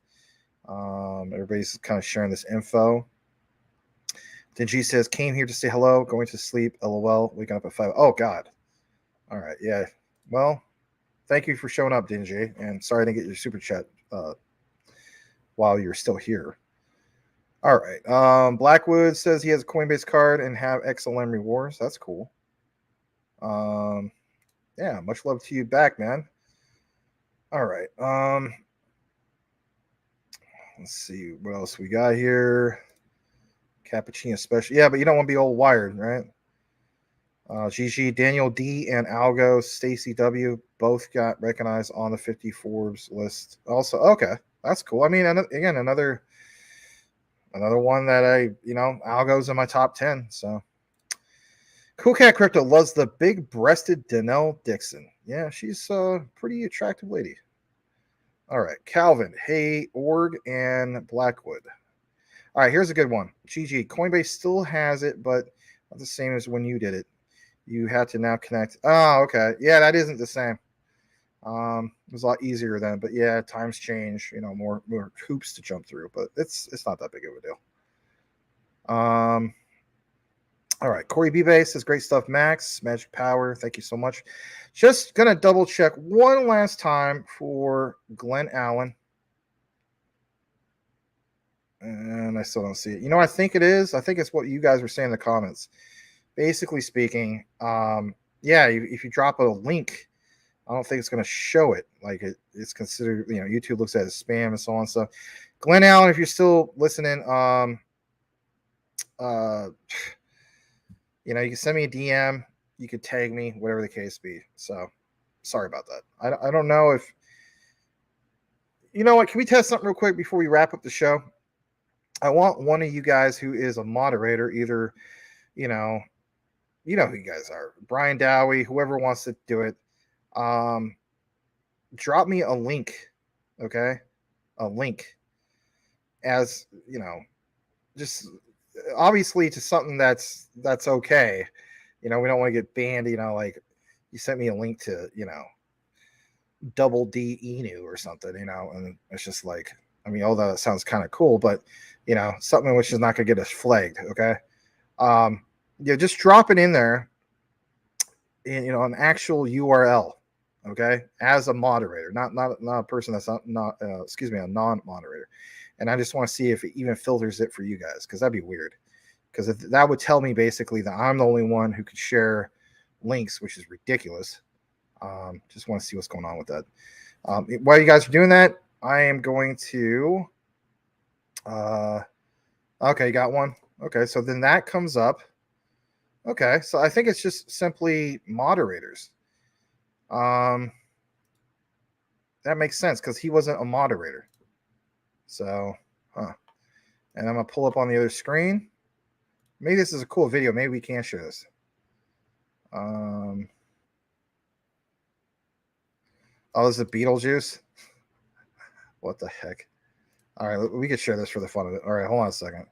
Everybody's kind of sharing this info. Then G says, came here to say hello, going to sleep, LOL, waking up at 5. Oh, God. All right, yeah. Well, thank you for showing up, Dingy, and sorry I didn't get your super chat while you're still here. All right. Blackwood says he has a Coinbase card and have XLM rewards. That's cool. Yeah, much love to you back, man. All right. Let's see what else we got here. Cappuccino special. Yeah, but you don't want to be old wired, right? GG, Daniel D, and Algo, Stacy W both got recognized on the 50 Forbes list. Also, okay, that's cool. I mean, again, another one that Algo's in my top 10. So, Cool Cat Crypto loves the big-breasted Danelle Dixon. Yeah, she's a pretty attractive lady. All right, Calvin, Hey, Org, and Blackwood. All right, here's a good one. GG, Coinbase still has it, but not the same as when you did it. You had to now connect. Oh, okay. Yeah, that isn't the same. It was a lot easier then, but yeah, times change. More hoops to jump through, but it's not that big of a deal. All right, Corey B-Base says great stuff, Max. Magic Power, thank you so much. Just gonna double check one last time for Glenn Allen. And I still don't see it. I think it is. I think it's what you guys were saying in the comments. Basically speaking, yeah, if you drop a link, I don't think it's going to show it. Like it's considered, YouTube looks at it as spam and so on. So, Glenn Allen, if you're still listening, you can send me a DM. You could tag me, whatever the case be. So, sorry about that. I don't know if, what? Can we test something real quick before we wrap up the show? I want one of you guys who is a moderator, either, you know who you guys are, Brian Dowie, whoever wants to do it. Drop me a link, okay? A link, as just obviously to something that's okay. We don't want to get banned. Like you sent me a link to double D Inu or something, you know, and it's just like, I mean, although that sounds kind of cool, but you know, something which is not going to get us flagged. Okay. Yeah, just drop it in there, in, you know, an actual URL. Okay. As a moderator, not a person that's not excuse me, a non-moderator. And I just want to see if it even filters it for you guys, because that'd be weird. Because that would tell me basically that I'm the only one who could share links, which is ridiculous. Just want to see what's going on with that. While you guys are doing that, I am going to. Okay, you got one. Okay, so then that comes up. Okay, so I think it's just simply moderators. That makes sense because he wasn't a moderator. So, And I'm gonna pull up on the other screen. Maybe this is a cool video. Maybe we can share this. Oh, this is Beetlejuice. What the heck? All right, we could share this for the fun of it. All right, hold on a second.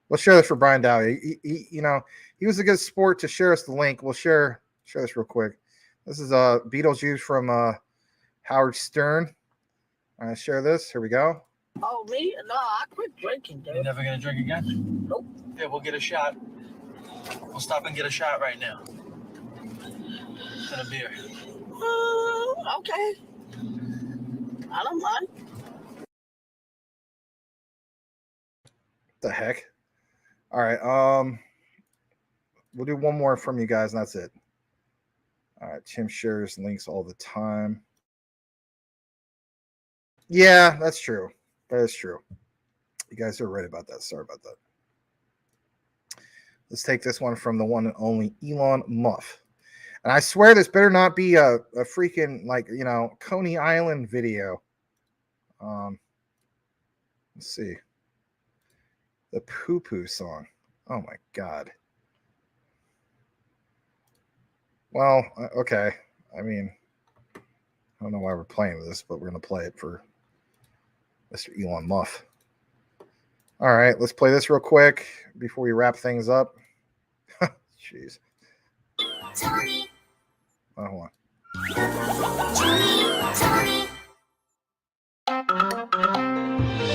Let's share this for Brian Dowie. You know, he was a good sport to share us the link. We'll share this real quick. This is Beetlejuice from Howard Stern. All right, share this. Here we go. Oh, me? No, I quit drinking, dude. You're never gonna drink again? Nope. Yeah, we'll get a shot. We'll stop and get a shot right now. And a beer. Okay. I don't mind. The heck? All right. We'll do one more from you guys, and that's it. All right. Tim shares links all the time. Yeah, that's true. That is true. You guys are right about that. Sorry about that. Let's take this one from the one and only Elon Muff. And I swear this better not be a freaking, like, you know, Coney Island video. Let's see. The poo-poo song. Oh, my God. Well, okay. I mean, I don't know why we're playing this, but we're going to play it for Mr. Elon Muff. All right, let's play this real quick before we wrap things up. Jeez. Tony, Oh, hold on. Tony.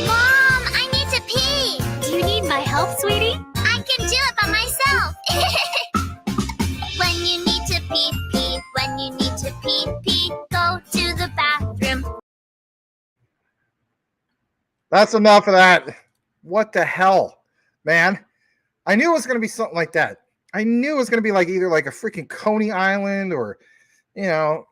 Mom, I need to pee. Do you need my help, sweetie? I can do it by myself. When you need to pee, pee. When you need to pee, pee. Go to the bathroom. That's enough of that. What the hell, man? I knew it was going to be something like that. I knew it was going to be like either like a freaking Coney Island or, you know,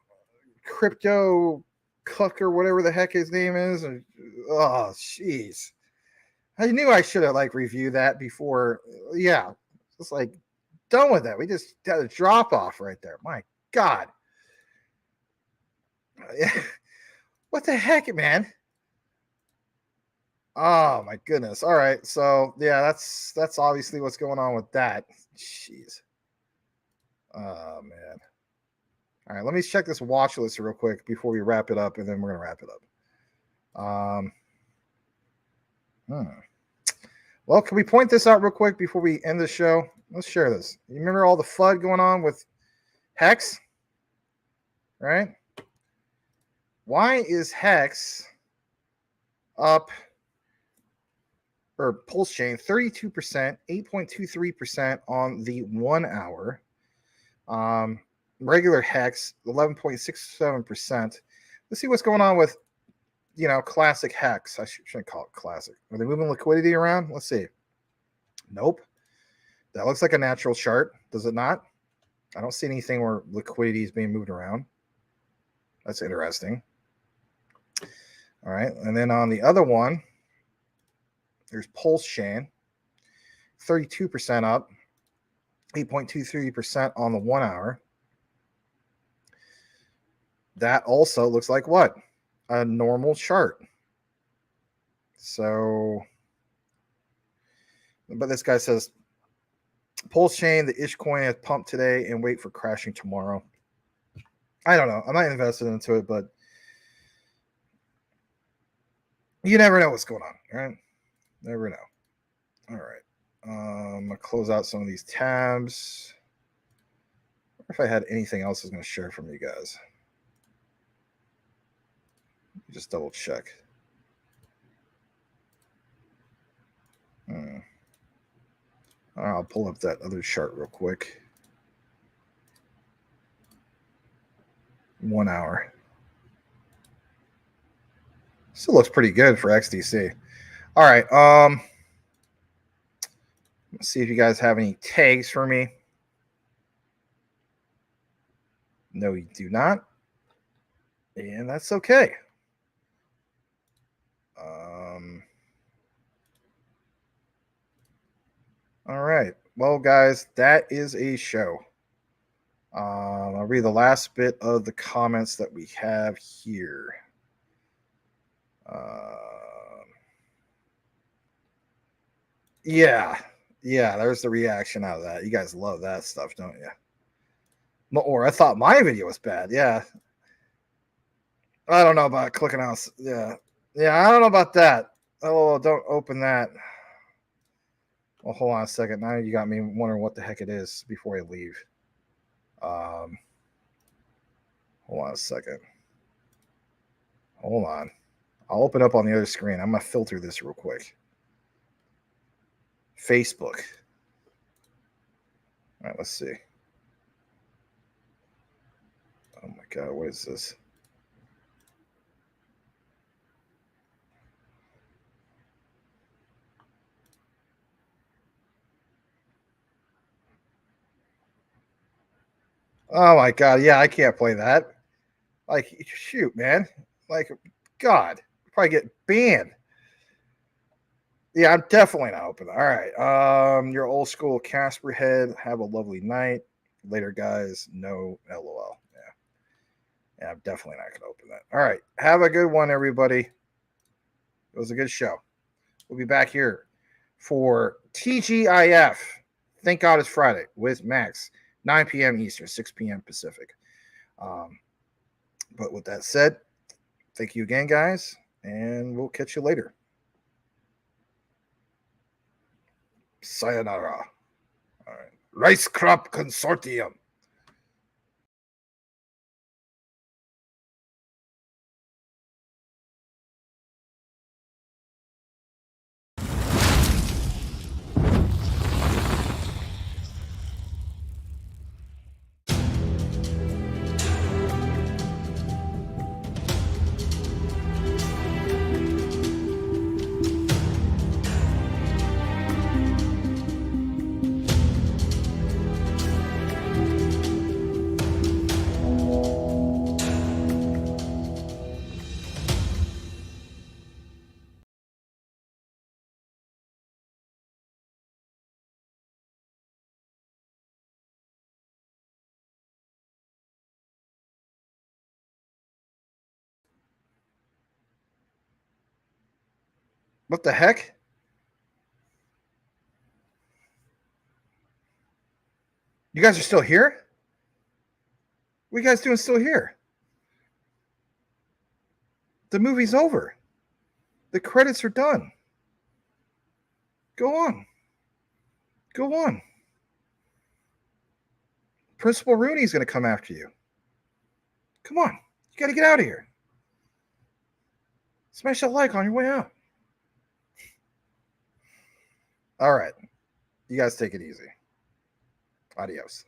Crypto Cook or whatever the heck his name is. And, oh, jeez. I knew I should have like reviewed that before. Yeah, just like done with that. We just had a drop off right there. My God. What the heck, man? Oh my goodness. All right. So yeah, that's obviously what's going on with that. Jeez. Oh man. All right, let me check this watch list real quick before we wrap it up, and then we're gonna wrap it up. Well, can we point this out real quick before we end the show? Let's share this. You remember all the FUD going on with Hex? Right? Why is Hex up, or pulse chain, 32%, 8.23% on the 1 hour? Regular Hex, 11.67%. Let's see what's going on with, you know, classic Hex. I shouldn't call it classic. Are they moving liquidity around? Let's see. Nope. That looks like a natural chart, does it not? I don't see anything where liquidity is being moved around. That's interesting. All right. And then on the other one, there's Pulse Chain, 32% up, 8.23% on the 1 hour. That also looks like what? A normal chart. So, but this guy says, Pulse Chain, the ish coin has pumped today and wait for crashing tomorrow. I don't know. I'm not invested into it, but you never know what's going on, right? Never know. All right. I'm going to close out some of these tabs. I wonder if I had anything else I was going to share from you guys. Just double check. I'll pull up that other chart real quick. 1 hour. Still looks pretty good for XDC. All right. Let's see if you guys have any tags for me. No, you do not. And that's okay. All right. Well, guys, that is a show. I'll read the last bit of the comments that we have here. Yeah, there's the reaction out of that. You guys love that stuff, don't you? Or I thought my video was bad. Yeah. I don't know about clicking out. Yeah, I don't know about that. Oh, don't open that. Well, hold on a second. Now you got me wondering what the heck it is before I leave. Hold on a second. Hold on. I'll open up on the other screen. I'm going to filter this real quick. Facebook. All right, let's see. Oh my God, what is this? Oh my God, yeah, I can't play that. Like, shoot, man. Like, God, probably get banned. Yeah, I'm definitely not open. All right. Your old school Casper head. Have a lovely night. Later, guys. No LOL. Yeah, I'm definitely not going to open that. All right. Have a good one, everybody. It was a good show. We'll be back here for TGIF. Thank God it's Friday with Max. 9 p.m. Eastern, 6 p.m. Pacific. But with that said, thank you again, guys, and we'll catch you later. Sayonara. All right. Rice Crop Consortium. What the heck? You guys are still here? What are you guys doing still here? The movie's over. The credits are done. Go on. Go on. Principal Rooney's going to come after you. Come on. You got to get out of here. Smash that like on your way out. All right. You guys take it easy. Adios.